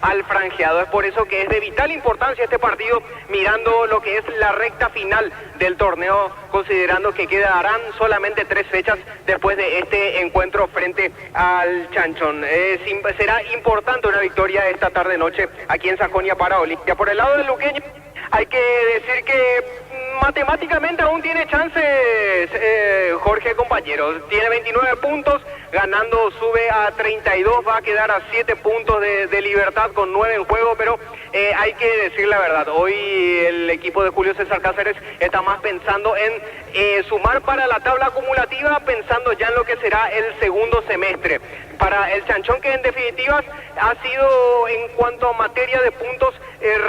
al franjeado. Es por eso que es de vital importancia este partido, mirando lo que es la recta final del torneo, considerando que quedarán solamente 3 fechas después de este encuentro frente al Chanchón. Será importante una victoria esta tarde-noche aquí en Sajonia para Olimpia. Por el lado del luqueño, hay que decir que matemáticamente aún tiene chances, Jorge, compañeros. Tiene 29 puntos, ganando sube a 32, va a quedar a 7 puntos de Libertad con 9 en juego, pero hay que decir la verdad. Hoy el equipo de Julio César Cáceres está más pensando en sumar para la tabla acumulativa, pensando ya en lo que será el segundo semestre. Para el Chanchón, que en definitiva ha sido, en cuanto a materia de puntos,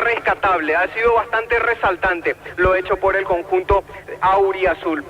rescatable, ha sido bastante resaltante lo hecho por el conjunto auriazul.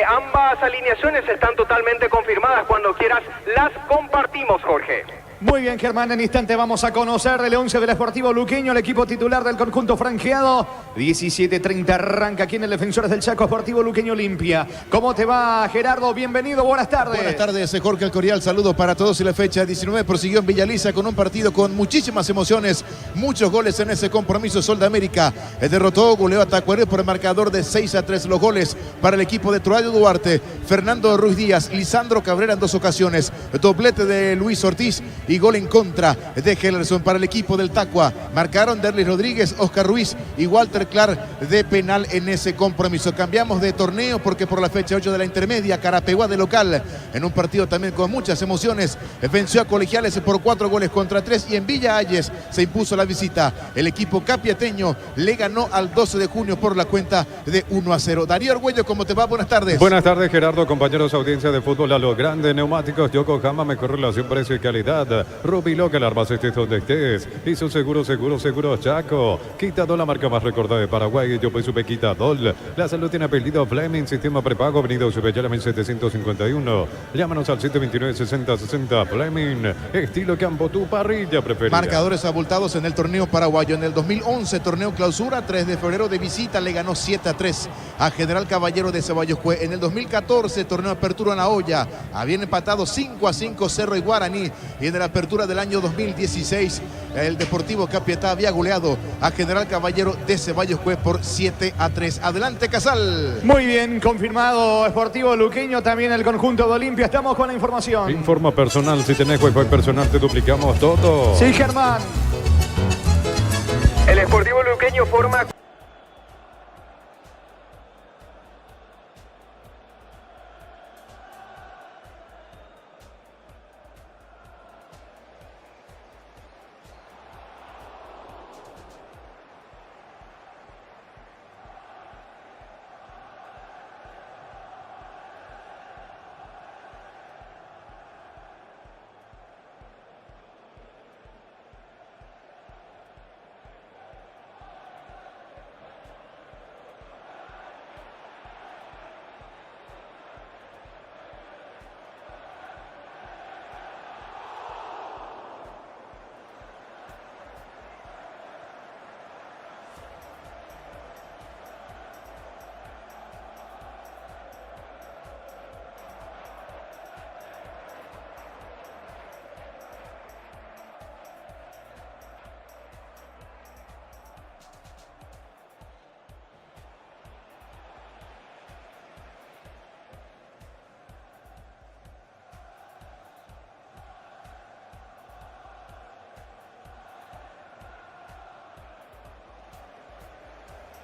Ambas alineaciones están totalmente confirmadas. Cuando quieras las compartimos, Jorge. Muy bien, Germán, en instante vamos a conocer el 11 del Sportivo Luqueño, el equipo titular del conjunto franjeado. 17:30 arranca aquí en el Defensores del Chaco, Sportivo Luqueño Olimpia. ¿Cómo te va, Gerardo? Bienvenido, buenas tardes. Buenas tardes, Jorge, el cordial saludo para todos. Y la fecha 19 prosiguió en Villaliza con un partido con muchísimas emociones, muchos goles en ese compromiso. Sol de América derrotó, goleó a Tacuaré por el marcador de 6-3. Los goles para el equipo de Troadio Duarte: Fernando Ruiz Díaz, Lisandro Cabrera en 2 ocasiones, doblete de Luis Ortiz y gol en contra de Hellerson. Para el equipo del Tacua marcaron Derlis Rodríguez, Oscar Ruiz y Walter Clark de penal en ese compromiso. Cambiamos de torneo porque por la fecha 8 de la intermedia, Carapeguá de local, en un partido también con muchas emociones, venció a Colegiales por 4-3, y en Villa Ayes se impuso la visita. El equipo capiateño le ganó al 12 de junio por la cuenta de 1-0. Darío Argüello, ¿cómo te va? Buenas tardes. Buenas tardes, Gerardo, compañeros, audiencia de fútbol. A los grandes neumáticos Yokohama, mejor relación precio y calidad. Rubiloc, el armas estés donde estés. Y su seguro Chaco. Quitadol, la marca más recordada de Paraguay. Yo pues supe Quitadol. La salud tiene apellido Fleming, sistema prepago, avenida Subellala 1751. Llámanos al 729-6060. Fleming, estilo campo, tu parrilla preferida. Marcadores abultados en el torneo paraguayo. En el 2011, torneo clausura, 3 de febrero de visita, le ganó 7-3 a General Caballero de Ceballos Cue. En el 2014, torneo apertura en La Hoya, habían empatado 5-5 Cerro y Guaraní. Y en la apertura del año 2016, el Deportivo Capiatá había goleado a General Caballero de Ceballos Cue por 7-3. Adelante, Casal. Muy bien, confirmado Sportivo Luqueño, también el conjunto de Olimpia. Estamos con la información. Informa personal, si tenés wifi personal te duplicamos todo. Sí, Germán. El Sportivo Luqueño forma...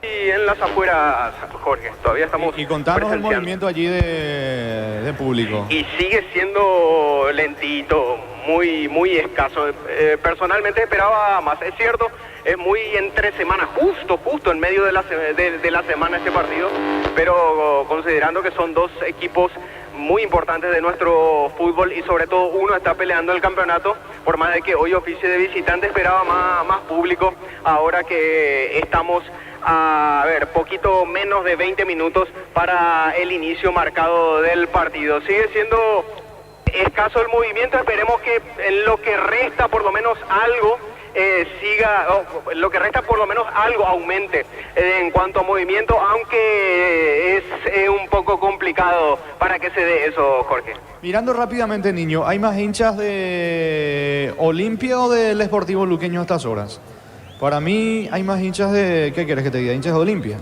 Y en las afueras, Jorge, todavía estamos Y contanos el presenciando. movimiento allí de público. Y sigue siendo lentito, muy escaso. Personalmente esperaba más, es cierto, es muy entre semanas, justo en medio de la semana este partido, pero considerando que son 2 equipos muy importantes de nuestro fútbol y sobre todo uno está peleando el campeonato, por más de que hoy oficie de visitante, esperaba más público, ahora que estamos a ver, poquito menos de 20 minutos para el inicio marcado del partido. Sigue siendo escaso el movimiento, esperemos que en lo que resta por lo menos algo siga Olimpia, lo que resta por lo menos algo aumente en cuanto a movimiento, aunque es un poco complicado para que se dé eso, Jorge. Mirando rápidamente, niño, ¿hay más hinchas de Olimpia o del Sportivo Luqueño a estas horas? Para mí hay más hinchas de... ¿Qué quieres que te diga? ¿Hinchas de Olimpia?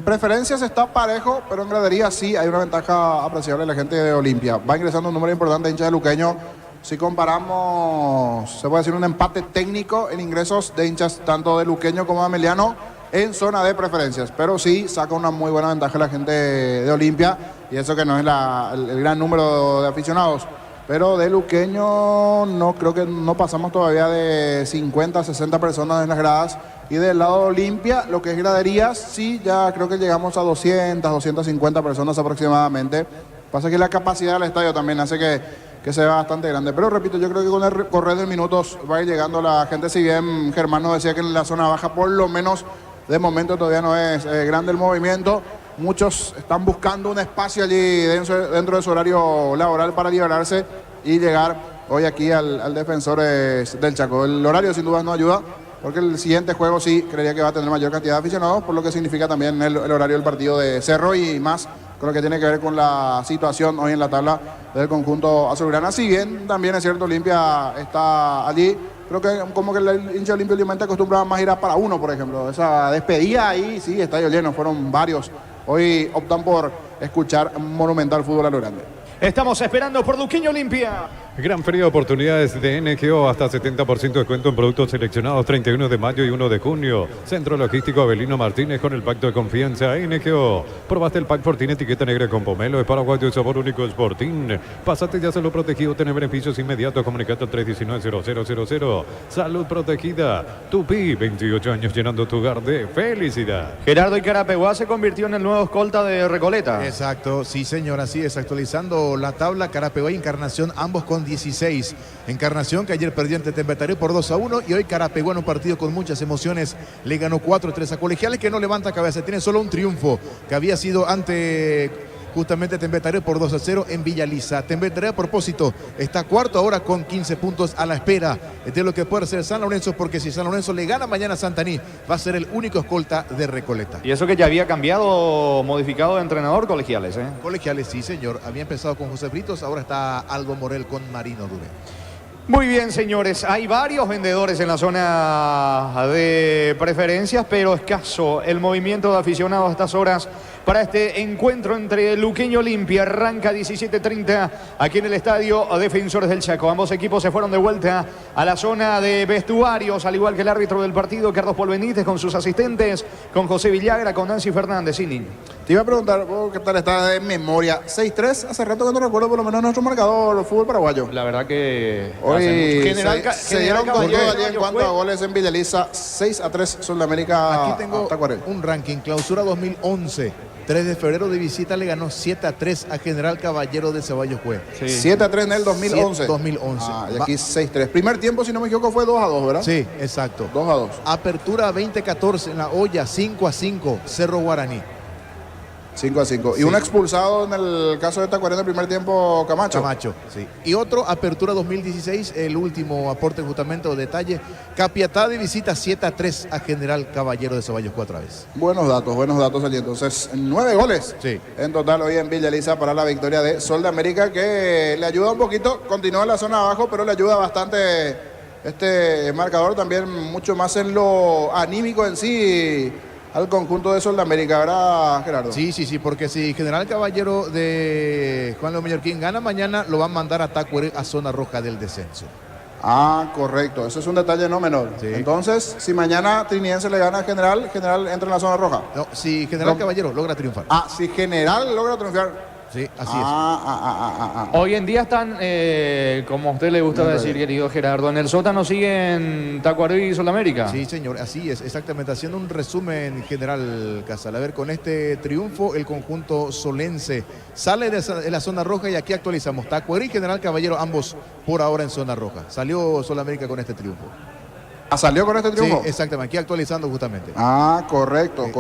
Preferencias está parejo, pero en gradería sí hay una ventaja apreciable de la gente de Olimpia. Va ingresando un número importante de hinchas de Luqueño. Si comparamos, se puede decir un empate técnico en ingresos de hinchas tanto de Luqueño como de Ameliano en zona de preferencias. Pero sí saca una muy buena ventaja la gente de Olimpia, y eso que no es el gran número de aficionados. Pero de Luqueño no creo que no pasamos todavía de 50, 60 personas en las gradas. Y del lado de Olimpia, lo que es graderías, sí, ya creo que llegamos a 200, 250 personas aproximadamente. Pasa que la capacidad del estadio también hace que se vea bastante grande. Pero repito, yo creo que con el correr de minutos va a ir llegando la gente. Si bien Germán nos decía que en la zona baja por lo menos de momento todavía no es grande el movimiento. Muchos están buscando un espacio allí dentro de su horario laboral para liberarse y llegar hoy aquí al Defensor del Chaco. El horario sin duda no ayuda, porque el siguiente juego sí creería que va a tener mayor cantidad de aficionados, por lo que significa también el horario del partido de Cerro y más con lo que tiene que ver con la situación hoy en la tabla del conjunto azulgrana. Si bien también es cierto, Olimpia está allí, creo que como que el hincha Olimpia últimamente acostumbraba más a ir a para uno, por ejemplo. Esa despedida ahí, sí, estadio lleno, fueron varios. Hoy optan por escuchar Monumental Fútbol a lo grande. Estamos esperando por Luqueño Olimpia. Gran feria de oportunidades de NGO, hasta 70% de descuento en productos seleccionados, 31 de mayo y 1 de junio. Centro Logístico Avelino Martínez con el pacto de confianza NGO. Probaste el pack Fortín etiqueta negra con pomelo, es paraguayo de sabor único Sportín. Pásate ya lo protegido, tener beneficios inmediatos, comunicate al 319-0000. Salud protegida. Tupi, 28 años llenando tu hogar de felicidad. Gerardo Icarapeguá se convirtió en el nuevo escolta de Recoleta. Exacto, sí señor, así es, actualizando la tabla, Carapeguá y Encarnación, ambos con 16. Encarnación, que ayer perdió ante Tembetaré por 2-1, y hoy Carapeguá en un partido con muchas emociones le ganó 4-3 a Colegiales, que no levanta cabeza, tiene solo un triunfo, que había sido ante justamente Tembetaré por 2-0 en Villaliza. Tembetaré, a propósito, está cuarto ahora con 15 puntos a la espera de lo que puede hacer San Lorenzo, porque si San Lorenzo le gana mañana a Santaní, va a ser el único escolta de Recoleta. Y eso que ya había cambiado, modificado de entrenador Colegiales, ¿eh? Colegiales, sí señor, había empezado con José Britos, ahora está Algo Morel con Marino Duré. Muy bien, señores, hay varios vendedores en la zona de preferencias, pero escaso el movimiento de aficionados a estas horas para este encuentro entre Luqueño Olimpia. Arranca 17:30 aquí en el estadio Defensores del Chaco. Ambos equipos se fueron de vuelta a la zona de vestuarios, al igual que el árbitro del partido, Carlos Paul Benítez, con sus asistentes, con José Villagra, con Nancy Fernández. Sí, niño. Te iba a preguntar, ¿qué tal está de memoria? 6-3, hace rato que no recuerdo por lo menos nuestro marcador del fútbol paraguayo. La verdad que hoy se dieron con todo allí en cuanto a goles en Villaliza. 6-3 Sudamérica. Aquí tengo un ranking, clausura 2011. 3 de febrero de visita le ganó 7-3 a General Caballero de Ceballos Juez. Sí. 7-3 en el 2011. 2011. Y aquí 6-3. Primer tiempo, si no me equivoco, fue 2-2, ¿verdad? Sí, exacto. 2-2. Apertura 2014 en la olla, 5-5, Cerro Guaraní. 5-5. Y un expulsado en el caso de Tacuarembó en el primer tiempo, Camacho. Camacho, sí. Y otro, apertura 2016, el último aporte justamente o detalle. Capiatá de visita 7-3 a General Caballero de Ceballos 4 veces. Buenos datos allí. Entonces, 9 goles en total hoy en Villa Elisa para la victoria de Sol de América, que le ayuda un poquito, continúa en la zona abajo, pero le ayuda bastante este marcador también, mucho más en lo anímico en sí, al conjunto de Sol de América, ¿verdad, Gerardo? Sí, porque si General Caballero de Juan León Mallorquín gana mañana, lo van a mandar a Tacuaré a zona roja del descenso. Ah, correcto, eso es un detalle no menor. Sí. Entonces, si mañana Triniense le gana a General entra en la zona roja. No, si General Caballero logra triunfar. Ah, si General logra triunfar. Sí, así es. Hoy en día están, como a usted le gusta decir, querido Gerardo, en el sótano siguen Tacuarembó y Sudamérica. Sí, señor, así es, exactamente. Haciendo un resumen general, Casal. A ver, con este triunfo, el conjunto solense sale de la zona roja y aquí actualizamos. Tacuarembó y General Caballero, ambos por ahora en zona roja. Salió Sudamérica con este triunfo. ¿Salió con este triunfo? Sí, exactamente, aquí actualizando justamente. Correcto.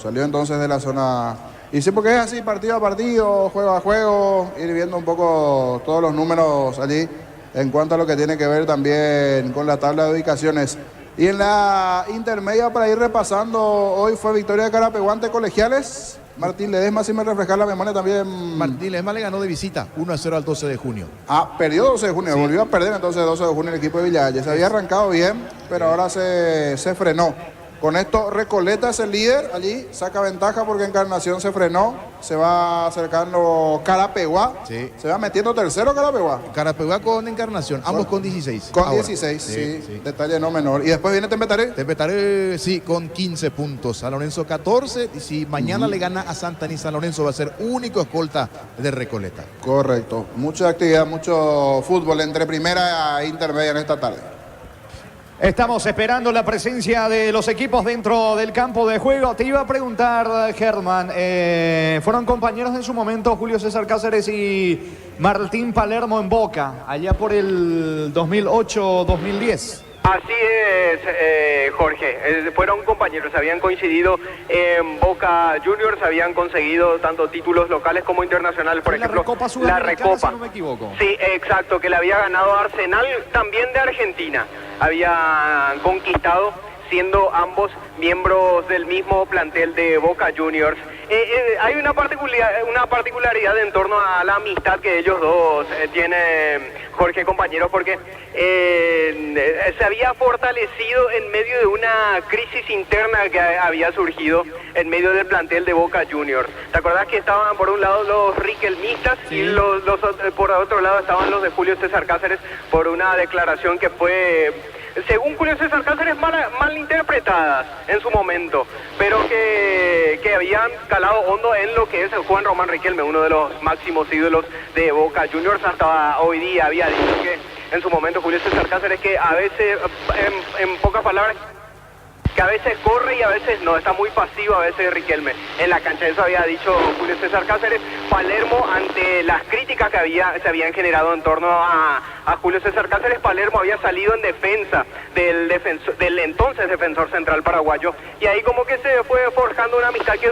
Salió entonces de la zona. Y sí, porque es así, partido a partido, juego a juego, ir viendo un poco todos los números allí en cuanto a lo que tiene que ver también con la tabla de ubicaciones. Y en la intermedia, para ir repasando, hoy fue victoria de Carapeguá ante Colegiales. Martín Ledesma, si me refresca la memoria también. Martín Ledesma le ganó de visita 1-0 al 12 de junio. Ah, perdió 12 de junio, sí. Volvió a perder entonces 12 de junio el equipo de Villalle. Se había arrancado bien, pero ahora se frenó. Con esto Recoleta es el líder, allí saca ventaja porque Encarnación se frenó, se va acercando Carapeguá, sí. Se va metiendo tercero Carapeguá. Carapeguá con Encarnación, ambos con 16. Con ahora. 16, sí, detalle no menor. Y después viene Tempetaré. Tempetaré, sí, con 15 puntos. San Lorenzo 14, y si mañana le gana a Santa Ana, San Lorenzo va a ser único escolta de Recoleta. Correcto, mucha actividad, mucho fútbol entre primera e intermedia en esta tarde. Estamos esperando la presencia de los equipos dentro del campo de juego. Te iba a preguntar, Germán, fueron compañeros en su momento Julio César Cáceres y Martín Palermo en Boca, allá por el 2008-2010. Así es, Jorge. Fueron compañeros, habían coincidido en Boca Juniors, habían conseguido tanto títulos locales como internacionales, por ejemplo, la Recopa, si no me equivoco. Sí, exacto, que le había ganado Arsenal, también de Argentina. Había conquistado, siendo ambos miembros del mismo plantel de Boca Juniors. Hay una particularidad en torno a la amistad que ellos dos tienen, Jorge, compañeros, porque se había fortalecido en medio de una crisis interna que había surgido en medio del plantel de Boca Juniors. ¿Te acordás que estaban por un lado los riquelmistas, sí, y por otro lado estaban los de Julio César Cáceres por una declaración que fue, según Julio César Cáceres, mal interpretadas en su momento, pero que habían calado hondo en lo que es Juan Román Riquelme, uno de los máximos ídolos de Boca Juniors hasta hoy día? Había dicho que en su momento Julio César Cáceres, que a veces, en pocas palabras, que a veces corre y a veces no, está muy pasivo a veces Riquelme en la cancha. Eso había dicho Julio César Cáceres. Palermo, ante las críticas que se habían generado en torno a Julio César Cáceres, Palermo había salido en defensa del entonces defensor central paraguayo, y ahí como que se fue forjando una amistad que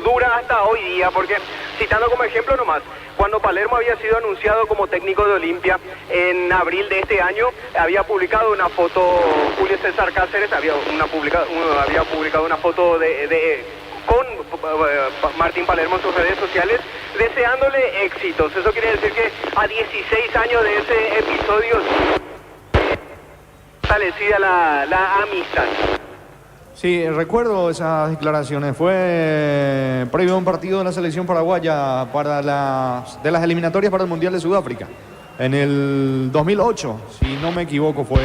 dura hasta hoy día, porque, citando como ejemplo nomás, cuando Palermo había sido anunciado como técnico de Olimpia en abril de este año, había publicado una foto Julio César Cáceres, había publicado una foto con Martín Palermo en sus redes sociales, deseándole éxitos. Eso quiere decir que a 16 años de ese episodio fortalecida la amistad. Sí, recuerdo esas declaraciones. Fue previo a un partido de la selección paraguaya de las eliminatorias para el Mundial de Sudáfrica. En el 2008, si no me equivoco, fue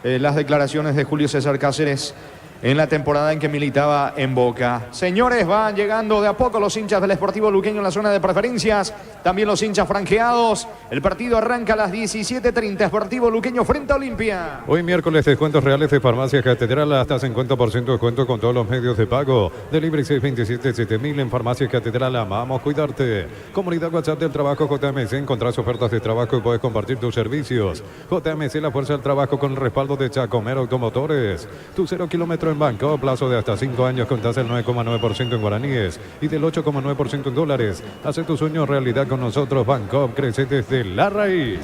las declaraciones de Julio César Cáceres en la temporada en que militaba en Boca. Señores, van llegando de a poco los hinchas del Sportivo Luqueño en la zona de preferencias, también los hinchas franqueados. El partido arranca a las 17:30, Sportivo Luqueño frente a Olimpia. Hoy miércoles, descuentos reales de Farmacia Catedral, hasta 50% de descuento con todos los medios de pago. Delivery 627-7000 en Farmacia Catedral, amamos cuidarte. Comunidad WhatsApp del Trabajo JMC, encontrás ofertas de trabajo y puedes compartir tus servicios. JMC, la fuerza del trabajo con el respaldo de Chacomero Automotores. Tu 0 kilómetro en banco, plazo de hasta 5 años con tasa del 9,9% en guaraníes y del 8,9% en dólares. Hace tu sueño realidad con nosotros. Banco crece desde la raíz.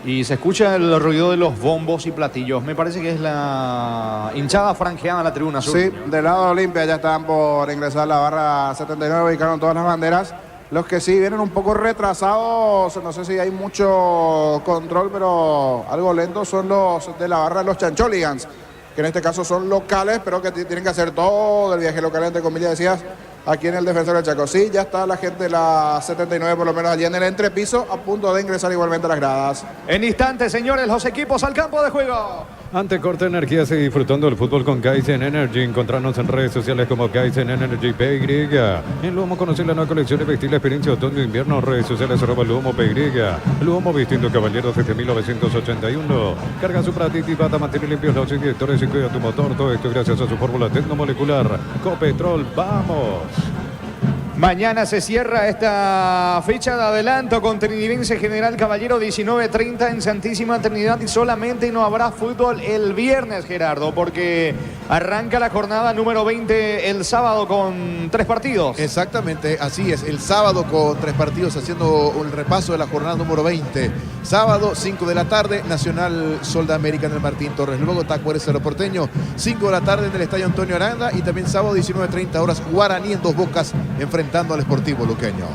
Y se escucha el ruido de los bombos y platillos. Me parece que es la hinchada franqueada en la tribuna sur. Sí, del lado de Olimpia ya están por ingresar la barra 79, ubicaron todas las banderas. Los que sí vienen un poco retrasados, no sé si hay mucho control, pero algo lento, son los de la barra de los Chancholigans, que en este caso son locales, pero que tienen que hacer todo el viaje local, entre comillas decías, aquí en el Defensor del Chaco. Sí, ya está la gente de la 79, por lo menos allí en el entrepiso, a punto de ingresar igualmente a las gradas. En instantes, señores, los equipos al campo de juego. Ante corta energía, sigue disfrutando del fútbol con Kaizen Energy. Encontrarnos en redes sociales como Kaizen Energy PY. En Luomo, conocer la nueva colección de vestir, la experiencia otoño e invierno. Redes sociales @Luomo PY. Luomo, vistiendo caballeros desde 1981. Carga su Pratiti para mantener limpios los inyectores y cuida tu motor. Todo esto gracias a su fórmula tecnomolecular. Copetrol, vamos. Mañana se cierra esta fecha de adelanto con Trinidense General Caballero 19:30 en Santísima Trinidad y solamente no habrá fútbol el viernes, Gerardo, porque arranca la jornada número 20 el sábado con 3 partidos. Exactamente, así es, el sábado con 3 partidos haciendo el repaso de la jornada número 20. Sábado, 5 de la tarde, Nacional Sol de América en el Martín Torres. Luego Tacuares Cerro Porteño, 5 de la tarde en el Estadio Antonio Aranda y también sábado 19:30 horas Guaraní en Dos Bocas enfrentando al Sportivo Luqueño.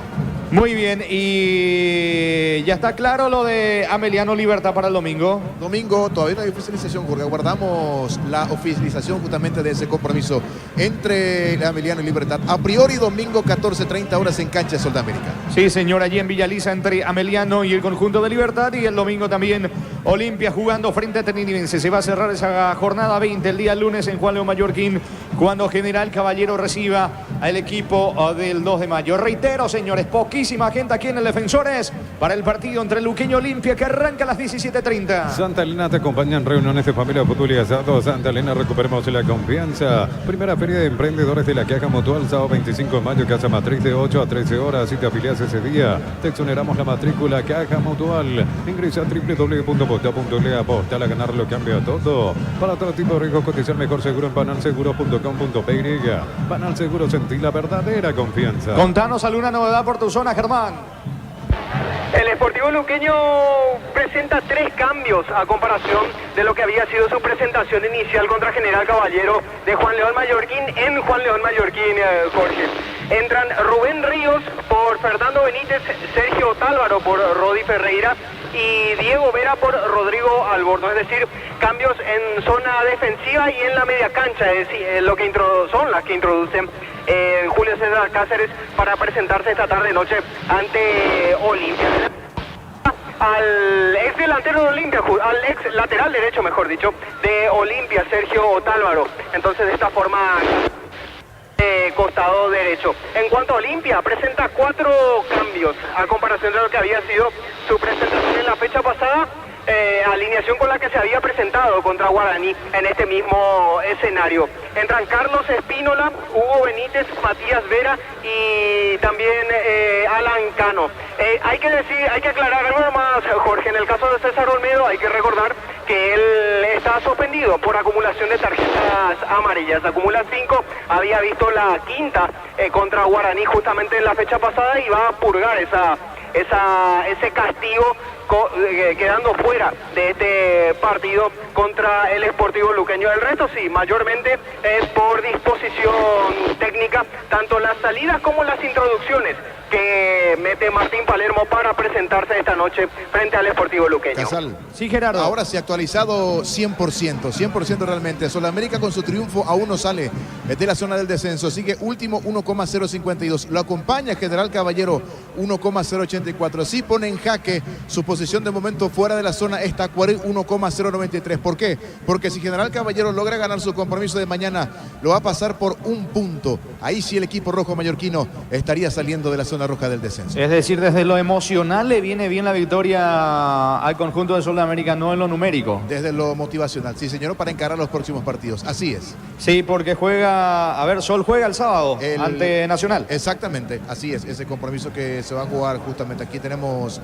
Muy bien, y ya está claro lo de Ameliano Libertad para el domingo. Domingo todavía no hay oficialización, Jorge. Aguardamos la oficialización justamente de ese compromiso entre Ameliano y Libertad. A priori domingo 14:30 horas en cancha de Sol de América. Sí, señor, allí en Villaliza entre Ameliano y el conjunto de Libertad, y el domingo también Olimpia jugando frente a Trinidense. Se va a cerrar esa jornada 20 el día lunes en Juan León Mallorquín, cuando General Caballero reciba al equipo del 2 de mayo. Reitero, señores, poquísima gente aquí en el Defensores para el partido entre Luqueño y Olimpia, que arranca a las 17:30. Santa Elena te acompaña en reuniones de familia, fútbol y asado. Santa Elena, recuperemos la confianza. Primera feria de emprendedores de la Caja Mutual, sábado 25 de mayo, Casa Matriz, de 8 a 13 horas. Si te afilias ese día, te exoneramos la matrícula. Caja Mutual. Ingresa a www.posta.le. Apostar a ganar lo cambia todo. Para todo tipo de riesgos, cotizar mejor seguro en banalseguro.com.py. Banal Seguro, sentí la verdadera confianza. Contanos alguna novedad por tu zona, Germán. El Sportivo Luqueño presenta 3 cambios a comparación de lo que había sido su presentación inicial contra General Caballero de Juan León Mallorquín en Juan León Mallorquín, Jorge. Entran Rubén Ríos por Fernando Benítez, Sergio Otálvaro por Rodi Ferreira y Diego Vera por Rodrigo Alborno, es decir, cambios en zona defensiva y en la media cancha, es decir, lo que son las que introducen Julio César Cáceres para presentarse esta tarde-noche ante Olimpia. Al ex delantero de Olimpia, al ex lateral derecho, mejor dicho, de Olimpia, Sergio Otálvaro. Entonces, de esta forma, costado derecho. En cuanto a Olimpia, presenta 4 cambios a comparación de lo que había sido su presentación en la fecha pasada. Alineación con la que se había presentado contra Guaraní en este mismo escenario. Entran Carlos Espínola, Hugo Benítez, Matías Vera y también Alan Cano. Hay que aclarar algo más, Jorge. En el caso de César Olmedo hay que recordar que él está suspendido por acumulación de tarjetas amarillas. Acumula 5, había visto la quinta contra Guaraní justamente en la fecha pasada y va a purgar ese castigo quedando fuera de este partido contra el Sportivo Luqueño. El resto sí, mayormente es por disposición técnica, tanto las salidas como las introducciones que mete Martín Palermo para presentarse esta noche frente al Sportivo Luqueño. Casal. Sí, Gerardo. Ahora sí, actualizado 100% realmente. Solamérica con su triunfo aún no sale de la zona del descenso. Sigue último 1,052. Lo acompaña General Caballero 1,084. Sí pone en jaque su posición de momento fuera de la zona esta 1,093. ¿Por qué? Porque si General Caballero logra ganar su compromiso de mañana, lo va a pasar por 1 punto. Ahí sí el equipo rojo mallorquino estaría saliendo de la zona roja del descenso. Es decir, desde lo emocional le viene bien la victoria al conjunto de Sol de América, no en lo numérico. Desde lo motivacional, sí señor, para encarar los próximos partidos. Así es. Sí, porque Sol juega el sábado ante Nacional. Exactamente, así es, ese compromiso que se va a jugar justamente. Aquí tenemos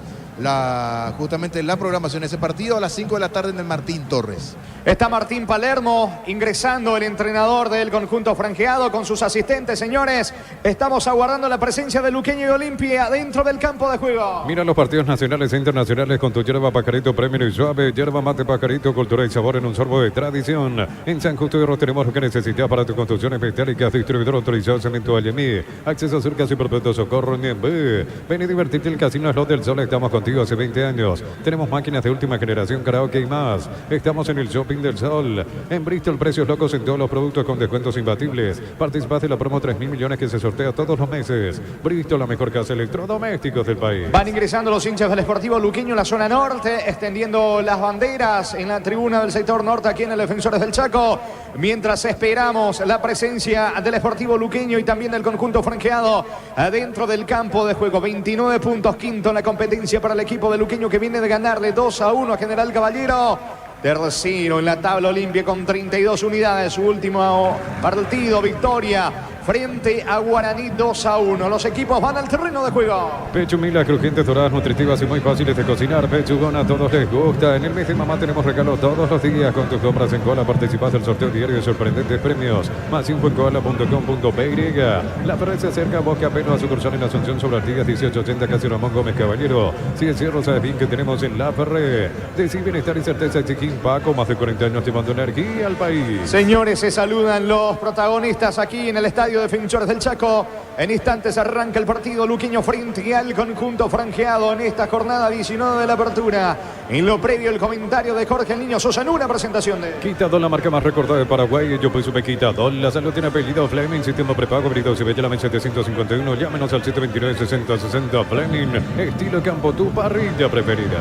justamente la programación, ese partido a las 5 de la tarde en el Martín Torres. Está Martín Palermo ingresando, el entrenador del conjunto franjeado con sus asistentes, señores. Estamos aguardando la presencia de Luqueño y Olimpia dentro del campo de juego. Mira los partidos nacionales e internacionales con tu yerba Pajarito Premio y Suave. Yerba mate Pajarito, cultura y sabor en un sorbo de tradición. En San Justo de Oro tenemos lo que necesitas para tus construcciones metálicas. Distribuidor autorizado Cemento Allemí. Acceso a Surcas y Perpetuo Socorro. Ven y divertirte, el Casino Slot del Sol. Estamos contigo hace 20 años. Tenemos máquinas de última generación, karaoke y más. Estamos en el Shopping del Sol. En Bristol, precios locos en todos los productos con descuentos imbatibles. Participás de la promo 3.000 millones que se sortea todos los meses. Bristol, la mejor casa de electrodomésticos del país. Van ingresando los hinchas del Sportivo Luqueño en la zona norte, extendiendo las banderas en la tribuna del sector norte aquí en el Defensores del Chaco, mientras esperamos la presencia del Sportivo Luqueño y también del conjunto franqueado adentro del campo de juego. 29 puntos, quinto en la competencia para el equipo de Luqueño, que viene de ganarle 2-1 a General Caballero. Tercero en la tabla Olimpia con 32 unidades, su último partido, victoria frente a Guaraní 2-1. Los equipos van al terreno de juego. Pechumilas crujientes, doradas, nutritivas y muy fáciles de cocinar. Pechugón a todos les gusta. En el mes de mamá tenemos regalos todos los días. Con tus compras en Koala participas del sorteo diario de sorprendentes premios. Más info en koala.com.py. La feria se acerca a Bosque Apelo a sucursal en Asunción sobre Artigas 1880, casi Ramón Gómez Caballero. Si es cierto, sabes bien que tenemos en La Ferré. Decir bienestar y certeza Chiquín Paco, más de 40 años llevando energía al país. Señores, se saludan los protagonistas aquí en el Estadio Defensores del Chaco. En instantes arranca el partido luqueño frente al conjunto franjeado en esta jornada 19 de la apertura. En lo previo, el comentario de Jorge el Niño Sosa en una presentación de Quitadol, la marca más recordada de Paraguay. Yo pues supe Quitadol. La salud tiene apellido Fleming, sistema prepago, Brito Cibella, 751. Llámenos al 729-6060 Fleming. Estilo campo, tu parrilla preferida.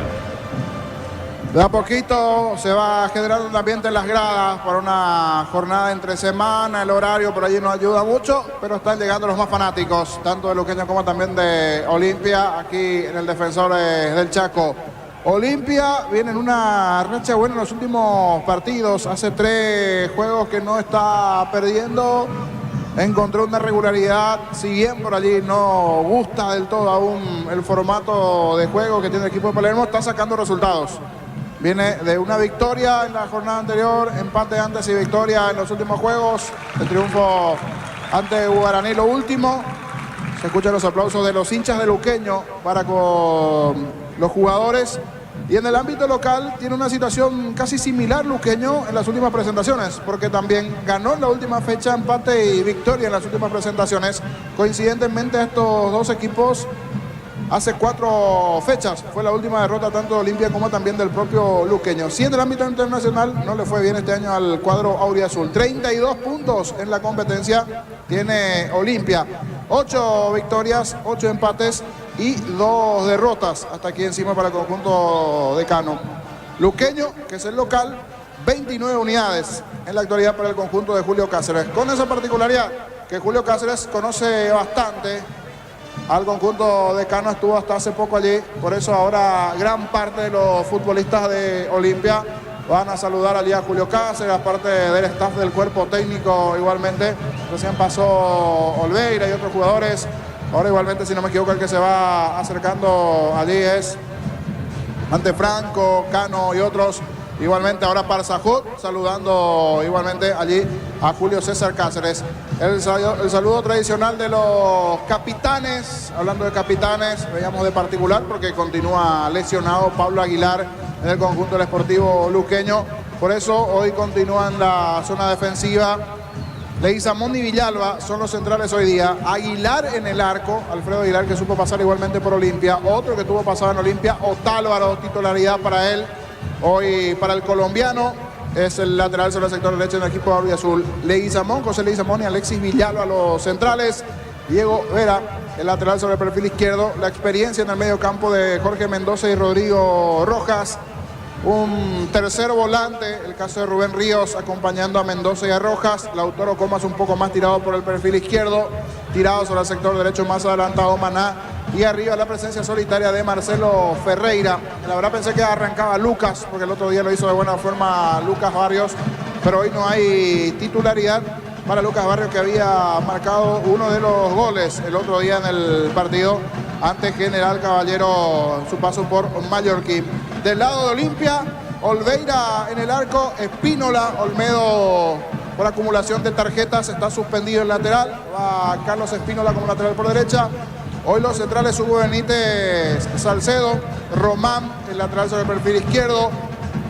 De a poquito se va a generar un ambiente en las gradas para una jornada entre semana. El horario por allí no ayuda mucho, pero están llegando los más fanáticos, tanto de Luqueño como también de Olimpia, aquí en el Defensores del Chaco. Olimpia viene en una racha buena en los últimos partidos. Hace 3 juegos que no está perdiendo. Encontró una regularidad, si bien por allí no gusta del todo aún el formato de juego que tiene el equipo de Palermo, está sacando resultados. Viene de una victoria en la jornada anterior, empate antes y victoria en los últimos juegos. El triunfo ante Guaraní, lo último. Se escuchan los aplausos de los hinchas de Luqueño para con los jugadores. Y en el ámbito local tiene una situación casi similar Luqueño en las últimas presentaciones, porque también ganó en la última fecha, empate y victoria en las últimas presentaciones. Coincidentemente estos dos equipos hace 4 fechas fue la última derrota tanto de Olimpia como también del propio Luqueño. Si en el ámbito internacional no le fue bien este año al cuadro auriazul. 32 puntos en la competencia tiene Olimpia. 8 victorias, 8 empates y 2 derrotas hasta aquí encima para el conjunto de Cano. Luqueño, que es el local, 29 unidades en la actualidad para el conjunto de Julio Cáceres. Con esa particularidad que Julio Cáceres conoce bastante al conjunto de Cano, estuvo hasta hace poco allí, por eso ahora gran parte de los futbolistas de Olimpia van a saludar allí a Julio Cáceres, aparte del staff del cuerpo técnico igualmente. Recién pasó Olveira y otros jugadores. Ahora igualmente, si no me equivoco, el que se va acercando allí es ante Franco, Cano y otros. Igualmente ahora Parsajut saludando igualmente allí a Julio César Cáceres. El saludo tradicional de los capitanes. Hablando de capitanes, veíamos de particular porque continúa lesionado Pablo Aguilar en el conjunto del Sportivo Luqueño. Por eso hoy continúan la zona defensiva. Leguizamón y Villalba son los centrales hoy día. Aguilar en el arco, Alfredo Aguilar, que supo pasar igualmente por Olimpia. Otro que tuvo pasado en Olimpia, Otálvaro, titularidad para él. Hoy para el colombiano es el lateral sobre el sector derecho en el equipo auriazul. Leguizamón, José Leguizamón y Alexis Villalba los centrales. Diego Vera, el lateral sobre el perfil izquierdo. La experiencia en el medio campo de Jorge Mendoza y Rodrigo Rojas. Un tercero volante, el caso de Rubén Ríos acompañando a Mendoza y a Rojas. Lautaro Comas un poco más tirado por el perfil izquierdo, tirado sobre el sector derecho más adelantado Maná. Y arriba la presencia solitaria de Marcelo Ferreira. La verdad pensé que arrancaba Lucas, porque el otro día lo hizo de buena forma Lucas Barrios, pero hoy no hay titularidad para Lucas Barrios, que había marcado uno de los goles el otro día en el partido ante General Caballero, su paso por Mallorquín. Del lado de Olimpia, Olveira en el arco, Espínola, Olmedo por acumulación de tarjetas está suspendido el lateral, va Carlos Espínola como lateral por derecha. Hoy los centrales Hugo Benítez, Salcedo, Román, el lateral sobre el perfil izquierdo,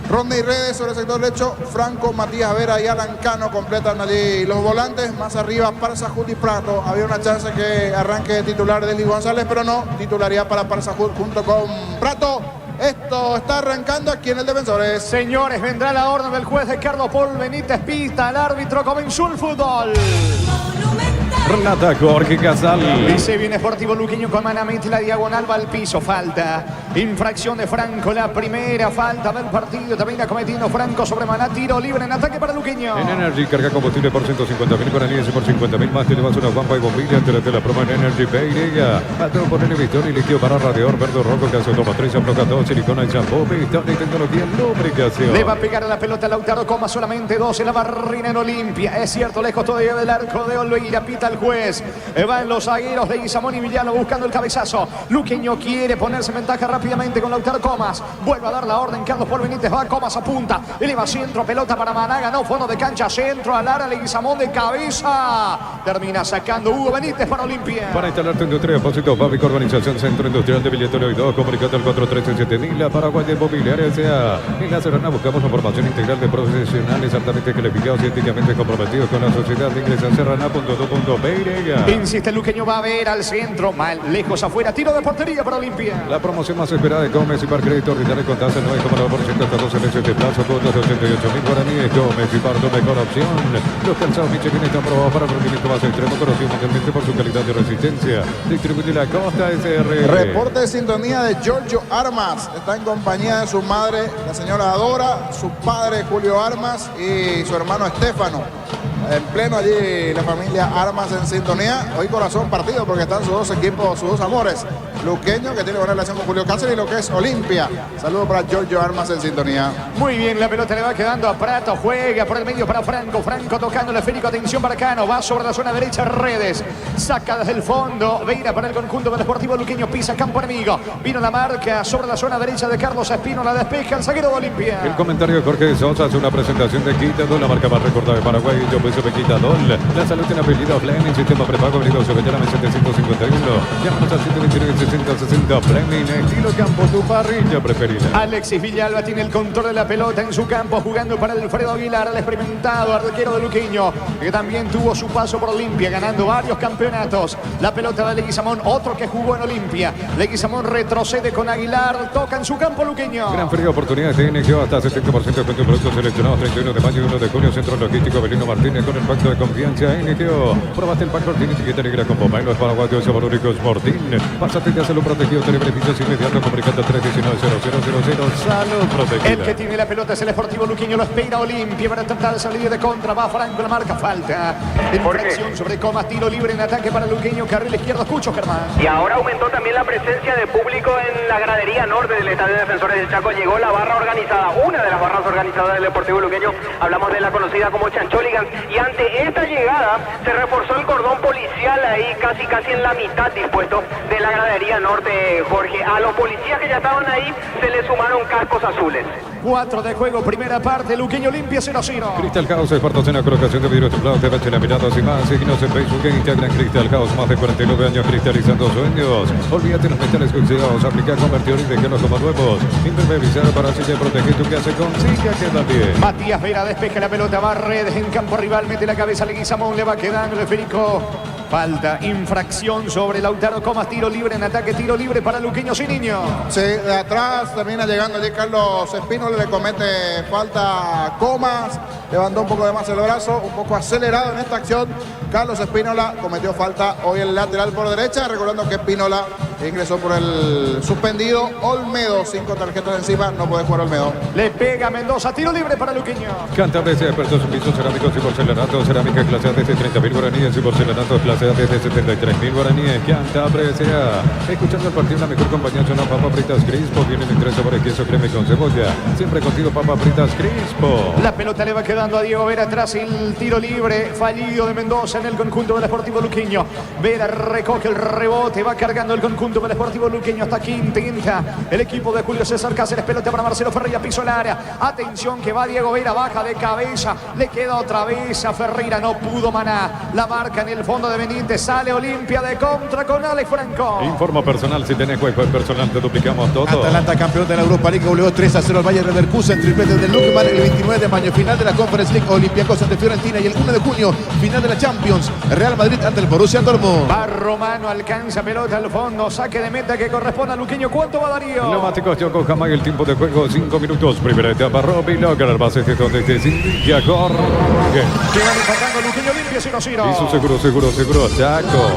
Rodney Redes sobre el sector derecho, Franco, Matías Vera y Alan Cano completan allí los volantes. Más arriba Parsajut y Prato. Había una chance que arranque de titular Desli González, pero no, titularía para Parsajut junto con Prato. Esto está arrancando aquí en el Defensores. Señores, vendrá la orden del juez Ricardo Paul Benítez, pita al árbitro, comenzó el fútbol. Relata Jorge Casal. Dice bien Sportivo Luqueño con Manamente, la diagonal va al piso, falta. Infracción de Franco, la primera falta del partido. Termina cometiendo Franco sobre Maná. Tiro libre en ataque para Luqueño. En Energy, carga combustible por 150.000 guaraníes y por 50.000 más te llevas una guampa y bombilla. Te la promo en Energy Peirega. A todo poner Victoria y líquido para radiador verde rojo. Caso automotriz, afloja todo, silicona y champú. Victoria y tecnología en lubricación. Le va a pegar a la pelota Lautaro Comas, solamente 2 en la barrina en Olimpia. Es cierto, lejos todavía del arco de Olveira. Pita el juez. Van los zagueros de Guizamón y Villano buscando el cabezazo. Luqueño quiere ponerse en ventaja rápidamente con Lautaro Comas. Vuelve a dar la orden. Carlos Paul Benítez va. Comas apunta. Eleva centro. Pelota para Maná. Ganó fondo de cancha. Centro al área. Leguizamón de cabeza. Termina sacando Hugo Benítez para Olimpia. Para instalar tu industria, depósito Fábrica, Organización Centro Industrial de Billetorio y 2. Comunicate al 413-7000. La Paraguay de Mobiliaria S.A. En La Serrana buscamos la formación integral de profesionales altamente calificados y éticamente comprometidos con la sociedad. Ingresa a serrana.do.peirega. Insiste, Luqueño va a ver al centro. Mal lejos afuera. Tiro de portería para Olimpia. La promoción más esperada de Gómez y Par Crédito Ordinario con tasa 9,9% hasta 12 meses de plazo, cuotas de 88.000 guaraníes. Gómez y Par, tu mejor opción. Los calzados Michelin están aprobados para rendimiento más extremo, conocido mundialmente por su calidad de resistencia. Distribuye la Costa SR. Reporte de sintonía de Giorgio Armas. Está en compañía de su madre, la señora Adora, su padre Julio Armas y su hermano Estefano. En pleno allí la familia Armas en sintonía. Hoy corazón partido porque están sus dos equipos, sus dos amores. Luqueño, que tiene buena relación con Julio Cáceres, y lo que es Olimpia. Saludos para Giorgio Armas en sintonía. Muy bien, la pelota le va quedando a Prato. Juega por el medio para Franco. Franco tocando el esférico. Atención para Cano. Va sobre la zona derecha. Redes. Saca desde el fondo. Veira para el conjunto del Deportivo Luqueño. Pisa campo enemigo. Vino la marca sobre la zona derecha de Carlos Espino. La despeja el zaguero de Olimpia. El comentario de Jorge Sosa hace una presentación de Quitadol, la marca más recordada de Paraguay. Yo pienso que Quitadol. La salud en apellido Fleming. Sistema prepago. Venido sobre Llama 751. Llámanos al 129-6060. Fleming. Estilo campo. Tu parrilla preferida. Alexis Villalba tiene el control de la pelota en su campo, jugando para Alfredo Aguilar, el experimentado arquero de Luqueño, que también tuvo su paso por Olimpia, ganando varios campeonatos. La pelota de Leguizamón, otro que jugó en Olimpia. Leguizamón retrocede con Aguilar, toca en su campo Luqueño. Gran frío, oportunidades de NGO hasta 70% de descuento en productos seleccionados. 31 de mayo y 1 de junio. Centro Logístico Belino Martínez con el pacto de confianza NGO. Probaste el pacto, tiene etiqueta negra con bomba en los paraguayos saborúricos Mortín. Pásate de salud protegido, tiene beneficios inmediatos. Comunicando 319-0000. Salud protegida. El que tiene la pelota es el Deportivo Luqueño, lo espera Olimpia para tratar de salir de contra. Va Franco, la marca, falta. Infracción sobre Comas, tiro libre en ataque para Luqueño, carril izquierdo. Escucho, Germán. Y ahora aumentó también la presencia de público en la gradería norte del Estadio de Defensores del Chaco. Llegó la barra organizada, una de las barras organizadas del Deportivo Luqueño. Hablamos de la conocida como Chancholigans. Y ante esta llegada se reforzó el cordón policial ahí casi en la mitad dispuesto de la gradería norte, Jorge. A los policías que ya estaban ahí se les sumaron cascos azules. 4 de juego, primera parte, Luqueño Olimpia 0-0. Cristal House, expertos en la colocación de vidrio templado, te bache la mirada y más. Síguenos en Facebook e Instagram. Cristal House, más de 49 años cristalizando sueños. Olvídate los metales oxidados, aplica convertir y déjalos como nuevos. Impermeabilizar para así te proteger tu casa con Silla queda bien. Matías Vera despeja la pelota, va Redes en campo rival, mete la cabeza, Leguizamón le va quedando el esférico. Falta, infracción sobre Lautaro Comas, tiro libre en ataque, tiro libre para Luqueño sin niño. Sí, de atrás termina llegando allí Carlos Espino, le comete falta a Comas, levantó un poco de más el brazo, un poco acelerado en esta acción. Carlos Espínola cometió falta hoy el lateral por derecha, recordando que Espínola ingresó por el suspendido Olmedo, 5 tarjetas encima, no puede jugar Olmedo. Le pega Mendoza, tiro libre para Luqueño. Cantabria, expertos en pisos cerámicos y porcelanato, cerámica clase A desde 30.000 guaraníes y porcelanato clase A desde 73.000 guaraníes. Cantabria S.A. Escuchando el partido, la mejor compañía son las papas fritas Crispo. Vienen en 3 sabores, queso, crema y con cebolla. Siempre contigo papas fritas Crispo. La pelota le va quedando a Diego Vera tras el tiro libre fallido de Mendoza en el conjunto del Deportivo Luqueño. Vera recoge el rebote, va cargando el conjunto del Deportivo Luqueño hasta aquí intenta el equipo de Julio César Cáceres. Pelota para Marcelo Ferreira, piso el área. Atención que va Diego Vera, baja de cabeza. Le queda otra vez a Ferreira, no pudo Maná. La marca en el fondo de Benítez, sale Olimpia de contra con Alex Franco. Informo personal, si tenés juego personal te duplicamos todo. Atalanta campeón de la Europa League, goleó 3-0 al Bayer Leverkusen, triplete del Lukman el 29 de mayo, final de la Conference League, Olympiacos ante Fiorentina, y el 1 de junio, final de la Champions, Real Madrid ante el Borussia Dortmund. Va Romano, alcanza pelota al fondo, saque de meta que corresponde a Luqueño. ¿Cuánto va Darío? Neumáticos Yokohama y el tiempo de juego 5 minutos. Primera etapa, Robbie Locker, base de donde te indica Jorge. Quedan empatando Luqueño Olimpia 0-0. Y su seguro, Chaco.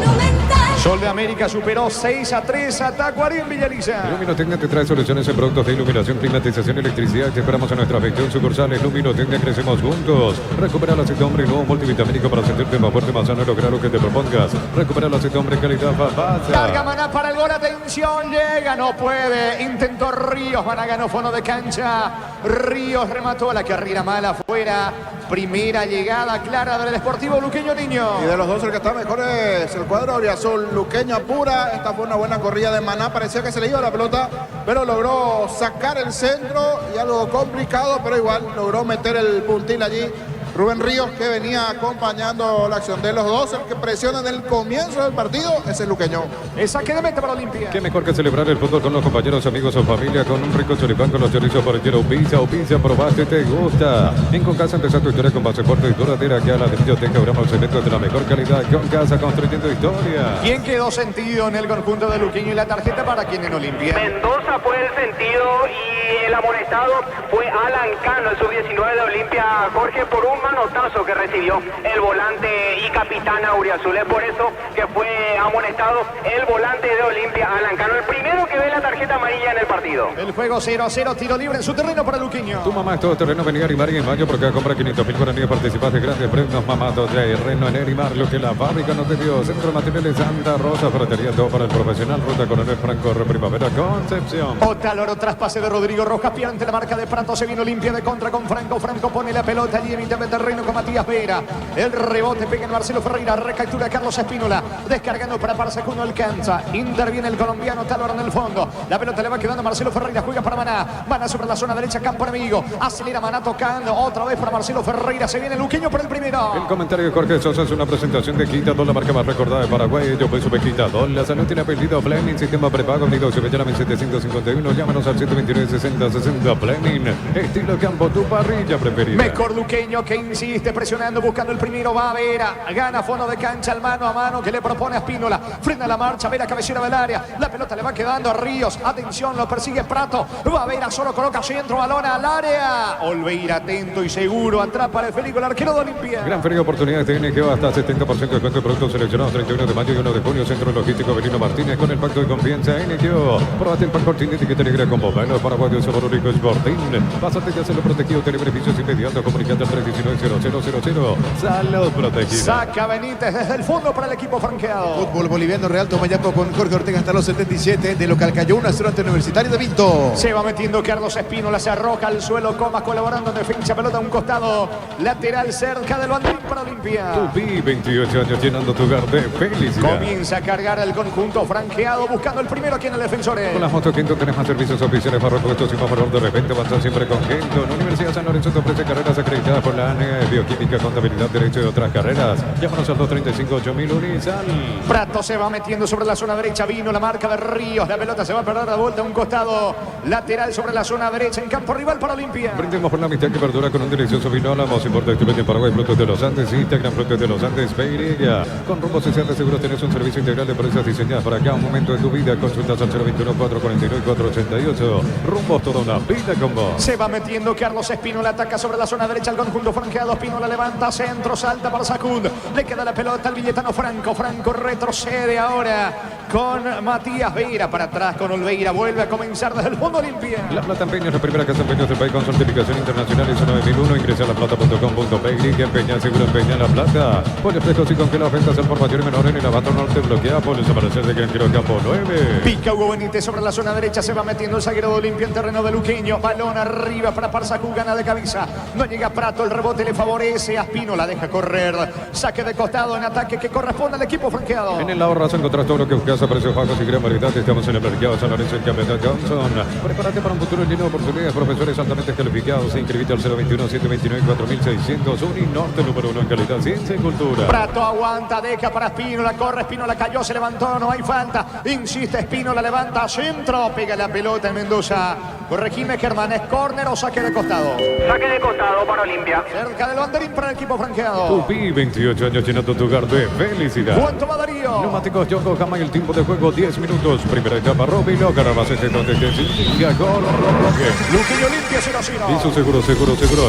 Sol de América superó 6-3 a Tacuarín Villaliza. Luminotecnia te trae soluciones en productos de iluminación, climatización y electricidad. Te esperamos en nuestras 21 sucursales. Luminotecnia, crecemos juntos. Recupera el aceite hombre nuevo multivitamínico para sentirte más fuerte, más sano y lograr lo que te propongas. Recupera el aceite hombre calidad Fafasa. Carga Maná para el gol, atención, llega, no puede. Intentó Ríos, Maná ganó fondo de cancha. Ríos remató a la carrera mala afuera. Primera llegada clara del Sportivo Luqueño Niño. Y de los dos el que está mejor es el cuadro auriazul. Luqueño apura. Esta fue una buena corrida de Maná. Parecía que se le iba la pelota, pero logró sacar el centro y algo complicado, pero igual logró meter el puntil allí. Rubén Ríos, que venía acompañando la acción de los dos. El que presiona en el comienzo del partido es el luqueño. El saque de meta para Olimpia. Qué mejor que celebrar el fútbol con los compañeros, amigos o familia, con un rico choripán con los chorizos parrillero pizza o pizza, probaste, te gusta. En Concasa empezar tu historia con pasaporte y duradera, que a la biblioteca abramos eventos de la mejor calidad. Concasa, construyendo historia. ¿Quién quedó sentido en el conjunto de Luqueño y la tarjeta para quién en Olimpia? Mendoza fue el sentido y el amonestado fue Alan Cano, el sub-19 de Olimpia, Jorge, por un manotazo que recibió el volante y capitán auriazul. Es por eso que fue amonestado el volante de Olimpia, Alan Cano, el primero que ve la tarjeta amarilla en el partido. El juego 0-0, tiro libre en su terreno para Luqueño. Tu mamá es todo terreno, venía a Arimar y en mayo por cada compra 500.000 guaraníes participas de grandes premios. Mamá todo terreno en Arimar, lo que la fábrica no te dio. Centro de Materiales Santa Rosa, ferretería todo para el profesional. Ruta Coronel Franco, Primavera, Concepción. Otaloro, traspase de Rodrigo Rojas, pierde ante la marca de Prato, se vino Olimpia de contra con Franco. Franco pone la pelota allí en mitad de terreno con Matías Vera. El rebote pega en Marcelo Ferreira, recaptura Carlos Espínola, descargando para Parsacuno, alcanza. Interviene el colombiano Talor en el fondo. La pelota le va quedando a Marcelo Ferreira, juega para Maná. Maná sobre la zona derecha, campo enemigo. Acelera Maná tocando, otra vez para Marcelo Ferreira. Se viene Luqueño por el primero. El comentario de Jorge Sosa es una presentación de Quitadol, la marca más recordada de Paraguay. Yo soy Quitadol. La salud tiene apellido Fleming, sistema prepago, unido Llama 751. Llámanos al 129-60-60 Fleming. Estilo campo, tu parrilla preferida. Mejor Luqueño que insiste presionando, buscando el primero. Va a Vera, gana fondo de cancha, el mano a mano que le propone a Espínola. Frena la marcha, Vera cabecera del área. La pelota le va quedando a Ríos. Atención, lo persigue Prato. Va a Vera, solo coloca centro, balón al área. Olveira atento y seguro, atrapa el Felipe, el arquero de Olimpia. Gran feria de oportunidades de NGO, hasta 70% de descuento de productos seleccionados. 31 de mayo y 1 de junio. Centro Logístico Belino Martínez con el pacto de confianza NGO. Probate el pack Continente que te alegra con Bovano, Paraguayo, Sabor Único, Sporting. Pásate ya, se lo protegido, tiene beneficios inmediatos. Comunicate al 319-0000. Salud protegida. Saca Benítez desde el fondo para el equipo franqueado. Fútbol boliviano, Real Tomayapo con Jorge Ortega hasta los 77. De local cayó 1-0 ante Universitario de Vinto. Se va metiendo Carlos Espínola, se arroja al suelo, Comas colaborando en defensa, pelota a un costado, lateral cerca del banderín para Olimpia. Tupi, 28 años llenando tu hogar de felicidad. Comienza a cargar el conjunto franqueado, buscando el primero aquí en el defensores. Con las motos Kento tenés más servicios oficiales para repuestos y más valor de repente. Avanzar siempre con Kento. En Universidad San Lorenzo te ofrece carreras acreditadas por la ANE, Bioquímica, Contabilidad, Derecho y otras carreras. Llámanos al 235-8000 Unisal. Prato se va metiendo sobre la zona derecha, vino la marca de Ríos, la pelota se va a perder de vuelta a un costado, lateral sobre la zona derecha, en campo rival para Olimpia. Brindemos por la amistad que perdura con un delicioso vino. La más importante en Paraguay, Frutos de los Andes, Instagram, Frutos de los Andes, Feirilla. Con Rumbo Social de Seguros tenés un servicio integral de empresas diseñadas para cada momento de tu vida. Consultas al 021-449-488. Rumbos, toda una vida con vos. Se va metiendo Carlos Espínola, ataca sobre la zona derecha el conjunto franqueado. Espínola levanta, centro, salta para Sacud. Le queda la pelota al billetano Franco. Franco retrocede ahora con Matías Vera para atrás con Olveira. Vuelve a comenzar desde el fondo Olimpia. La Plata Empeño es la primera casa de empeños del país con certificación internacional ISO 9001. Ingresa a laplata.com.py. Que empeña, seguro empeña La Plata. Pollos frescos y congelados, ventas al por mayor y menor en el Abato Norte. Bloquea por desaparecer de Granquero Campo 9. Pica Hugo Benítez sobre la zona derecha. Se va metiendo el zaguero de Olimpia en terreno de Luqueño. Balón arriba para Parsacú, gana de cabeza. No llega Prato, el rebote le favorece a Espino, la deja correr. Saque de costado en ataque que corresponde al equipo franqueado. En el ahorro encontrás todo lo que buscas a precios bajos y gran variedad. Estamos en el mercado San Lorenzo, el Campeonato Johnson. Prepárate para un futuro lleno de oportunidades. Profesores altamente calificados. Inscribite al 021-729-4600. Uninorte, número 1 en calidad, ciencia y cultura. Prato aguanta, deja para Espínola, corre Espínola, cayó, se levantó, no hay falta. Insiste Espínola, levanta, centro, pega la pelota en Mendoza. Corregime Germán, ¿es córner o saque de costado? Saque de costado para Olimpia. Cerca del banderín para el equipo franqueado. Tupi, 28 años llenando tu hogar de felicidad. ¿Cuánto va Darío? Neumáticos Yokohama y el tiempo de juego 10 minutos. Primera etapa, Robilo, Carabacete, donde te siga con Roque. Luqueño Olimpia 0-0. Hizo seguro,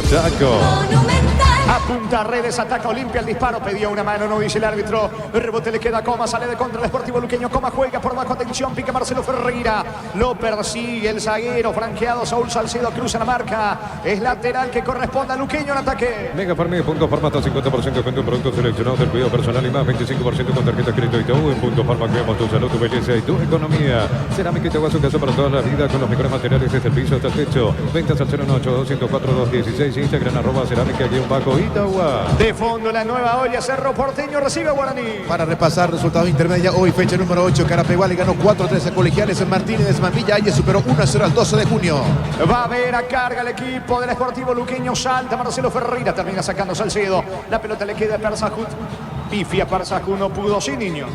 Chaco. Monumental. Apunta Redes, ataca Olimpia, el disparo. Pedía una mano, no dice el árbitro. El rebote le queda a Comas, sale de contra el Sportivo Luqueño. Comas juega por bajo, atención, pica Marcelo Ferreira. Lo persigue el zaguero, franqueado Saúl Salcedo, cruza la marca. Es lateral que corresponde a Luqueño en ataque. Mega Farm Punto Farma hasta 50% con tu producto seleccionado del cuidado personal y más 25% con tarjeta crédito Itaú. En Punto Farma cuidamos tu salud, tu belleza y tu economía. Cerámica Itaú, su casa para toda la vida con los mejores materiales desde el piso hasta el techo. Ventas al 098-204-216. Instagram @cerámica_Itaúa. De fondo la nueva olla, Cerro Porteño recibe a Guaraní. Para repasar resultados intermedia, hoy fecha número 8, Carapeguá le ganó 4-3 a Colegiales en Martínez Mambilla y superó 1-0 al 12 de junio. Va a ver a carga el equipo del Sportivo Luqueño, salta Marcelo Ferreira, termina sacando Salcedo. La pelota le queda a Persajut. Pifia Persajut, no pudo, sí, niño.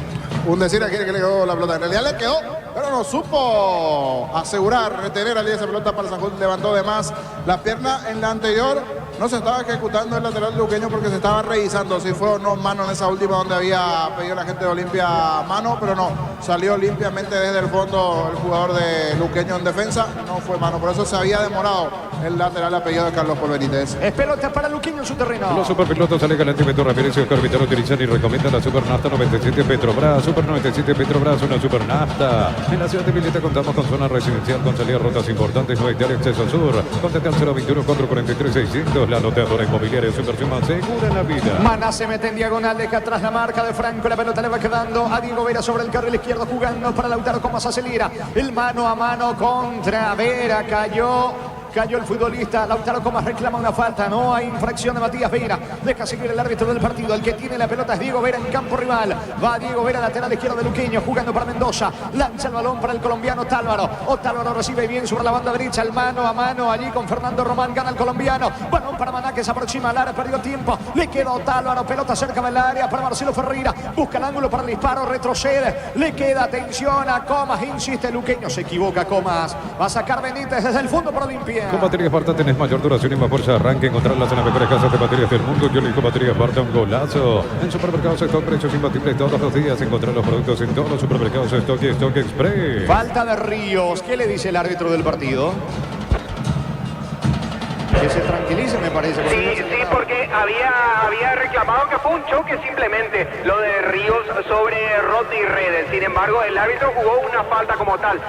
Un decir aquí que le quedó la pelota. En realidad le quedó, pero no supo asegurar, retener al día esa pelota. Persajut levantó de más la pierna en la anterior. No se estaba ejecutando el lateral luqueño porque se estaba revisando si fue o no mano en esa última donde había pedido la gente de Olimpia mano, pero no, salió limpiamente desde el fondo el jugador de Luqueño en defensa, no fue mano, por eso se había demorado el lateral apellido de Carlos Polverítez. Es pelota para Luqueño en su terreno. Los superpilotos Ale Galante y Beto Ramírez y Oscar Vitaro utilizan y recomiendan la Super Nafta 97 Petrobras. Super 97 Petrobras, una Super Nafta. En la ciudad de Vileta contamos con zona residencial con salidas rutas importantes, no hay de acceso sur. Contacte al 021-443-600. La loteadora inmobiliaria, su inversión más segura en la vida. Maná se mete en diagonal, deja atrás la marca de Franco. La pelota le va quedando a Diego Vera sobre el carril izquierdo, jugando para Lautaro Comas, acelera. El mano a mano contra Vera, cayó el futbolista. Lautaro Comas reclama una falta. No hay infracción de Matías Vera. Deja seguir el árbitro del partido. El que tiene la pelota es Diego Vera en campo rival. Va Diego Vera, lateral izquierdo de Luqueño, jugando para Mendoza. Lanza el balón para el colombiano Tálvaro. Tálvaro recibe bien sobre la banda derecha. El mano a mano allí con Fernando Román. Gana el colombiano. Balón para Maná que se aproxima al área. Perdió tiempo. Le quedó Tálvaro. Pelota cerca del área para Marcelo Ferreira. Busca el ángulo para el disparo. Retrocede. Le queda atención a Comas. Insiste Luqueño. Se equivoca Comas. Va a sacar Benítez desde el fondo por Olimpia. Con baterías Barta tenés mayor duración y más fuerza de arranque. Encontrarlas en las mejores casas de baterías del mundo. Yo le digo baterías Barta, un golazo. En supermercados Stock, precios imbatibles todos los días. Encontrar los productos en todos los supermercados Stock y Stock Express. Falta de Ríos. ¿Qué le dice el árbitro del partido? Que se tranquilice, me parece. Sí, porque había reclamado que fue un choque simplemente, lo de Ríos sobre Rodney Redes. Sin embargo, el árbitro jugó una falta como tal.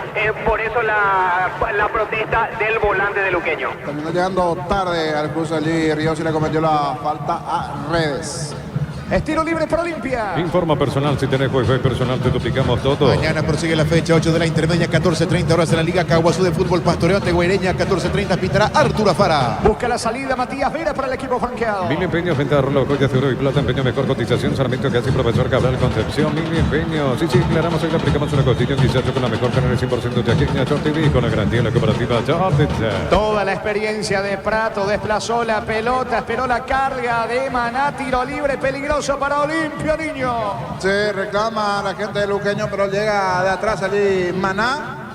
Por eso la protesta del volante de Luqueño. Terminó llegando tarde al cruce allí Ríos y le cometió la falta a Redes. Estilo libre para Olimpia. Informa personal, si tenés wifi personal te duplicamos todo. Mañana prosigue la fecha 8 de la intermedia, 14:30 horas en la Liga Caguazú de Fútbol Pastoreo ante Guaireña, 14:30 pitará Arturo Afara. Busca la salida Matías Vera para el equipo franqueado. Mil empeños, venta de reloj, joyas de oro y plata, empeño mejor cotización, Sarmiento casi profesor Cabral Concepción, mil empeños. Sí, aclaramos, hoy le aplicamos una costilla, un guisacho con la mejor carne del 100% de Aqueña, Short TV, con la garantía de la cooperativa Short. Toda la experiencia de Prato, desplazó la pelota, esperó la carga de Maná, tiro libre, peligroso para Olimpia. Niño. Se reclama a la gente de Luqueño, pero llega de atrás allí Maná.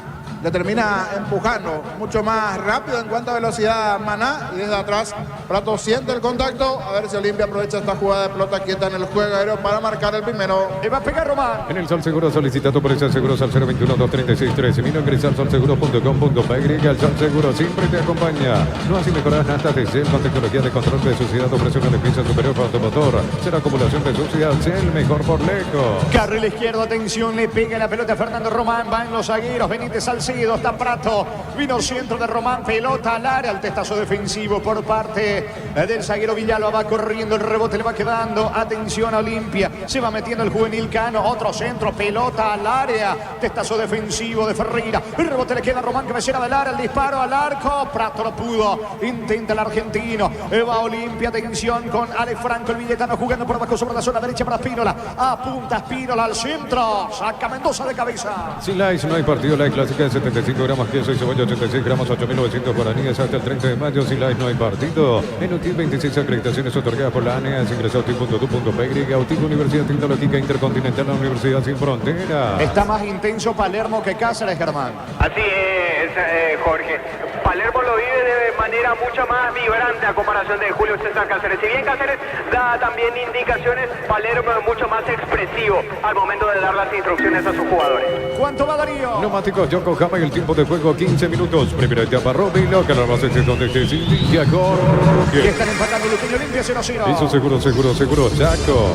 Le termina empujando mucho más rápido en cuanto a velocidad Maná. Y desde atrás Prato siente el contacto. A ver si Olimpia aprovecha esta jugada de pelota quieta en el juego aéreo para marcar el primero. Le va a pegar Román. En el Sol Seguro solicita tu póliza de seguros al 021-236-13. Ingresa al solseguro.com.py. El Sol Seguro siempre te acompaña. Nuevas y mejoradas natas de Shell con tecnología de control de suciedad. Ofrece una defensa superior para tu motor. Será acumulación de suciedad. Shell, mejor por lejos. Carril izquierdo, atención, le pega la pelota a Fernando Román. Van los zagueros, Benítez Salcedo. Está Prato, vino centro de Román, pelota al área, el testazo defensivo por parte del zaguero Villalba, va corriendo, el rebote le va quedando, atención a Olimpia, se va metiendo el juvenil Cano, otro centro, pelota al área, testazo defensivo de Ferreira, el rebote le queda a Román, cabecera del área, el disparo al arco, Prato lo pudo, intenta el argentino, va Olimpia, atención con Alex Franco, el villetano jugando por abajo sobre la zona derecha para Spínola, apunta Spínola al centro, saca Mendoza de cabeza. Sin Lice no hay partido, la clásica de 75 gramos, queso y cebolla, 86 gramos, 8.900 guaraníes hasta el 30 de mayo. Sin Lice no hay partido. En UTIL 26 acreditaciones otorgadas por la ANEA. Ingresa a util.tu.py. UTIL, Universidad Tecnológica Intercontinental, la Universidad Sin Fronteras. Está más intenso Palermo que Cáceres, Germán. Así es, Jorge. Palermo lo vive de manera mucho más vibrante a comparación de Julio César Cáceres. Si bien Cáceres da también indicaciones, Palermo es mucho más expresivo al momento de dar las instrucciones a sus jugadores. ¿Cuánto va Darío? Neumáticos Yokohama y el tiempo de juego 15 minutos. Primera etapa Robilo, que la base es donde se inicia Y Jorge. están empatando Luqueño Limpia 0-0. Hizo seguro, Chaco.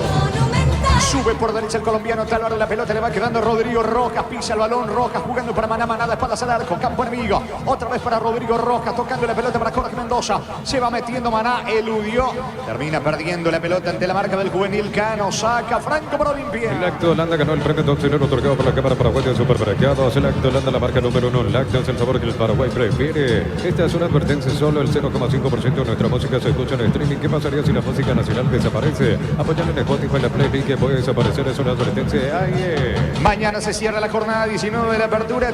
Sube por derecha el colombiano Tálvaro, la pelota le va quedando Rodrigo Rojas, pisa el balón, Rojas jugando para Maná, Maná de espaldas al arco, campo enemigo, otra vez para Rodrigo Rojas, tocando la pelota para Jorge Mendoza, se va metiendo Maná, eludió, termina perdiendo la pelota ante la marca del juvenil Cano, saca Franco para Olimpia. Lacto Holanda ganó el premio Toncinero otorgado por la Cámara Paraguaya de Supermercados. Lacto Holanda, la marca número 1. Lacto es el sabor que el Paraguay prefiere. Esta es una advertencia, solo el 0,5% de nuestra música se escucha en streaming. ¿Qué pasaría si la música nacional desaparece? Apoyar en Spotify la playlist que puede desaparecer, es una advertencia. Mañana se cierra la jornada 19 de la apertura,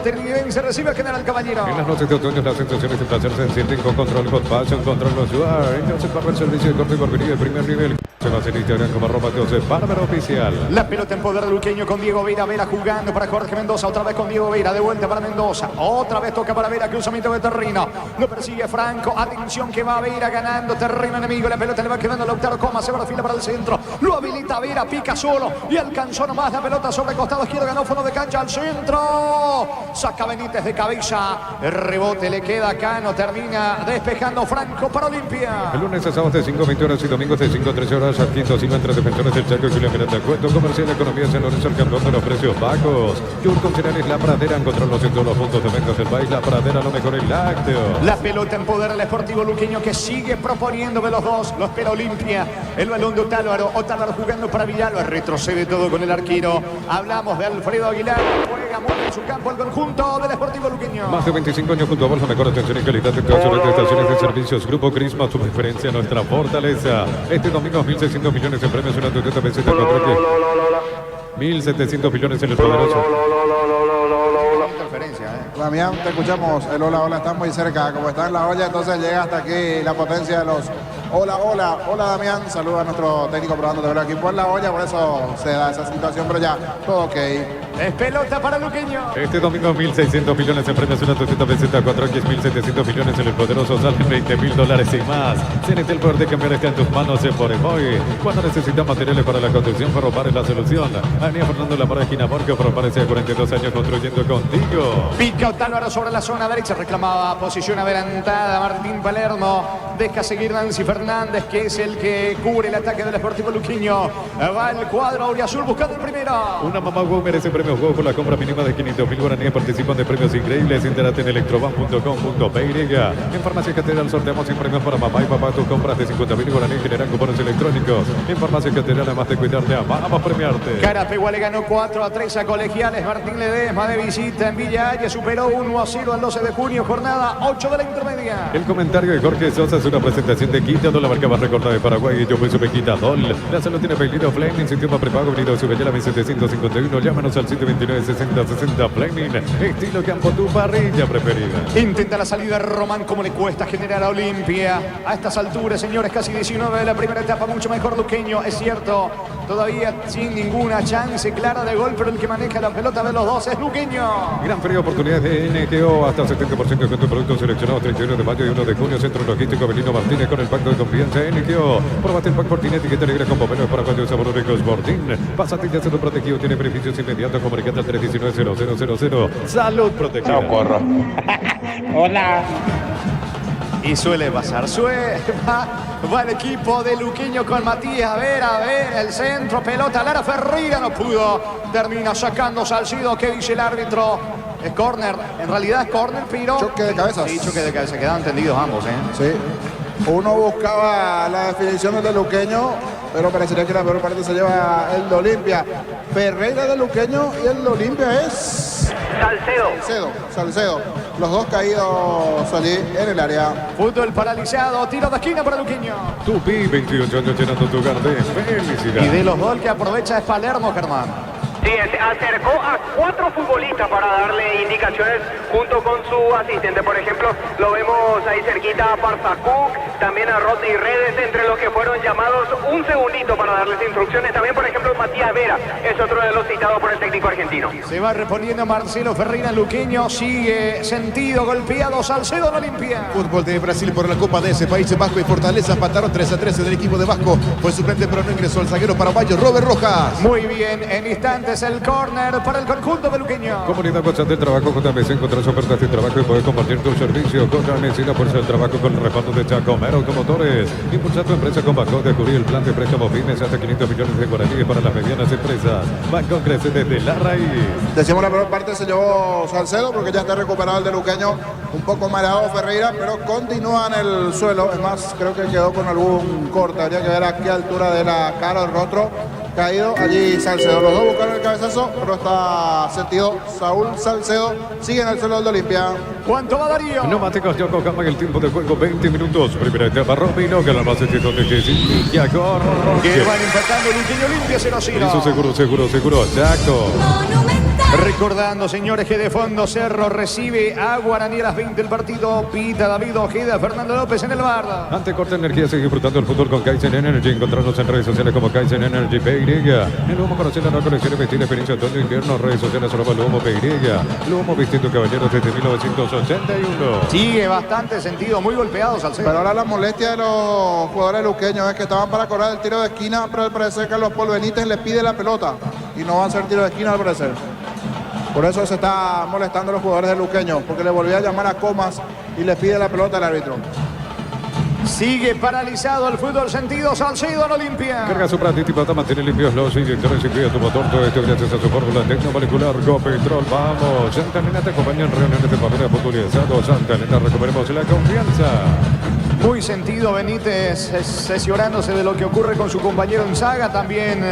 se recibe a General Caballero. En las noches de otoño las sensaciones de placer se sienten con control, con pasión, control usuario. Entonces para el servicio de corte y barbería de primer nivel. Se va a hacer Instagram como @Bárbaro Oficial. La pelota en poder de Luqueño con Diego Vera, Vera jugando para Jorge Mendoza, otra vez con Diego Vera, de vuelta para Mendoza, otra vez toca para Vera, cruzamiento de terreno, lo persigue Franco, atención que va Vera ganando terreno enemigo, la pelota le va quedando a Lautaro Coma, se va a fila para el centro, lo habilita Vera, pica solo y alcanzó nomás la pelota sobre el costado izquierdo, ganó fondo de cancha al centro, saca Benítez de cabeza, el rebote le queda a Cano, termina despejando Franco para Olimpia. El lunes a sábados de 5:20 horas y domingos de 5 a 13 horas. Aquí entre defensores del Chaco y Julián Miranda. Cuento comercial, economía, San Lorenzo, el campeón de los precios bajos. Yur con cereales, La Pradera, encontrarlos en todos los puntos de ventas del país. La Pradera, lo mejor en lácteo. La pelota en poder del Sportivo Luqueño que sigue proponiéndome los dos. Lo espera Olimpia. El balón de Otálvaro. Otálvaro jugando para Villalba. Retrocede todo con el arquero. Hablamos de Alfredo Aguilar. Juega muy en su campo el conjunto del Sportivo Luqueño. Más de 25 años junto a vos, la mejor atención y calidad de casos de estaciones de servicios. Grupo Crisma, su preferencia, nuestra fortaleza. Este domingo 1.600 millones en premios, una Toyota BZ 4X. 1.700 millones en el poderoso. Damián, te escuchamos. El hola está muy cerca. Como está en la olla, entonces llega hasta aquí la potencia de los hola Damián. Saluda a nuestro técnico probando de ver el equipo en la olla, por eso se da esa situación, pero ya, todo ok. Es pelota para Luqueño. Este domingo 1.600 millones en premios, una Toyota BZ 4X, 1.700 millones en el poderoso, salen $20,000 y más. CNT, el poder de cambiar está en tus manos en Poremoy. Cuando necesitas materiales para la construcción, Ferropar es la solución. Avenida Fernando La Mora, esquina Borges, Ferropar hace 42 años construyendo contigo. Pica Otálvaro sobre la zona derecha, reclamaba posición adelantada Martín Palermo. Deja seguir Nancy Fernández, que es el que cubre el ataque del Sportivo Luqueño. Va el cuadro auriazul buscando el primero. Una mamá Wow merece premios Wow por la compra mínima de 500.000 guaraníes. Participan de premios increíbles. Entérate en electroban.com.py. En Farmacia Catedral sorteamos 100 premios para mamá y papá. Tus compras de 50.000 guaraníes generan cupones electrónicos. En Farmacia Catedral, además de cuidarte, vamos a premiarte. Carapegua le ganó 4-3 a Colegiales. Martín Ledesma de visita en Villa Haya superó 1-0 al 12 de junio, jornada 8 de la intermedia. El comentario de Jorge Sosa es una presentación de Quitadol, la marca más recordada de Paraguay. Y yo fui sobre Quitadol. La salud tiene peligro. Flaming, sistema prepago, venido su Bellera 1751. Llámanos al 729-6060 Flaming. Estilo campo, tu parrilla preferida. Intenta la salida Román, como le cuesta generar a Olimpia. A estas alturas, señores, casi 19 de la primera etapa, mucho mejor Luqueño, es cierto. Todavía sin ninguna chance clara de gol, pero el que maneja la pelota de los dos es Luqueño. Gran Feria oportunidades de NGO, hasta 70% de tu productos seleccionados, 31 de mayo y 1 de junio. Centro Logístico Avelino Martínez con el pacto de confianza NGO. Probate el pack Fortín, etiqueta negra con pomelo para cuando sabor único Fortín. Pásate ya salud protegido, tiene beneficios inmediatos. Comunicate al 319-0000. Salud protegida. No, porro. Hola. Y suele pasar, va el equipo de Luqueño con Matías, a ver, el centro, pelota, Lara Ferreira no pudo, termina sacando Salcido, ¿qué dice el árbitro? Es córner, en realidad es córner, pero... Choque de cabezas. Sí, choque de cabezas, quedaban tendidos ambos, Sí. Uno buscaba la definición del Luqueño, pero parecería que la peor parte se lleva el de Olimpia. Ferreira de Luqueño y el de Olimpia es... Salcedo. Los dos caídos salí en el área. Fútbol paralizado, tiro de esquina para Luqueño. Tupi, 28 años llenando tu hogar de felicidad. Y de los dos que aprovecha es Palermo, Germán. Sí, acercó a 4 futbolistas para darle indicaciones junto con su asistente. Por ejemplo, lo vemos ahí cerquita a Parzacuc, también a Rodney Redes, entre los que fueron fueron llamados un segundito para darles instrucciones. También, por ejemplo, Matías Vera es otro de los citados por el técnico argentino. Se va reponiendo Marcelo Ferreira, luqueño, sigue sentido, golpeado, Salcedo no limpia. Fútbol de Brasil por la Copa de ese país. Vasco y Fortaleza empataron 3-3 del equipo de Vasco. Fue suplente, pero no ingresó el zaguero paraguayo Robert Rojas. Muy bien, en instantes el córner para el conjunto beluqueño. Comunidad WhatsApp del trabajo JMC, encontrás ofertas de trabajo y puedes compartir tu servicio con la Mesina por ser el trabajo con el respaldo de Chacomero Automotores. Impulsar tu empresa con Banco de cubrir el plan de préstamo pymes hasta 500 millones de guaraníes para las medianas empresas. Banco crece desde la raíz. Decíamos la primera parte se llevó Salcedo porque ya está recuperado el de Luqueño. Un poco mareado Ferreira, pero continúa en el suelo. Es más, creo que quedó con algún corte. Habría que ver a qué altura de la cara o el rostro. Caído allí Salcedo. Los dos buscaron el cabezazo, pero está sentido. Saúl Salcedo sigue en el suelo del de Olimpia. ¿Cuánto va Darío? Neumáticos Yokohama en el tiempo de juego 20 minutos. Primera etapa Robino, que la más de Yaco. Que van empatando Luqueño Olimpia 0-0. Hizo seguro, Chaco. Recordando, señores, que de fondo Cerro recibe a Guaraní a las 20 del partido. Pita David Ojeda, Fernando López en el bar. Ante Corte Energía, sigue disfrutando el fútbol con Kaizen Energy. Encontrarnos en redes sociales como Kaizen Energy PY. El humo conociendo la colección de vestir experiencia otoño invierno. Redes sociales arroba el humo PY. El humo vistiendo caballeros desde 1981. Sigue bastante sentido, muy golpeado Salcedo. Pero ahora la molestia de los jugadores luqueños es que estaban para cobrar el tiro de esquina, pero al parecer Carlos Paul Benítez le pide la pelota y no va a hacer tiro de esquina al parecer. Por eso se está molestando a los jugadores de Luqueño, porque le volvió a llamar a Comas y le pide la pelota al árbitro. Sigue paralizado el fútbol sentido, Salcedo no limpia. Carga su práctica para mantener limpios los inyectores y cuida tu motor. Todo esto gracias a su fórmula tecnomolecular Gopetrol. Vamos, Santa Elena te acompaña en reuniones de papel futbolizado. Santa Elena, recuperemos la confianza. Muy sentido Benítez, sesionándose de lo que ocurre con su compañero en saga. También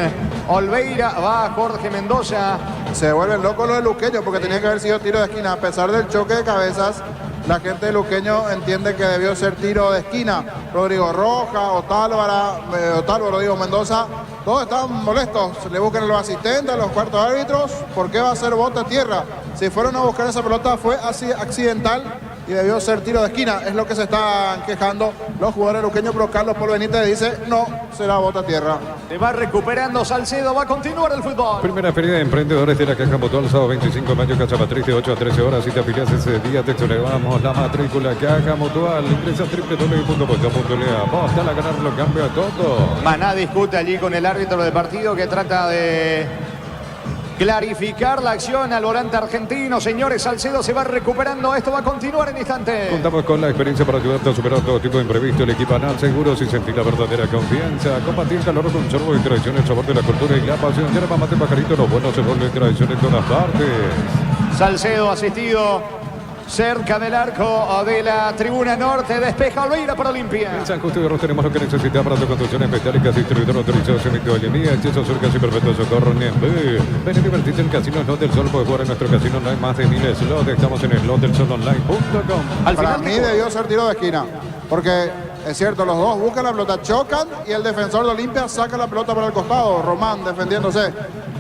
Olveira, va Jorge Mendoza. Se vuelven locos los de Luqueño porque tenía que haber sido tiro de esquina. A pesar del choque de cabezas, la gente de Luqueño entiende que debió ser tiro de esquina. Rodrigo Roja, Otálvaro, Mendoza, todos están molestos. Le buscan a los asistentes, a los cuartos árbitros. ¿Por qué va a ser bote a tierra? Si fueron a buscar esa pelota fue así accidental y debió ser tiro de esquina. Es lo que se están quejando los jugadores luqueños, pero Carlos Paul Benítez dice no, será bote a tierra. Se va recuperando Salcedo, va a continuar el fútbol. Primera feria de emprendedores de la Caja Mutual, sábado 25 de mayo, Casa Matriz, de 8 a 13 horas. Si te afilias ese día, te exoneramos la matrícula Caja Mutual. Ingresa a www.posta.lea. Posta a ganar lo cambia todo. Maná discute allí con el árbitro del partido que trata de clarificar la acción al volante argentino. Señores, Salcedo se va recuperando. Esto va a continuar en instante. Contamos con la experiencia para ayudarte a superar todo tipo de imprevisto. El equipo Anal Seguros y sentir la verdadera confianza. Combatir el calor con sorbo y tradición, el sabor de la cultura y la pasión. Yerba mate pajarito, los buenos errores de tradición en todas partes. Salcedo asistido cerca del arco de la tribuna norte. Despeja Olveira para Olimpia. En San Justo de Ros tenemos lo que necesita para tu construcciones metálicas. Distribuidor autorizado Cemento de Mía, Hechizo Surcas y Perfecto Socorro Nembe. Ven y divertirte en Casino Slot del Sol. Puedes jugar en nuestro casino online más de 1000 slots. Estamos en slotdelsononline.com. Para mí debió ser tiro de esquina, porque es cierto, los dos buscan la pelota, chocan y el defensor de Olimpia saca la pelota para el costado. Román defendiéndose.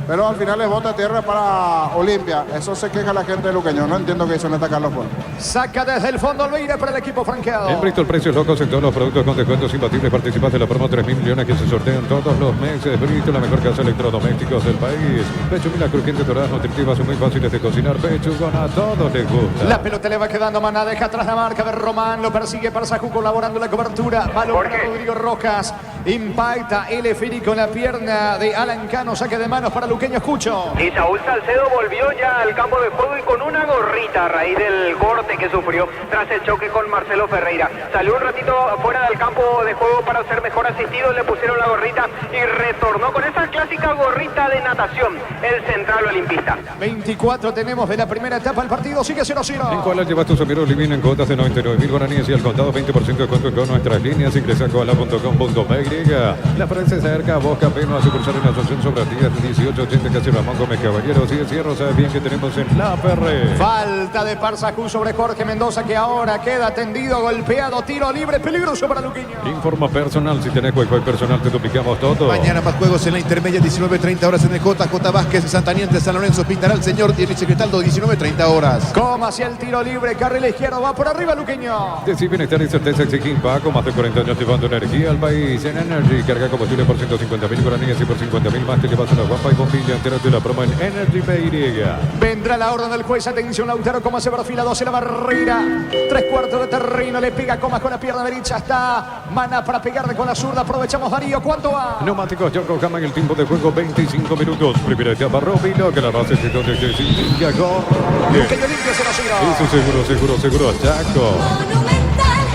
Pero al final es bota a tierra para Olimpia. Eso se queja la gente de Luqueño. No entiendo qué hizo en esta Carlos Paul. Saca desde el fondo Olveira para el equipo franqueado. En Bristol, precios locos en todos los productos con descuentos imbatibles. Participas de la promo 3.000 millones que se sortean todos los meses. Bristol, la mejor casa de electrodomésticos del país. Pechugona crujiente, doradas, nutritivas y muy fáciles de cocinar. Pechugona, a todos les gusta. La pelota le va quedando Maná, deja atrás la marca de Román. Lo persigue Parsajú colaborando en la cobertura. Balón para Rodrigo Rojas. Impacta el esférico en la pierna de Alan Cano. Saque de manos para Luqueño. Escucho. Y Saúl Salcedo volvió ya al campo de juego y con una gorrita a raíz del corte que sufrió tras el choque con Marcelo Ferreira. Salió un ratito fuera del campo de juego para ser mejor asistido, le pusieron la gorrita y retornó con esa clásica gorrita de natación, el central olimpista. 24 tenemos de la primera etapa del partido, sigue 0-0. En Koala llevas tus amigos Living en cuotas de 99.000 guaraníes y al contado 20% de descuento con nuestras líneas. Ingresa a koala.com.py. La prensa se acerca a Bosca Peno a sucursal en Asunción sobre Artigas 1880 casi Ramón Gómez Caballeros y de Cierro. Sabes bien que tenemos en La Ferre. Falta de Parsajú sobre Jorge Mendoza, que ahora queda tendido, golpeado, tiro libre, peligroso para Luqueño. Informa personal, si tenés Wi-Fi personal te duplicamos todo. Mañana más juegos en la intermedia, 19:30 horas en el JJ Vázquez, Santaniente, San Lorenzo, Pintará el Señor y Enrique Cristaldo, 19:30 horas. Como hacia el tiro libre, carril izquierdo, va por arriba Luqueño. Decir bienestar y certeza exige Paco, más de 40 años llevando energía al país. En Energy. Carga combustible por 150.000 guaraníes y por 50.000 más te llevas una guapa y bombilla. Entérate de la promo en Energy PY. Vendrá la orden del juez. Atención, Lautaro Comas se perfila 12 la barrera. 3/4 de terreno. Le pega Comas con la pierna derecha. Está Mana para pegarle con la zurda. Aprovechamos, Darío. ¿Cuánto va? Neumáticos Yokohama en el tiempo de juego 25 minutos. Primera etapa Robilo, que la base es donde se sigue Luqueño Limpia se nos irá. Eso seguro, Chaco.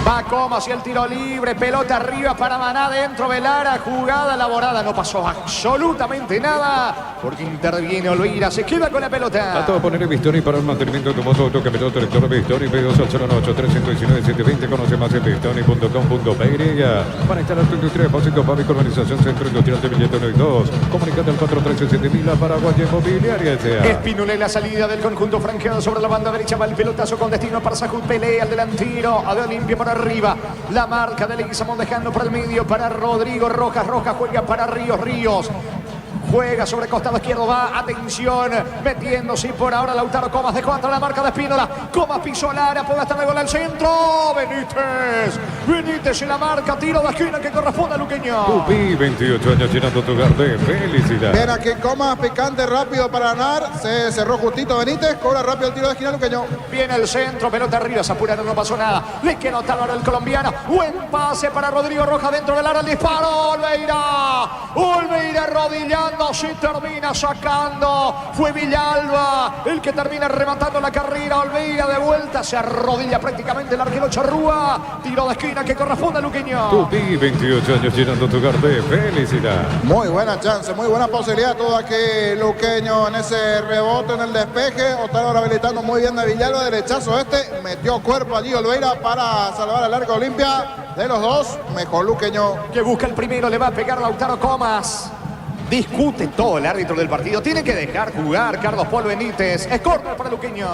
Va Comas y el tiro libre, pelota arriba para Maná, dentro Velara, jugada elaborada, no pasó absolutamente nada, porque interviene Olveira, se queda con la pelota. A todo poner en Bistoni para el mantenimiento de tu moto, autocamionato, lector Bistoni, pedidos al 098-319-720, conoce más en bistoni.com.py. Para instalar tu industria de depósito, fábrica, urbanización, centro industrial de Billete 1 y 2, comunicate al 413-7000, Paraguay Inmobiliaria S.A. Espinule la salida del conjunto franqueado sobre la banda derecha, va el pelotazo con destino para Sajud, pelea al delantero, a de Olimpia para arriba, la marca de Leguizamón dejando por el medio para Rodrigo Rojas, Rojas juega para Ríos, juega sobre costado izquierdo, va, atención, metiéndose por ahora Lautaro Comas, dejó atrás la marca de Espínola, Comas pisó el área, puede estar de gol al centro, Benítez en la marca, tiro de esquina que corresponde a Luqueño. Tupi, 28 años llenando tu hogar de felicidad. Ven aquí Comas, picante, rápido para ganar, se cerró justito Benítez, cobra rápido el tiro de esquina Luqueño. Viene el centro, pelota arriba, se apuraron, no pasó nada, le quedó Álvaro el colombiano, buen pase para Rodrigo Rojas dentro del área, el disparo, Olveira rodillando. Se termina sacando, fue Villalba el que termina rematando la carrera, Olveira de vuelta, se arrodilla prácticamente el arquero Charrúa, tiro de esquina que corresponde a Luqueño. Tupi, 28 años llenando tu hogar de felicidad. Muy buena chance, muy buena posibilidad, todo aquí Luqueño en ese rebote en el despeje, Otálvaro habilitando muy bien de Villalba, derechazo metió cuerpo allí Olveira para salvar al arco Olimpia, de los dos, mejor Luqueño. Que busca el primero, le va a pegar Lautaro Comas. Discute todo el árbitro del partido. Tiene que dejar jugar Carlos Paul Benítez. Es córner para Luqueño.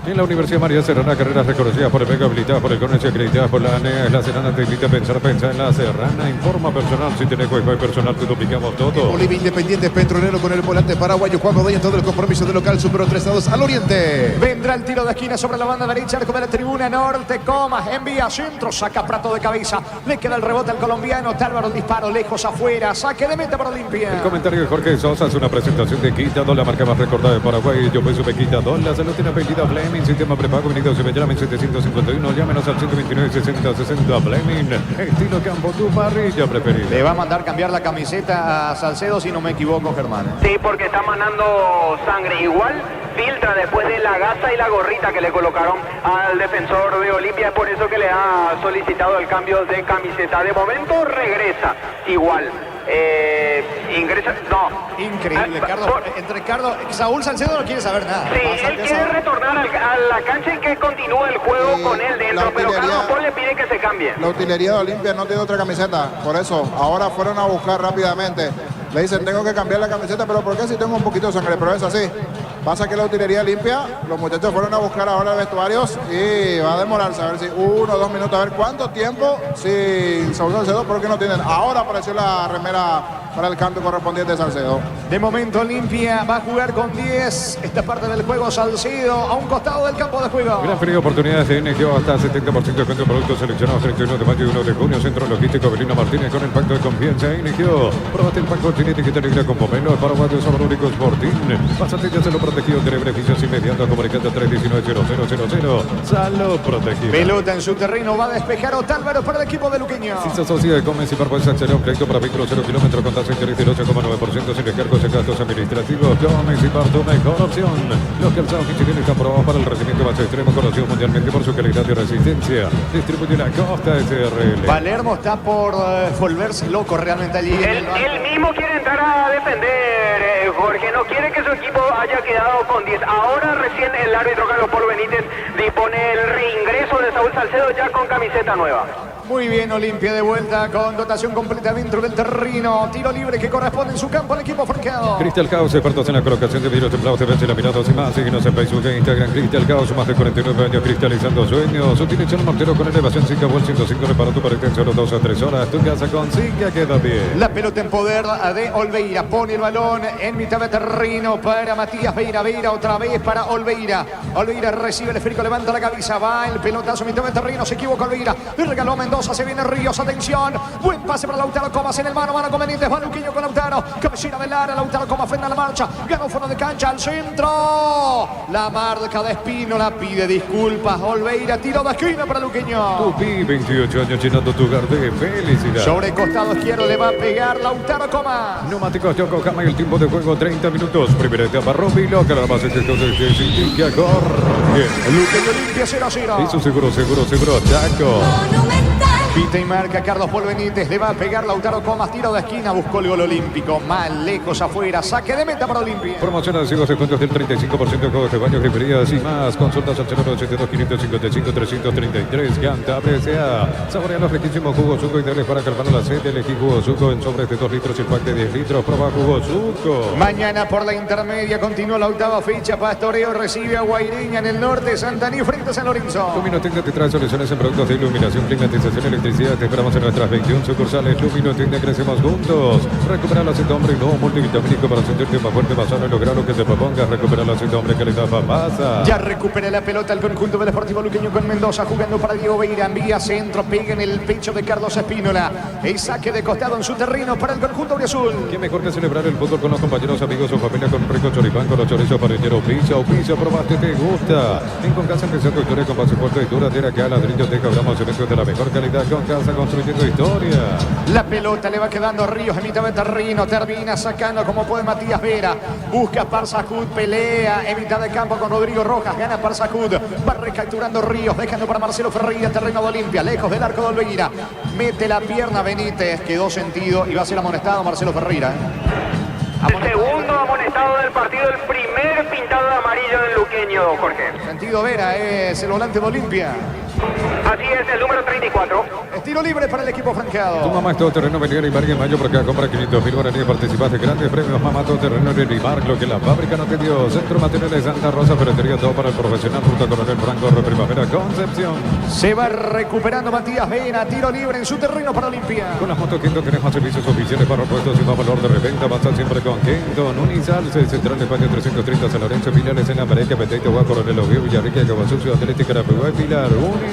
En la Universidad María Serrana, carreras reconocidas por el Vega, habilitadas por el CONES y acreditadas por la ANEA. La Serrana te invita a pensar en la Serrana. Informa personal. Si tenés wifi personal, te duplicamos todo. Bolivia Independiente Petrolero con el volante paraguayo Juan Godoy en todo el compromiso de local. Superó 3-2 al Oriente. Vendrá el tiro de esquina sobre la banda derecha. Arco de la tribuna norte. Comas envía centro. Saca Prato de cabeza. Le queda el rebote al colombiano. Álvaro el disparo lejos afuera. Saque de meta para Olimpia. El comentario de Jorge Sosa es una presentación de Quitadol, la marca más recordada de Paraguay. Yo peso Quitadol. La salud tiene apellido Fleming. Sistema prepago. Venido se me llamen 751. Llámenos al 129-60-60 Fleming. Estilo campo, tu parrilla preferida. Le va a mandar cambiar la camiseta a Salcedo, si no me equivoco, Germán. Sí, porque está mandando sangre. Igual filtra después de la gasa y la gorrita que le colocaron al defensor de Olimpia. Es por eso que le ha solicitado el cambio de camiseta. De momento regresa igual. Ingresa, no. Increíble, Carlos. Entre Saúl Salcedo no quiere saber nada. Sí, él quiere retornar a la cancha y que continúe el juego con él dentro, pero Carlos Paul le pide que se cambie. La utilería de Olimpia no tiene otra camiseta, por eso ahora fueron a buscar rápidamente. Le dicen, tengo que cambiar la camiseta, pero ¿por qué si tengo un poquito de sangre? Pero es así. Pasa que la utilería limpia, los muchachos fueron a buscar ahora vestuarios y va a demorarse, a ver si 1 o 2 minutos, a ver cuánto tiempo sin Saúl Salcedo, porque no tienen. Ahora apareció la remera para el cambio correspondiente de Salcedo. De momento Olimpia va a jugar con 10. Esta parte del juego Salcedo a un costado del campo de juego. Gran Feria de oportunidades de NGO hasta 70% de descuento en productos seleccionados 31 de mayo y 1 de junio. Centro Logístico Belino Martínez con el pacto de confianza NGO. Probate el Banco Chinete que te alegra con pomelo. El paraguayo Sabor Único Sporting. Pásate ya se lo protegido. Tiene beneficios inmediatos. Comunicando 319-0000. Salud protegido. Pelota en su terreno. Va a despejar Otálvaro para el equipo de Luqueño. Si se asocia de Comes y Parpuesa, será un crédito para vehículos 0 kilómetros con tasa de interés del 8,9% sin recargos y gastos administrativos. Comes y Par, tu mejor opción. Los calzados Michelin están probados para el rendimiento más extremo, conocido mundialmente por su calidad y resistencia. Distribuye la Costa SRL. Palermo está por volverse loco realmente allí. Él mismo quiere entrar a defender, Jorge. No quiere que su equipo haya quedado con 10. Ahora recién el árbitro Carlos Paul Benítez dispone el reingreso de Saúl Salcedo ya con camiseta nueva. Muy bien, Olimpia de vuelta con dotación completa dentro del terreno. Tiro libre que corresponde en su campo al equipo franqueado. Crystal House, expertos en la colocación de vidrios templados, TV, laminados y más. Síguenos en Facebook e Instagram. Crystal House, más de 49 años cristalizando sueños. Utiliza el mortero con elevación 5 volt 105. Repara tu pared en solo 2 a 3 horas. Tu casa con Zika queda bien. La pelota en poder de Olveira. Pone el balón en mitad de terreno para Matías Vera. Vera otra vez para Olveira. Olveira recibe el esférico, levanta la cabeza. Va el pelotazo, mitad de terreno. Se equivoca Olveira. Le regaló a Mendoza. Se viene Ríos. Atención. Buen pase para Lautaro Comas en el mano a mano con Benítez. Va Luqueño con Lautaro. Cabecera del área. Lautaro Comas frente a la marcha. Ganó fuera de cancha al centro. La marca de Espínola pide disculpas. Olveira, tiro de esquina para Luqueño. Tupi, 28 años llenando tu hogar de felicidad. Sobre costado izquierdo le va a pegar Lautaro Comas. Neumáticos Yokohama y el tiempo de juego 30 minutos. Primera etapa, Robilo, que la base de se indica Jorge. Luqueño limpia 0-0. Hizo seguro, Chaco. Pita y marca Carlos Paul Benítez. Le va a pegar Lautaro Comas. Tiro de esquina. Buscó el gol olímpico. Más lejos afuera. Saque de meta para Olimpia. Promoción adhesivos, descuentos del 35% de juegos de baños, griferías y más. Consultas al 082 555 333. Cantabria S.A. Saborea los riquísimos jugos Suco, ideales para calmar la sed. Elegí jugo Suco en sobres de 2 litros y pack de 10 litros. Proba jugo Suco. Mañana por la intermedia continúa la octava fecha. Pastoreo recibe a Guaireña en el norte. Santaní frente a San Lorenzo. Luminotinta te trae soluciones en productos de iluminación, climatización, electricidad. Te esperamos en nuestras 21 sucursales. Luminotinta, crecemos juntos. Recupera el aceite hombre nuevo multivitamínico para sentirte más fuerte, más sano y lograr lo que te propongas. Recupera el aceite hombre, calidad pasa. Ya recupera la pelota el conjunto del Deportivo Luqueño con Mendoza jugando para Diego Beira. Envía centro, pega en el pecho de Carlos Espínola. El saque de costado en su terreno para el conjunto azul. ¿Qué mejor que celebrar el fútbol con los compañeros, amigos o familia con un rico choripán, con los chorizos parrillero, pizza o pizza? Probaste, te gusta. En Concasa empezó tu historia con pasaporte y duradera que a ladrillos te cobramos eventos de la mejor calidad. Concasa construyendo historia. La pelota le va quedando a Ríos en mitad de terreno. Termina sacando como puede Matías Vera. Busca Parsacud, pelea en mitad de campo con Rodrigo Rojas. Gana Parsacud. Va recapturando Ríos, dejando para Marcelo Ferreira, terreno de Olimpia, lejos del arco de Olveira. Mete la pierna Benítez, quedó sentido y va a ser amonestado Marcelo Ferreira. El segundo amonestado del partido, el primer pintado de amarillo del luqueño, Jorge. Sentido Vera es el volante de Olimpia. Así es, el número 34. Estilo libre para el equipo franqueado. Tu mamá es todo terreno, venir y en mayo por cada compra 500.000 guaraníes. Participaste grandes premios, mamá todo terreno en Ibar, lo que la fábrica no te dio. Centro Materiales Santa Rosa, ferretería, todo para el profesional. Ruta Coronel Franco, Primavera, Concepción. Se va recuperando Matías Vera, tiro libre en su terreno para Olimpia. Con las motos Kenton tenés más servicios oficiales para repuestos y más valor de reventa. Avanza siempre con Kenton. Unizal, Central España 330, San Lorenzo, Pilares en la Pareja, Petete, Agua, Coronel Oviedo, Villarrica, Cabasucio, Atlética, Carapeguay, Pilar, Unizal.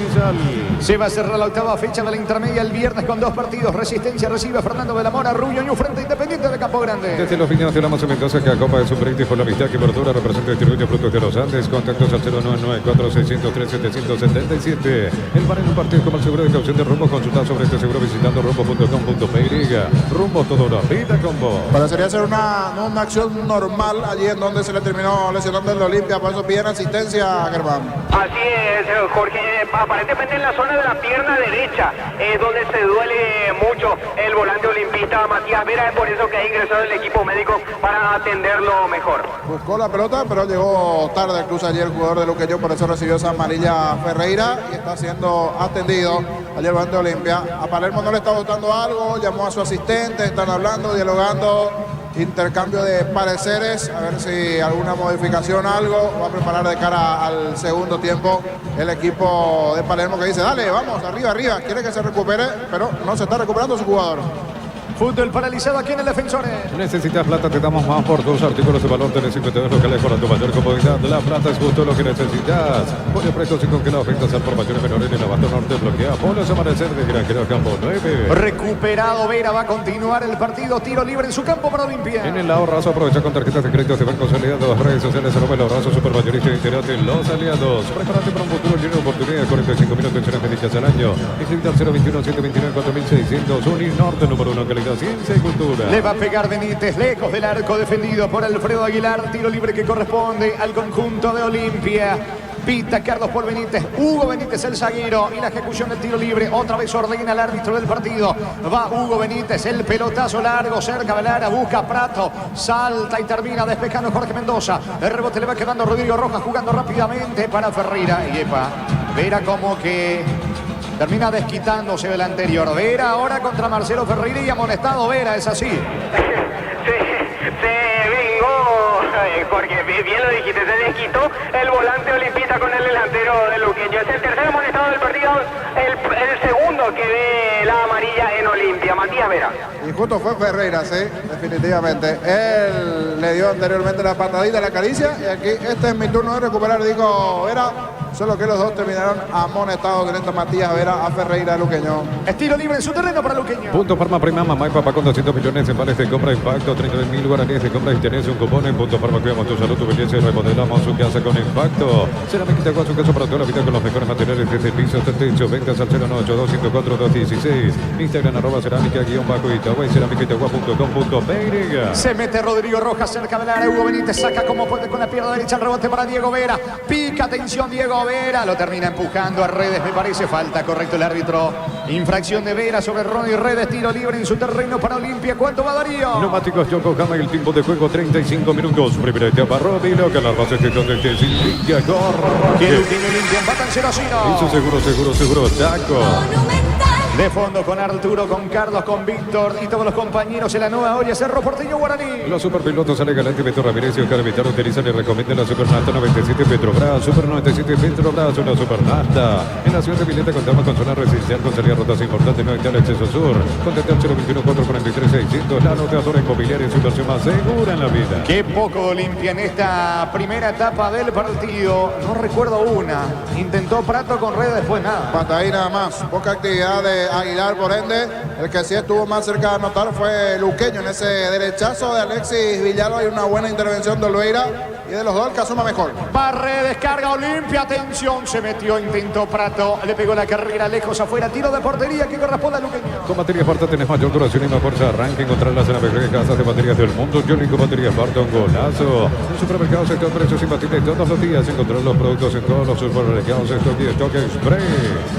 Se va a cerrar la octava fecha de la intermedia el viernes con 2 partidos. Resistencia recibe a Fernando de la Mora, Rubio Ñu frente a Independiente de Campo Grande. Desde los viñedos de la Masa Mendoza, que acopa de su brindis por la amistad que verdura representa y distribuye frutos de los Andes. Contactos al 0994-603-777. El bar en un partido como el seguro de caución de rumbo. Consulta sobre este seguro visitando rumbo.com.py. Rumbo, toda una vida con vos. Parecería ser una acción normal allí en donde se le terminó lesionando el Olimpia. Por eso piden asistencia, Germán. Así es, Jorge. Aparentemente en la zona de la pierna derecha es donde se duele mucho el volante olimpista Matías Vera. Es por eso que ha ingresado el equipo médico para atenderlo mejor. Buscó la pelota, pero llegó tarde incluso ayer el jugador de Luqueño. Por eso recibió esa amarilla Ferreira y está siendo atendido ayer el volante de Olimpia. A Palermo no le está gustando algo, llamó a su asistente, están hablando, dialogando. Intercambio de pareceres, a ver si alguna modificación, algo. Va a preparar de cara al segundo tiempo el equipo de Palermo, que dice, dale, vamos, arriba, arriba. Quiere que se recupere, pero no se está recuperando su jugador. Fútbol paralizado aquí en el Defensores. Necesitas plata, te damos más por 2 artículos de valor. Tenés 52 locales para tu mayor comodidad. La plata es justo lo que necesitas. Pone precios y congelados, ventas al por mayores menores en el Abasto Norte. Bloquea. Polos Amanecer de Granjero Campo 9. Recuperado Vera, va a continuar el partido. Tiro libre en su campo para Olimpia. En el ahorrazo aprovecha con tarjetas de crédito de bancos aliados. Redes sociales, arroba el ahorrazo supermayorista de Internet de los aliados. Prepárate para un futuro lleno de oportunidades. 45.000 atenciones médicas al año. Inscrita al 021-129-4600. Uninorte número 1 calidad. Ciencia y cultura. Le va a pegar Benítez, lejos del arco, defendido por Alfredo Aguilar. Tiro libre que corresponde al conjunto de Olimpia. Pita Carlos Paul Benítez, Hugo Benítez el zaguero y la ejecución del tiro libre. Otra vez ordena el árbitro del partido. Va Hugo Benítez, el pelotazo largo cerca del área, busca Prato, salta y termina despejando Jorge Mendoza. El rebote le va quedando Rodrigo Rojas jugando rápidamente para Ferreira. Y epa, Vera como que termina desquitándose del anterior. Vera ahora contra Marcelo Ferreira y amonestado Vera, es así. Se vengó Jorge, bien lo dijiste, se desquitó el volante olimpista con el delantero de luqueño. Es el tercer amonestado del partido, el segundo que ve la amarilla en Olimpia, Matías Vera. Y justo fue Ferreira, sí, definitivamente. Él le dio anteriormente la patadita, la caricia, y aquí este es mi turno de recuperar, dijo Vera. Solo que los dos terminaron amonestados en esta Matías Vera a Ferreira Luqueño. Estilo libre en su terreno para Luqueño. Punto Farma Prima, mamá y papá con 200 millones en vales de compra Impacto, 32.000 guaraníes de compra y tenés un cupón en Punto Farma. Cuidamos tu salud, tu belleza y remodelamos su casa con Impacto. Cerámica Itagua, su casa para toda la vida con los mejores materiales desde el piso hasta el techo. Ventas al 098-204-216. Instagram @cerámica_Itagua y cerámicaitagua.com.py. Se mete Rodrigo Rojas cerca del área. Hugo Benítez saca como puede con la pierna derecha el rebote para Diego Vera. Pica, atención Diego Vera. Lo termina empujando a Redes, me parece. Falta, correcto el árbitro. Infracción de Vera sobre Ronnie Redes. Tiro libre en su terreno para Olimpia. ¿Cuánto va Darío? Neumáticos Yokohama y el tiempo de juego 35 minutos. Primera etapa, Robilo, que la base es donde te Silvia corre. Que Luqueño Olimpia empatan 0-0. Hizo seguro, Chaco. De fondo con Arturo, con Carlos, con Víctor y todos los compañeros en la nueva olla. Cerro Porteño Guaraní. Los superpilotos Ale Galante, Beto Ramírez y Oscar Vitar utilizan y recomiendan la Supernafta 97 Petrobras. Super 97 Petrobras, una Supernafta. En la ciudad de Vileta contamos con zona residencial con salida rutas importantes, no está el exceso sur. Contacta al 021-443-600. La anoteadora inmobiliaria es su inversión más segura en la vida. Qué poco de Olimpia en esta primera etapa del partido. No recuerdo una. Intentó Prato con Redes, después nada. Hasta ahí nada más. Poca actividad de Aguilar, por ende. El que sí estuvo más cerca de anotar fue Luqueño en ese derechazo de Alexis Villalba. Hay una buena intervención de Olveira. Y de los dos el que asuma mejor. Barre, descarga Olimpia, atención, se metió, intentó Prato, le pegó la carrera lejos afuera, tiro de portería que corresponde a Luqueño. Con baterías Parta tenés mayor duración y más fuerza. Arranque, encontrarlas en la mejor casas de baterías del mundo. Johnny con baterías Parta, un golazo. En supermercados sector precios imbatibles todos los días. Encontrar los productos en todos los supermercados Stock y Stock Express.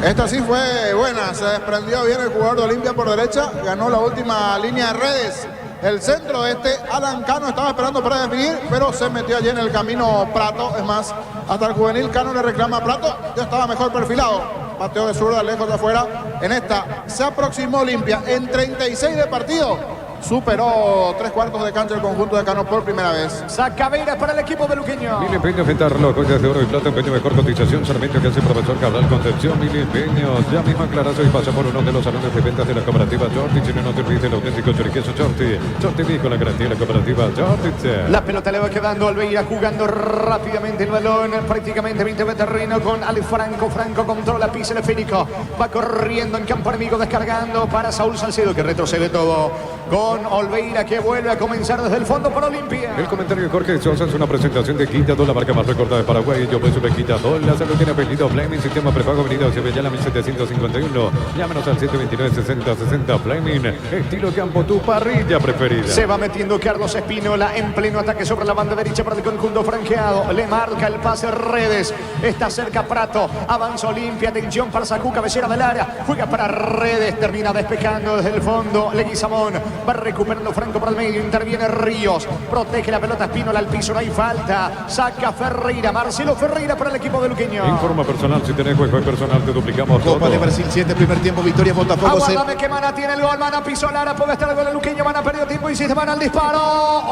Esta sí fue buena, se desprendió bien el jugador de Olimpia por derecha, ganó la última línea de Redes. El centro de Alan Cano estaba esperando para definir, pero se metió allí en el camino Prato. Es más, hasta el juvenil Cano le reclama a Prato, ya estaba mejor perfilado. Pateó de zurda, lejos de afuera. En esta se aproximó Olimpia en 36 de partido. Superó 3/4 de cancha el conjunto de Cano por primera vez. Saca Vera para el equipo de Luqueño. Mil empeños, venta reloj, joyas de oro y plata, empeño mejor cotización. Solamente que hace profesor Cabral Concepción. Mil empeños. Ya mismo aclarazo y pasa por uno de los salones de ventas de la cooperativa Chortich. Si no te olvides el auténtico choriqueso Chortich. Chortich con la garantía de la cooperativa Chortich. La pelota le va quedando a Olveira, jugando rápidamente el balón. Prácticamente 20 de terreno con Alex Franco. Franco controla, pisa el esférico. Va corriendo en campo enemigo, descargando para Saúl Salcedo, que retrocede todo. Con Olveira, que vuelve a comenzar desde el fondo para Olimpia. El comentario de Jorge Sosa es una presentación de Quinta 2, la marca más recordada de Paraguay. Yo precio de Quinta 2. La salud tiene apellido Fleming, sistema prepago venido hacia Bellala 1751. Llámanos al 729-6060 Fleming. Estilo campo, tu parrilla preferida. Se va metiendo Carlos Espínola en pleno ataque sobre la banda derecha para el conjunto franqueado. Le marca el pase Redes. Está cerca Prato. Avanza Olimpia. Atención para Sacú, cabecera del área. Juega para Redes. Termina despejando desde el fondo. Leguizamón. Va recuperando Franco por el medio. Interviene Ríos. Protege la pelota Espínola al piso. No hay falta. Saca Ferreira. Marcelo Ferreira para el equipo de Luqueño. Informa personal. Si tenés juego personal, te duplicamos todo. Copa de Brasil 7, primer tiempo, victoria Botafogo. Aguárdame que Mana tiene el gol. Mana pisó Lara. Puede estar el gol de Luqueño. Mana perdió tiempo y se van al disparo.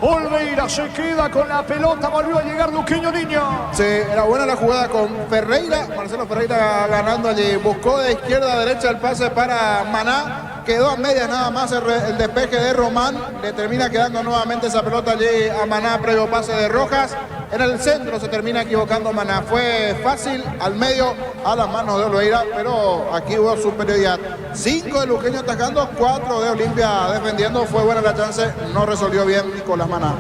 Olveira se queda con la pelota. Volvió a llegar Luqueño Niño. Sí, era buena la jugada con Ferreira. Marcelo Ferreira ganando allí. Buscó de izquierda a derecha el pase para Maná. Quedó a medias nada más el despeje de Román. Le termina quedando nuevamente esa pelota allí a Maná, previo pase de Rojas. En el centro se termina equivocando Maná. Fue fácil al medio a las manos de Olveira, pero aquí hubo superioridad. 5 de Luqueño atacando, 4 de Olimpia defendiendo. Fue buena la chance, no resolvió bien Nicolás Maná.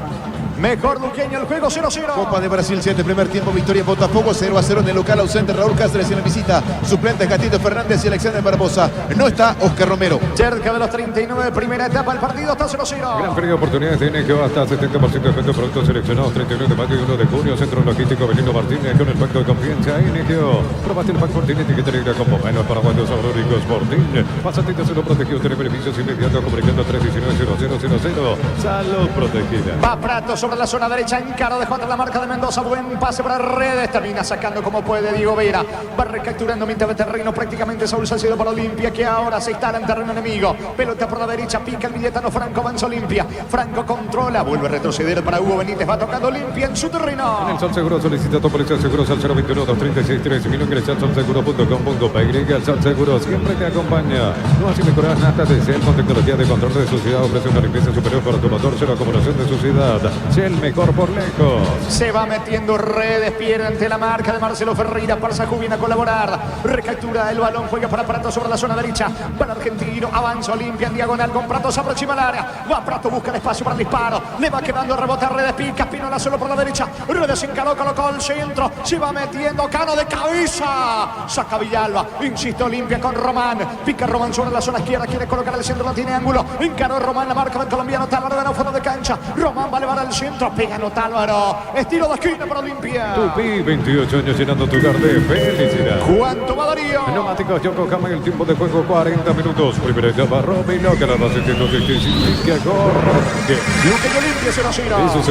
Mejor Luqueño, el juego 0-0. Copa de Brasil 7, primer tiempo, victoria Botafogo 0-0 en el local, ausente Raúl Cáceres en la visita, suplentes Gatito Fernández y Alexander Barbosa. No está Oscar Romero. Cerca de los 39, primera etapa del partido, está 0-0. Gran feria de oportunidades de NGO, hasta 70% de descuento, productos seleccionados, 31 de mayo y 1 de junio, Centro Logístico Benito Martínez con el pacto de confianza NGO. Probaste el pack Fortín, etiqueta negra con buenos paraguayos saboricos Fortín. Pásate y lo protegido, tiene beneficios inmediatos, comunicando 319-0000. Salud protegida. Va Prato sobre sobre la zona derecha. Encara, dejó atrás la marca de Mendoza. Buen pase para Redes. Termina sacando como puede Diego Vera. Va recapturando mitad de terreno prácticamente Saúl Salcedo para Olimpia, que ahora se instala en terreno enemigo. Pelota por la derecha, pica el billetano Franco, avanza Olimpia. Franco controla, vuelve a retroceder para Hugo Benítez. Va tocando Olimpia en su terreno. En el Sol Seguro solicita tu policía seguros al 021-236-3000. Ingresa al solseguro.com.py. El Sol Seguro siempre te acompaña. No así mejorar natas de Cel con tecnología de control de suciedad. Ofrece una limpieza superior para tu motor, cero acumulación de suciedad. Cel, mejor por lejos. Se va metiendo Redes, pierde ante la marca de Marcelo Ferreira. Parzajú viene a colaborar. Recaptura el balón, juega para Prato sobre la zona derecha. Va el argentino, avanza Olimpia en diagonal con Prato, se aproxima al área. Va Prato, busca el espacio para el disparo. Le va quedando el rebote a Redes, pica Spinola solo por la derecha. Redes encaró, colocó el centro. Se va metiendo Cano de cabeza. Saca Villalba, insiste Olimpia con Román. Pica Román sobre la zona izquierda, quiere colocar el centro, no tiene ángulo. Encaró Román, la marca del colombiano Tálvaro, ganó fondo de cancha. Román va a elevar al centro, pega no Tálvaro. Estilo de esquina para Olimpia. Tupi, 28 años llenando tu hogar de felicidad. ¿Cuánto va Darío? Neumáticos Yokohama, el tiempo de juego 40 minutos. Primera etapa, Robilo, que la base que significa corre. Luqueño Olimpia 0-0. Eso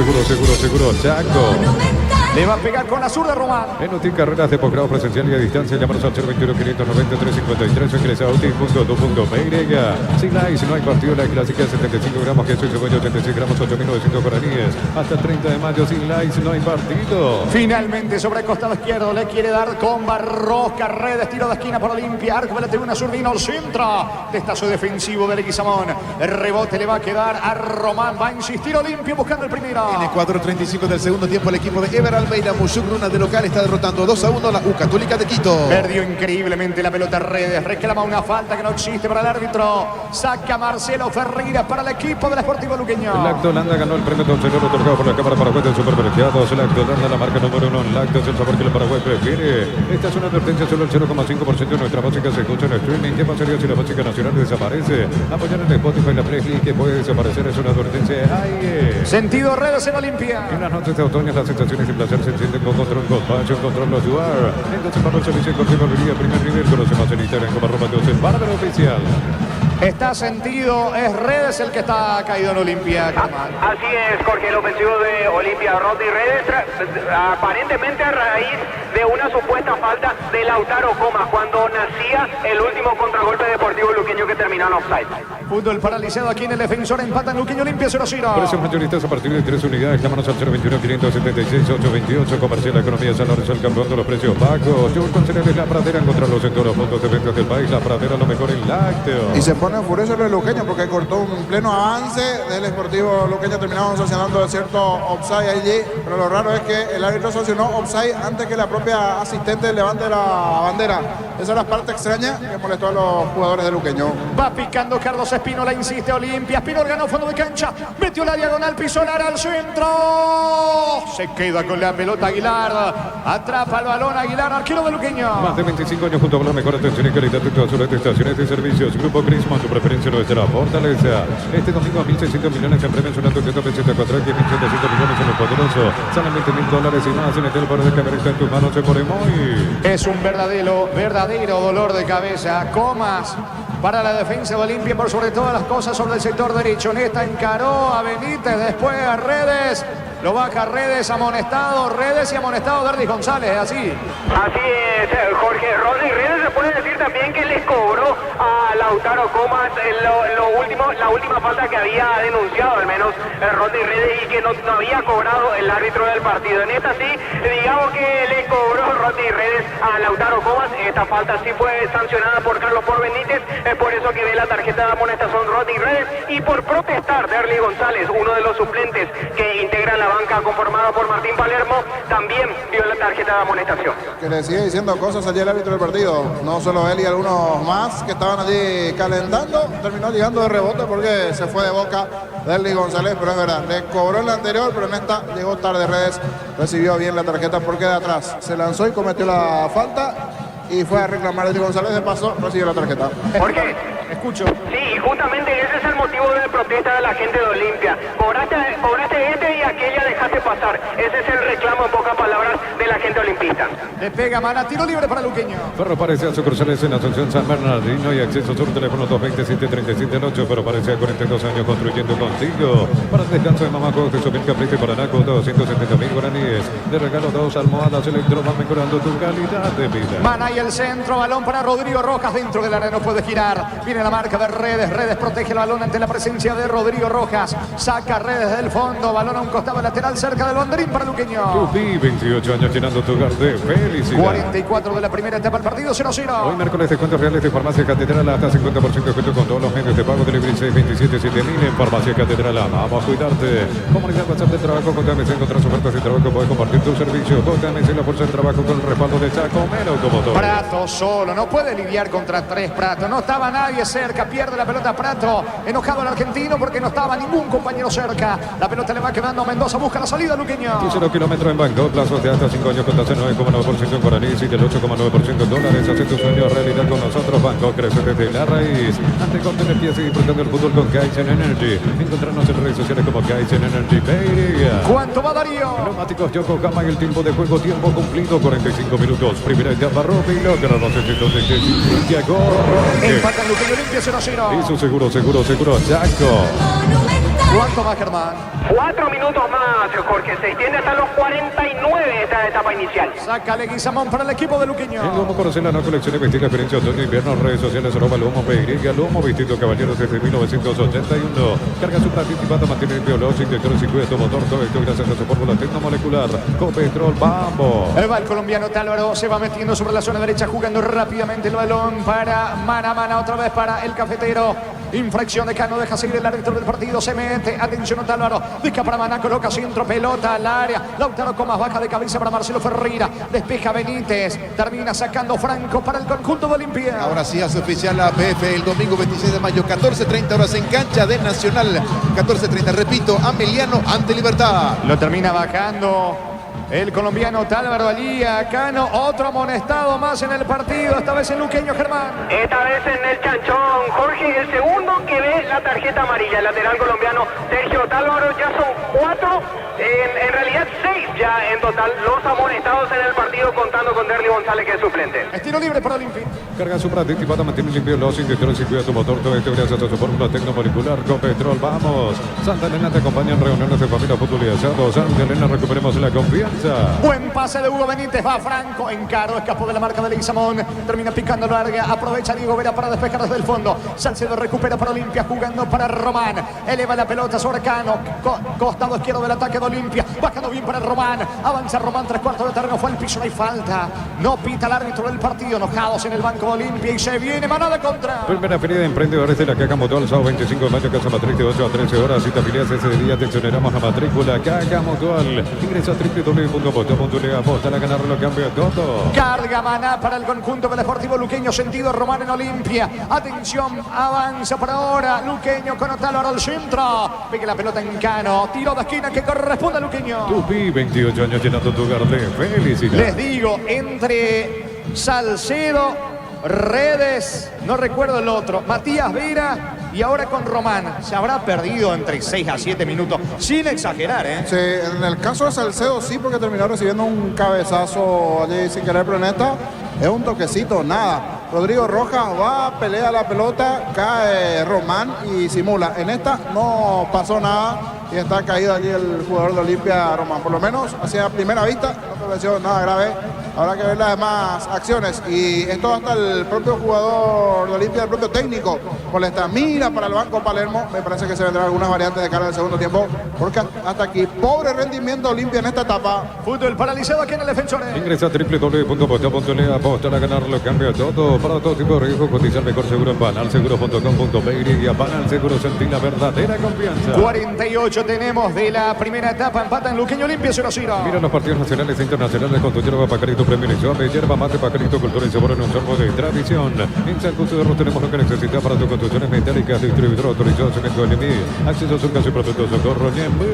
seguro, Chaco. Le va a pegar con la zurda Román. En UTI Carreras de posgrado presencial y a distancia, llámanos al 021-590-353 o ingresa a uti.edu.py. Sin likes, no hay partido, la clásica 75 gramos, queso y cebolla 86 gramos, 8.900 guaraníes. Hasta el 30 de mayo, sin likes, no hay partido. Finalmente sobre el costado izquierdo le quiere dar con Barrosca. Redes, tiro de esquina por Olimpia. Arco de la tribuna sur, vino al centro. Destazo defensivo de Leguizamón. El rebote le va a quedar a Román. Va a insistir Olimpia buscando el primero. En el 4:35 del segundo tiempo, el equipo de Ever Almeida Musugruna de local está derrotando 2-1 a la U Católica de Quito. Perdió increíblemente la pelota Redes. Reclama una falta que no existe para el árbitro. Saca Marcelo Ferreira para el equipo del Sportivo Luqueño. Lacto Holanda ganó el premio Toncelero otorgado por la Cámara Paraguay de Supermercados. Lacto Holanda, la marca número 1 en lácteos, el sabor que el Paraguay prefiere. Esta es una advertencia, solo el 0,5% de nuestra música se escucha en streaming. ¿Qué pasaría si la música nacional desaparece? Apoyar en Spotify la playlist que puede desaparecer es una advertencia. Sentido Redes en Olimpia. En las noches de otoño las sensaciones de placer se encienden con control, con pasión, control los ayudar. Entonces para el servicio de corte barbería primer nivel, conocemos en Instagram como @12 Bárbaro Oficial. Está sentido, es Redes el que está caído en Olimpia. Así es, Jorge, el ofensivo de Olimpia, Rodney Redes, aparentemente a raíz de una supuesta falta de Lautaro Comas cuando nacía el último contragolpe deportivo luqueño que terminó en offside. Fútbol paralizado aquí en el defensor, empatan Luqueño Olimpia 0-0. Precios mayoristas a partir de 3 unidades. Llámanos al 021-576-828. Comercial Economía San Lorenzo, el campeón de los precios bajos. Yo con cereales La Pradera, encontrarlos en todos los puntos de venta del país. La Pradera, lo mejor en lácteos. Y se pone furioso el luqueño porque cortó un pleno avance del Sportivo Luqueño. Terminamos sancionando cierto offside allí, pero lo raro es que el árbitro sancionó offside antes que la propia asistente levante la bandera. Esa es la parte extraña que molestó a los jugadores de Luqueño. Va picando Carlos Espínola, insiste Olimpia. Espínola ganó fondo de cancha, metió la diagonal, pisó el área al centro. Se queda con la pelota Aguilar. Atrapa el balón Aguilar, arquero de Luqueño. Más de 25 años junto a la mejor atención y calidad de todas sus estaciones de servicios. Grupo Crisman, tu preferencia nuestra fortaleza. Este domingo 1.600 millones en premios, una Toyota P104, que 1.700 millones en el poderoso. Solamente $1.000 y más en el poder de caber está en tus manos, se pone muy. Es un verdadero dolor de cabeza. Comas para la defensa de Olimpia, por sobre todas las cosas sobre el sector derecho. Nesta encaró a Benítez, después a Redes. Lo baja Redes, amonestado, Redes y amonestado Derlis González, así. Así es, Jorge. Rodney Redes se puede decir también que les cobró a Lautaro Comas la última falta que había denunciado, al menos Rodney Redes, y que no había cobrado el árbitro del partido. En esta sí, digamos que le cobró Rodney Redes a Lautaro Comas. Esta falta sí fue sancionada por Carlos Benítez, es por eso que ve la tarjeta de amonestación Rodney Redes, y por protestar Derlis González, uno de los suplentes que integran la banca conformada por Martín Palermo, también vio la tarjeta de amonestación. Que le sigue diciendo cosas allí el árbitro del partido. No solo él y algunos más que estaban allí calentando. Terminó llegando de rebote porque se fue de boca Derlis González, pero es verdad, le cobró en la anterior, pero en esta llegó tarde Redes. Recibió bien la tarjeta porque de atrás se lanzó y cometió la falta y fue a reclamar Derlis González, de paso recibió la tarjeta. ¿Por qué? Escucho. Sí, y justamente ese es el motivo de protesta de la gente de Olimpia. Cobraste este y aquella dejaste pasar. Ese es el reclamo en pocas palabras de la gente olimpista. capitán. Le pega Mana, tiro libre para Luqueño. Ferro parece a sucursales en Asunción San Bernardino y acceso sur, teléfono 227-37-8, pero parece a 42 años construyendo contigo. Para el descanso de Mamaco, de Sopil Caprice y Paraná con 270.000 guaraníes. De regalo 2 almohadas Electro, van mejorando tu calidad de vida. Mana y el centro, balón para Rodrigo Rojas dentro del área, no puede girar. Viene la marca de Redes, Redes protege el balón ante la presencia de Rodrigo Rojas. Saca Redes del fondo, balón a un costado lateral cerca del banderín para Luqueño. Tupi, 28 años llenando tu hogar de felicidad. 44 de la primera etapa del partido, 0-0. Hoy miércoles descuentos reales de Farmacia Catedral hasta 50% descuento con todos los medios de pago. Delivery 627-7000 en Farmacia Catedral. Vamos a cuidarte. Comunidad WhatsApp de trabajo con JMC. Encontrás ofertas de trabajo. Puedes compartir tu servicio. JMC, la fuerza del trabajo con el respaldo de Chaco Mero como todo. Prato solo, no puede lidiar contra 3 Prato. No estaba nadie cerca, pierde la pelota Prato. Enojado el argentino porque no estaba ningún compañero cerca. La pelota le va quedando a Mendoza, busca la salida Luqueño. 0 kilómetros en Bangkok, plazos de hasta 5 años con tasa 9,9% en guaraníes y del 8,9% en dólares. Hace tu sueño realidad con nosotros. Bangkok crece desde la raíz. Ante corte de pies y disfrutando el fútbol con Kaizen Energy. Encontrarnos en redes sociales como Kaizen Energy Peiria. ¿Cuánto va Darío? Neumáticos Yokohama y el tiempo de juego, tiempo cumplido, 45 minutos. Primera etapa, Robilo, que los éxitos de Santiago. Empatan Luqueño Olimpia 0-0. Hizo seguro, Chaco. ¿Cuánto va Germán? 4 minutos más, Jorge. Se extiende hasta los 49 esta etapa inicial. Saca Leguizamón para el equipo de Luqueño. El Lomo Porcelana, colección de vestir experiencia otoño invierno, redes sociales, Lomo Peiria, Lomo Vestido Caballeros desde 1981. Carga su participada, mantiene el biológico, inyectores y cuida tu motor, todo esto gracias a su fórmula tecnomolecular. Copetrol, vamos. El va el colombiano Tálvaro, se va metiendo sobre la zona derecha, jugando rápidamente el balón para Mana, otra vez para el cafetero. Infracción de Cano, deja seguir el árbitro del partido, se mete, atención Otálvaro, disca para Maná, coloca centro, pelota al área, Lautaro con más baja de cabeza para Marcelo Ferreira, despeja Benítez, termina sacando Franco para el conjunto de Olimpia. Ahora sí hace oficial la APF el domingo 26 de mayo, 14:30 horas en cancha de Nacional, 14:30, repito, Ameliano ante Libertad. Lo termina bajando el colombiano Tálvaro Alía Cano, otro amonestado más en el partido, esta vez en Luqueño Germán. Esta vez en el chanchón, Jorge, el segundo que ve la tarjeta amarilla, el lateral colombiano Sergio Tálvaro, ya son 4, en realidad 6 ya en total los amonestados en el partido, contando con Derly González, que es suplente. Estilo libre para Olimpia. Carga su participada, mantiene limpio los inyectores y cuida tu motor, todo esto gracias a su fórmula tecnomolecular Copetrol, vamos. Santa Elena te acompaña en reuniones de familia, fútbol y asado. Santa Elena, recuperemos la confianza. Buen pase de Hugo Benítez, va Franco, encaró, escapó de la marca de Leguizamón, termina picando larga, aprovecha Diego Vera para despejar desde el fondo, Salcedo recupera para Olimpia, jugando para Román, eleva la pelota sobre Cano, costado izquierdo del ataque de Olimpia, bajando bien para Román, avanza Román, 3/4 de terreno, fue al piso, no hay falta, no pita el árbitro del partido, enojados en el banco de Olimpia y se viene manada contra. Primera feria de emprendedores de la Caja Motor, el sábado 25 de mayo, Casa Matriz de 8 a 13 horas, si te afilias ese día te exoneramos la matrícula. Caja Mutual, ingresa a www.moto.le, aposta a ganar lo cambia todo. Carga Maná para el conjunto del Deportivo Luqueño, sentido Román en Olimpia, atención, avanza por ahora Luqueño con Otálvaro al centro, pega la pelota en Cano, tiro de esquina que corresponde a Luqueño. Tupi, 28 años llenando tu hogar de felicidad. Les digo, entre Salcedo, Redes, no recuerdo el otro, Matías Vera y ahora con Román, se habrá perdido entre 6 a 7 minutos, sin exagerar, ¿eh? Sí, en el caso de Salcedo sí, porque terminó recibiendo un cabezazo allí sin querer, pero en esta es un toquecito, nada. Rodrigo Rojas va, pelea la pelota, cae Román y simula. En esta no pasó nada y está caído allí el jugador de Olimpia, Román. Por lo menos hacia primera vista no pareció nada grave. Habrá que ver las demás acciones. Y esto hasta el propio jugador de Olimpia, el propio técnico, molesta. Mira para el Banco Palermo. Me parece que se vendrán algunas variantes de cara al segundo tiempo. Porque hasta aquí, pobre rendimiento de Olimpia en esta etapa. Fútbol paralizado aquí en el defensor. Ingresa a www.aposta.le, aposta a ganar lo cambia todo. Para todo tipo de riesgo, cotiza el mejor seguro en banalseguro.com.pe y a Banal Seguro, sentí la verdadera confianza. 48 tenemos de la primera etapa, empata en Luqueño Olimpia 0-0. Mira los partidos nacionales e internacionales con tu yerba Pacarito Premio y Suave, yerba mate Pacarito Cultura y Sabor en un sorbo de tradición. En San Justo de Arroz tenemos lo que necesitas para tus construcciones metálicas, distribuidor autorizado, cemento NMI, acceso a surcas y productos Socorro Ñembe.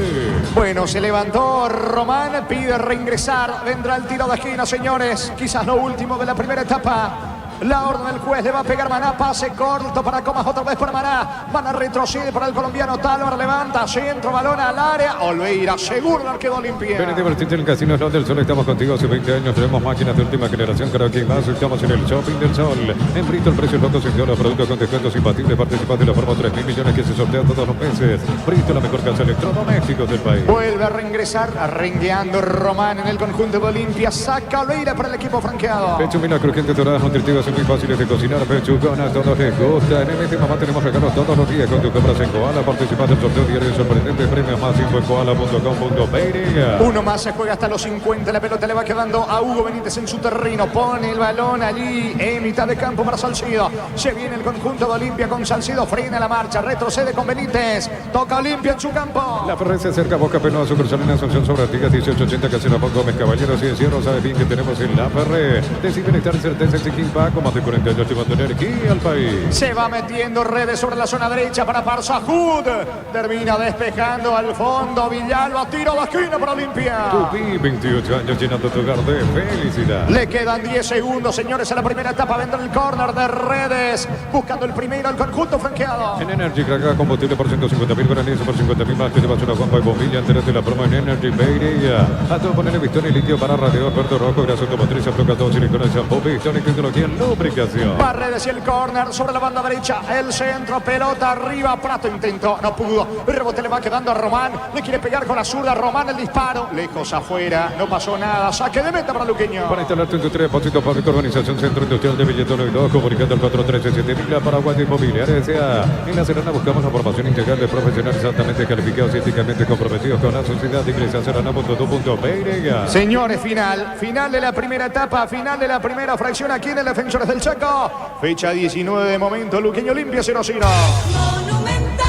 Bueno, se levantó Román, pide reingresar, vendrá el tiro de esquina, señores, quizás lo último de la primera etapa. La orden del juez le va a pegar Maná. Pase corto para Comas, otra vez para Maná. Maná retrocede para el colombiano Talvar. Levanta centro, balón al área. Olveira, seguro el arquero Olimpia. Ven a divertirte en el Casino Slot del Sol. Estamos contigo hace 20 años. Tenemos máquinas de última generación. Creo que más. Estamos en el Shopping del Sol. En Brito el precio es loco. Sin los productos con descuentos imbatibles. Participa de la forma 3.000 millones que se sortean todos los meses. Brito, la mejor casa electrodomésticos del país. Vuelve a reingresar, rengueando Román en el conjunto de Olimpia. Saca Olveira para el equipo franqueado. Pechuminas crujientes, doradas, nutritivas y muy fáciles de cocinar. Pechugonas, a todos les gusta. En MT Mamá tenemos regalos todos los días con tus compras en Koala. Participas del sorteo diario de sorprendentes premios. Más info en koala.com.pe. Uno más, se juega hasta los 50. La pelota le va quedando a Hugo Benítez en su terreno. Pone el balón allí en mitad de campo para Salcido. Se viene el conjunto de Olimpia con Salcido. Frena la marcha, retrocede con Benítez. Toca Olimpia en su campo. La Ferrer se acerca a Boca Penoa, sucursal en Asunción sobre Artigas 1880, Casero Gómez Caballeros y Encierro. Sabe bien que tenemos en La Ferrer. Deciden estar certeza en Siquimpa, con más de 48 llevando energía al país. Se va metiendo Redes sobre la zona derecha para Parsahud. Termina despejando al fondo. Villalba, tiro de esquina para Olimpia. Tupi, 28 años llenando tu hogar de felicidad. Le quedan 10 segundos, señores, en la primera etapa. Vendrá el córner de Redes. Buscando el primero al conjunto franqueado. En Energy, carga combustible por 150.000, granizo por 50.000 más. Te llevas una guampa y bombilla. Entérate de la promo en Energy Peiria. A todo ponerle Victoria y litio para radiador verde rojo. Grasa automotriz, afloca todo silicona, shampoo, Victoria y tecnología en lubricación. Va Redes y el córner sobre la banda derecha. El centro, pelota arriba. Prato intentó, no pudo. El rebote le va quedando a Román. Le quiere pegar con la zurda. Román el disparo. Lejos afuera. No pasó nada. Saque de meta para Luqueño. Para instalar tu industria, depósito público, organización Centro Industrial de Billetón y 2, comunicando al 413-7000 Paraguay Inmobiliaria S.A. En La Serena buscamos la formación integral de profesionales altamente calificados y éticamente comprometidos con la sociedad. Ingresa a serena.tu.pe. Señores, final de la primera etapa, final de la primera fracción aquí en el Defensores del Chaco. Fecha 19 de momento, Luqueño Olimpia 0-0.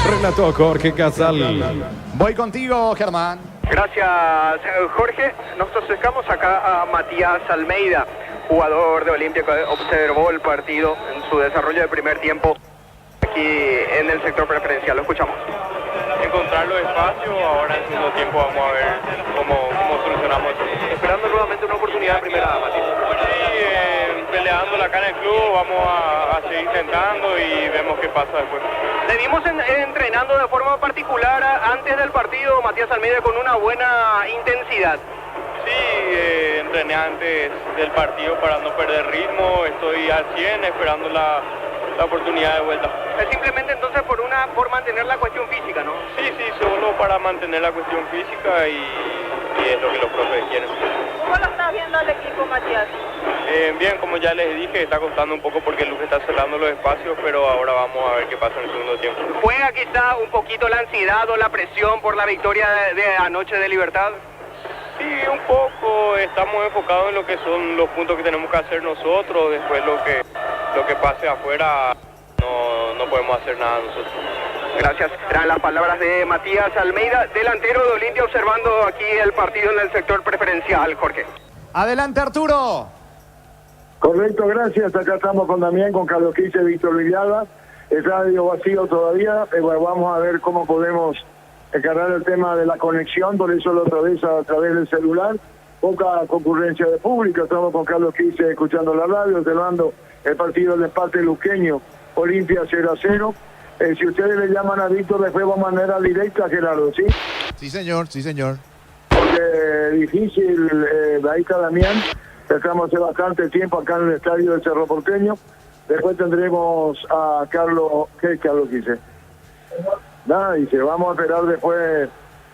Relató Jorge Casal. Voy contigo, Germán. Gracias, Jorge. Nos acercamos acá a Matías Almeida, jugador de Olimpia que observó el partido en su desarrollo de primer tiempo aquí en el sector preferencial. Lo escuchamos. Encontrar los espacios, ahora en el segundo tiempo vamos a ver cómo solucionamos eso. Esperando nuevamente una oportunidad de primera, Matías. Sí, peleándola acá en el club, vamos a seguir intentando y vemos qué pasa después. Le vimos entrenando de forma particular antes del partido, Matías Almeida, con una buena intensidad. Sí, entrené antes del partido para no perder ritmo, estoy al 100 esperando la oportunidad de vuelta. Es simplemente entonces por mantener la cuestión física, ¿no? Sí, solo para mantener la cuestión física y es lo que los profes quieren. ¿Cómo lo estás viendo al equipo, Matías? Bien, como ya les dije, está costando un poco porque Luque está cerrando los espacios, pero ahora vamos a ver qué pasa en el segundo tiempo. ¿Juega quizá un poquito la ansiedad o la presión por la victoria de anoche de Libertad? Sí, un poco, estamos enfocados en lo que son los puntos que tenemos que hacer nosotros, después lo que pase afuera no podemos hacer nada nosotros. Gracias. Eran las palabras de Matías Almeida, delantero de Olimpia, observando aquí el partido en el sector preferencial, Jorge. Adelante, Arturo. Correcto, gracias. Acá estamos con Damián, con Carlos Quise, Víctor Villada. El radio vacío todavía. Bueno, vamos a ver cómo podemos encargar el tema de la conexión, por eso la otra vez a través del celular. Poca concurrencia de público. Estamos con Carlos Quise escuchando la radio, observando el partido del empate luqueño, Olimpia 0-0. Si ustedes le llaman a Víctor, después va a manera directa, Gerardo, ¿sí? Sí, señor, sí, señor. Porque difícil, ahí está Damián. Estamos hace bastante tiempo acá en el estadio del Cerro Porteño. Después tendremos a Carlos. ¿Qué es Carlos Quise? Nada, dice, vamos a esperar después.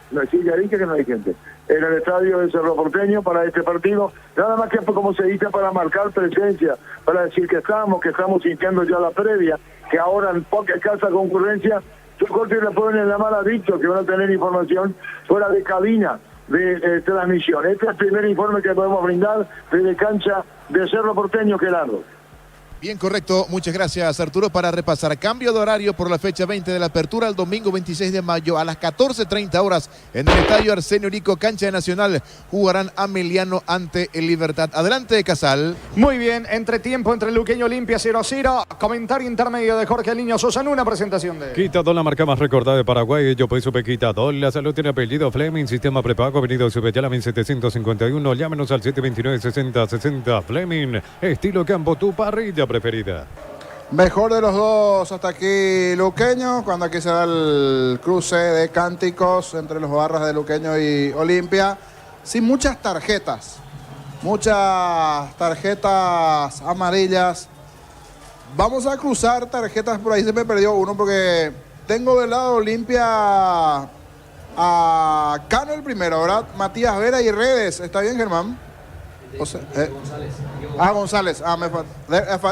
No, sí, ya dije que no hay gente. En el estadio del Cerro Porteño para este partido. Nada más que como se dice, para marcar presencia, para decir que estamos sintiendo ya la previa, que ahora en poca escasa concurrencia, su corte le pueden llamar a Víctor, que van a tener información fuera de cabina de transmisión. Este es el primer informe que podemos brindar desde cancha de Cerro Porteño, Gerardo. Bien, correcto. Muchas gracias, Arturo. Para repasar, cambio de horario por la fecha 20 de la apertura, el domingo 26 de mayo a las 14:30 horas en el estadio Arsenio Rico, cancha de Nacional, jugarán Ameliano ante el Libertad. Adelante, Casal. Muy bien, entretiempo entre Luqueño Olimpia 0-0. Comentario intermedio de Jorge Aliño Sosa en una presentación de... Quitadol, la marca más recordada de Paraguay. Yo pues supe Quitadol. La salud tiene apellido Fleming. Sistema prepago. Avenida Subetala 1751. Llámenos al 729-6060. Fleming. Estilo campo, tu parrilla preferida. Mejor de los dos hasta aquí Luqueño, cuando aquí se da el cruce de cánticos entre los barras de Luqueño y Olimpia. Sin muchas tarjetas amarillas. Vamos a cruzar tarjetas, por ahí se me perdió uno porque tengo del lado de Olimpia a Cano el primero, ¿verdad? Matías Vera y Redes. ¿Está bien, Germán? O sea, González.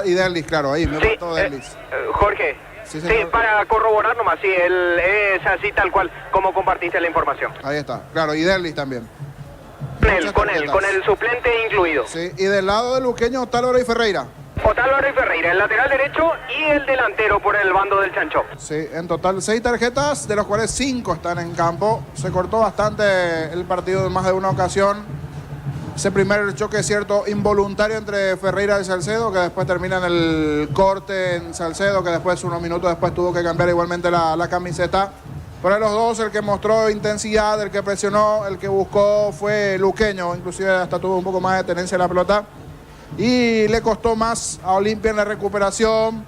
Y Derlis, claro, ahí me faltó Derlis. Jorge. Sí, para corroborar nomás, sí, él es así tal cual como compartiste la información. Ahí está, claro, y Derlis también. Con el suplente incluido. Sí, y del lado de Luqueño, Otálvaro y Ferreira. Otálvaro y Ferreira, el lateral derecho y el delantero por el bando del Chancho. Sí, en total 6 tarjetas, de los cuales 5 están en campo. Se cortó bastante el partido en más de una ocasión. Ese primer choque, cierto, involuntario entre Ferreira y Salcedo, que después termina en el corte en Salcedo, que después, unos minutos después, tuvo que cambiar igualmente la camiseta. Pero de los dos, el que mostró intensidad, el que presionó, el que buscó fue Luqueño. Inclusive hasta tuvo un poco más de tenencia en la pelota. Y le costó más a Olimpia en la recuperación.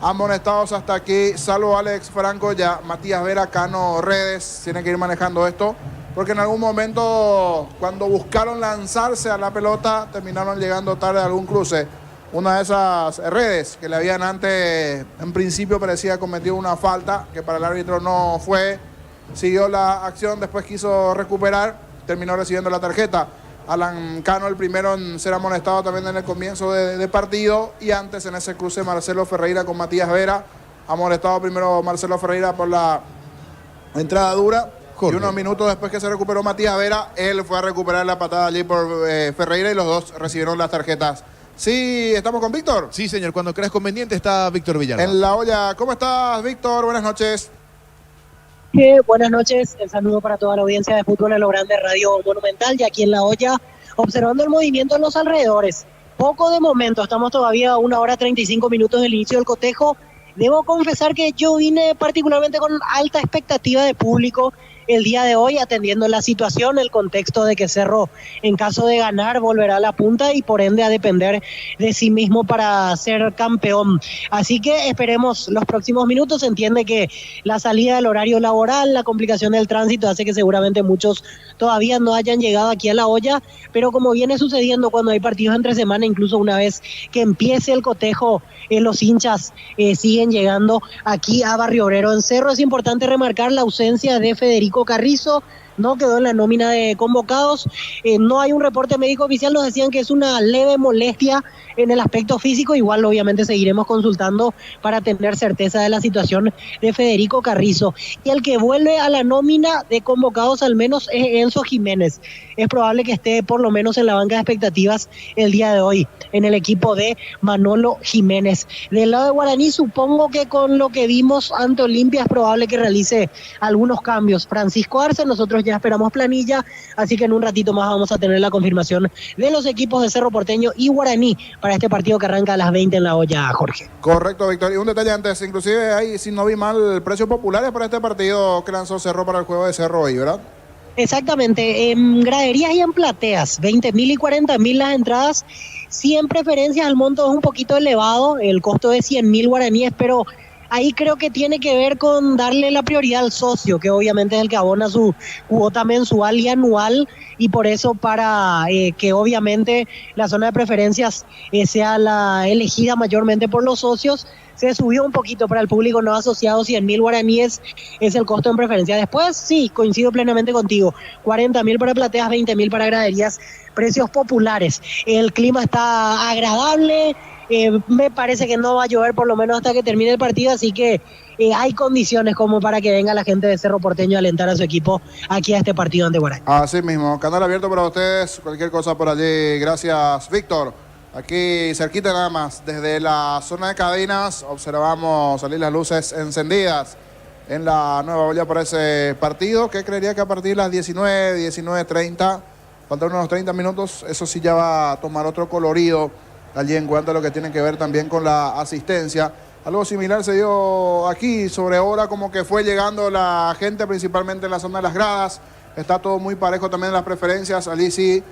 Amonestados hasta aquí, salvo Alex Franco, ya Matías Vera, Cano, Redes, tienen que ir manejando esto. Porque en algún momento, cuando buscaron lanzarse a la pelota, terminaron llegando tarde a algún cruce. Una de esas Redes, que le habían antes, en principio parecía cometido una falta, que para el árbitro no fue. Siguió la acción, después quiso recuperar, terminó recibiendo la tarjeta. Alan Cano, el primero en ser amonestado también en el comienzo de partido. Y antes en ese cruce Marcelo Ferreira con Matías Vera. Amonestado primero Marcelo Ferreira por la entrada dura. Jorge. Y unos minutos después que se recuperó Matías Vera, él fue a recuperar la patada allí por Ferreira y los dos recibieron las tarjetas. Sí, ¿estamos con Víctor? Sí, señor, cuando creas conveniente está Víctor Villalba. En la olla. ¿Cómo estás, Víctor? Buenas noches. Buenas noches, el saludo para toda la audiencia de Fútbol en lo Grande, Radio Monumental, y aquí en la olla, observando el movimiento en los alrededores. Poco de momento, estamos todavía a 1 hora 35 minutos del inicio del cotejo. Debo confesar que yo vine particularmente con alta expectativa de público el día de hoy, atendiendo la situación, el contexto de que Cerro, en caso de ganar, volverá a la punta y por ende a depender de sí mismo para ser campeón. Así que esperemos los próximos minutos. Se entiende que la salida del horario laboral, la complicación del tránsito hace que seguramente muchos todavía no hayan llegado aquí a la olla, pero como viene sucediendo cuando hay partidos entre semana, incluso una vez que empiece el cotejo, los hinchas siguen llegando aquí a Barrio Obrero. En Cerro es importante remarcar la ausencia de Federico Carrizo, no quedó en la nómina de convocados, no hay un reporte médico oficial, nos decían que es una leve molestia en el aspecto físico. Igual obviamente seguiremos consultando para tener certeza de la situación de Federico Carrizo. Y el que vuelve a la nómina de convocados al menos es Enzo Jiménez. Es probable que esté por lo menos en la banca de expectativas el día de hoy, en el equipo de Manolo Jiménez. Del lado de Guaraní, supongo que con lo que vimos ante Olimpia es probable que realice algunos cambios Francisco Arce. Nosotros ya esperamos planilla, así que en un ratito más vamos a tener la confirmación de los equipos de Cerro Porteño y Guaraní para este partido que arranca a las 20 en la olla, Jorge. Correcto, Víctor. Y un detalle antes, inclusive hay, si no vi mal, precios populares para este partido que lanzó Cerro para el juego de Cerro hoy, ¿verdad? Exactamente, en graderías y en plateas, 20.000 y 40.000 las entradas. Sí, en preferencias el monto es un poquito elevado, el costo de 100.000 guaraníes, pero ahí creo que tiene que ver con darle la prioridad al socio, que obviamente es el que abona su cuota mensual y anual, y por eso para que obviamente la zona de preferencias sea la elegida mayormente por los socios, se subió un poquito para el público no asociado. 100.000 guaraníes es el costo en preferencia. Después, sí, coincido plenamente contigo, 40.000 para plateas, 20.000 para graderías, precios populares. El clima está agradable, me parece que no va a llover por lo menos hasta que termine el partido, así que hay condiciones como para que venga la gente de Cerro Porteño a alentar a su equipo aquí a este partido ante Guaraní. Así mismo, canal abierto para ustedes, cualquier cosa por allí. Gracias, Víctor. Aquí cerquita nada más, desde la zona de cadenas, observamos salir las luces encendidas en la nueva olla para ese partido, que creería que a partir de las 19:30, faltan unos 30 minutos, eso sí ya va a tomar otro colorido allí en cuanto a lo que tiene que ver también con la asistencia. Algo similar se dio aquí, sobre hora, como que fue llegando la gente, principalmente en la zona de las gradas. Está todo muy parejo también en las preferencias, allí sí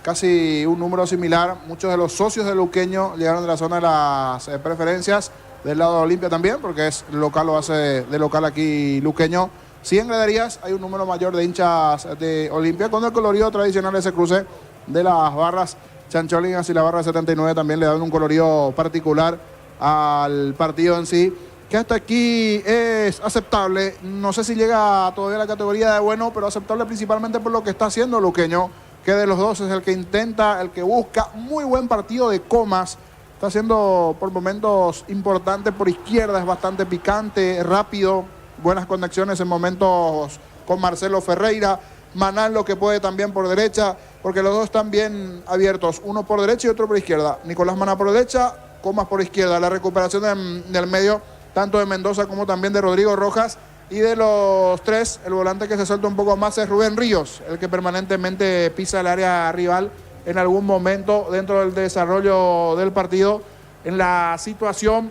casi un número similar. Muchos de los socios de Luqueño llegaron de la zona de las preferencias, del lado de Olimpia también, porque es local, lo hace de local aquí Luqueño. Sí, en graderías hay un número mayor de hinchas de Olimpia, con el colorido tradicional ese cruce de las barras chancholinas y la barra 79 también le dan un colorido particular al partido en sí, que hasta aquí es aceptable. No sé si llega todavía a la categoría de bueno, pero aceptable principalmente por lo que está haciendo Luqueño, que de los dos es el que intenta, el que busca. Muy buen partido de Comas, está haciendo por momentos importantes por izquierda, es bastante picante, rápido, buenas conexiones en momentos con Marcelo Ferreira. Manán lo que puede también por derecha, porque los dos están bien abiertos, uno por derecha y otro por izquierda. Nicolás Maná por derecha, Comas por izquierda. La recuperación del medio, tanto de Mendoza como también de Rodrigo Rojas. Y de los tres, el volante que se suelta un poco más es Rubén Ríos, el que permanentemente pisa el área rival en algún momento dentro del desarrollo del partido, en la situación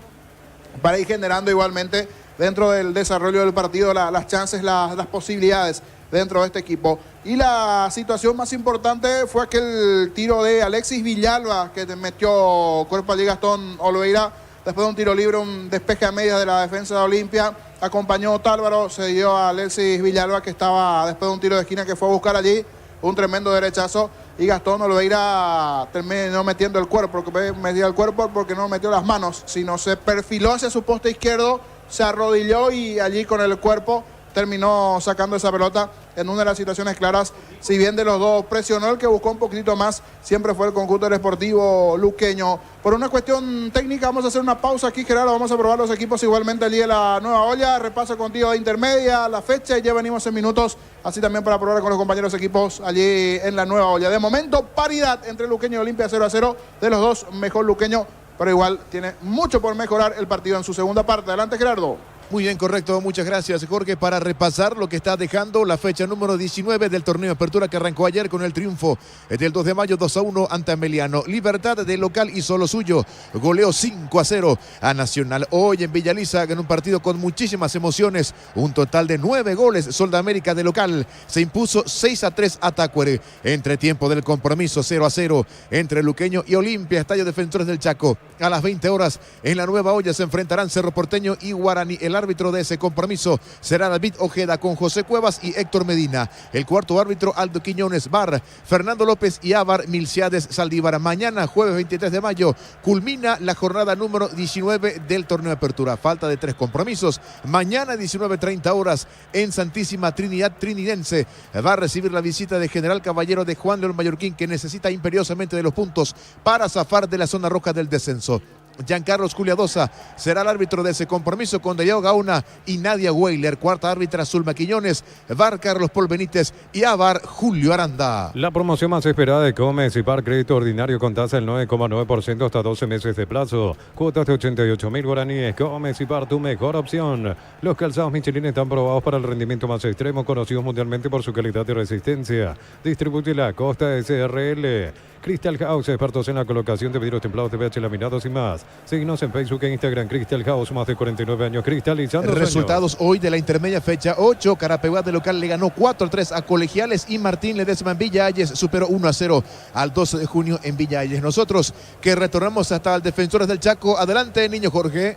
para ir generando igualmente dentro del desarrollo del partido las chances, las posibilidades dentro de este equipo. Y la situación más importante fue aquel tiro de Alexis Villalba, que metió cuerpo allí Gastón Olveira, después de un tiro libre, un despeje a medias de la defensa de Olimpia. Acompañó Otálvaro, se dio a Alexis Villalba, que estaba después de un tiro de esquina que fue a buscar allí un tremendo derechazo, y Gastón Olveira terminó metiendo el cuerpo, porque metió el cuerpo porque no metió las manos, sino se perfiló hacia su poste izquierdo, se arrodilló y allí con el cuerpo terminó sacando esa pelota en una de las situaciones claras. Si bien de los dos presionó, el que buscó un poquitito más siempre fue el conjunto del Sportivo Luqueño. Por una cuestión técnica vamos a hacer una pausa aquí, Gerardo. Vamos a probar los equipos igualmente allí de la Nueva Olla. Repaso contigo de intermedia, la fecha, y ya venimos en minutos, así también para probar con los compañeros equipos allí en la Nueva Olla. De momento, paridad entre Luqueño y Olimpia, 0-0. De los dos, mejor Luqueño, pero igual tiene mucho por mejorar el partido en su segunda parte. Adelante, Gerardo. Muy bien, correcto. Muchas gracias, Jorge. Para repasar lo que está dejando la fecha número 19 del torneo de apertura, que arrancó ayer con el triunfo del 2 de mayo 2-1 ante Ameliano. Libertad de local hizo lo suyo. Goleó 5-0 a Nacional. Hoy en Villaliza, en un partido con muchísimas emociones, un total de 9 goles. Sol de América de local se impuso 6-3 a Tacuere. Entre tiempo del compromiso, 0-0 entre Luqueño y Olimpia, Estadio Defensores del Chaco. A las 20 horas en la Nueva Olla se enfrentarán Cerro Porteño y Guaraní. El árbitro de ese compromiso será David Ojeda, con José Cuevas y Héctor Medina. El cuarto árbitro, Aldo Quiñones. VAR, Fernando López y AVAR, Milciades Saldívar. Mañana, jueves 23 de mayo, culmina la jornada número 19 del torneo de apertura. Falta de 3 compromisos. Mañana, 19:30 horas, en Santísima Trinidad Trinidense, va a recibir la visita de General Caballero de Juan León Mallorquín, que necesita imperiosamente de los puntos para zafar de la zona roja del descenso. Giancarlos Culiadosa será el árbitro de ese compromiso, con Diego Gauna y Nadia Weiler. Cuarta árbitra, Zulma Quiñones. VAR, Carlos Paul Benítez. Y AVAR, Julio Aranda. La promoción más esperada de Comes y Par, crédito ordinario con tasa del 9,9% hasta 12 meses de plazo. Cuotas de 88.000 guaraníes. Comes y Par, tu mejor opción. Los calzados Michelin están probados para el rendimiento más extremo, conocidos mundialmente por su calidad y resistencia. Distribuye la Costa SRL. Crystal House, expertos en la colocación de vidrios templados de pH laminados y más. Síguenos en Facebook e Instagram. Crystal House, más de 49 años cristalizando resultados sueños. Hoy de la intermedia fecha 8. Carapeguá de local le ganó 4-3 a Colegiales, y Martín Ledesma en Villa Ayes superó 1-0 al 12 de junio en Villa Ayes. Nosotros que retornamos hasta el Defensores del Chaco. Adelante, niño Jorge.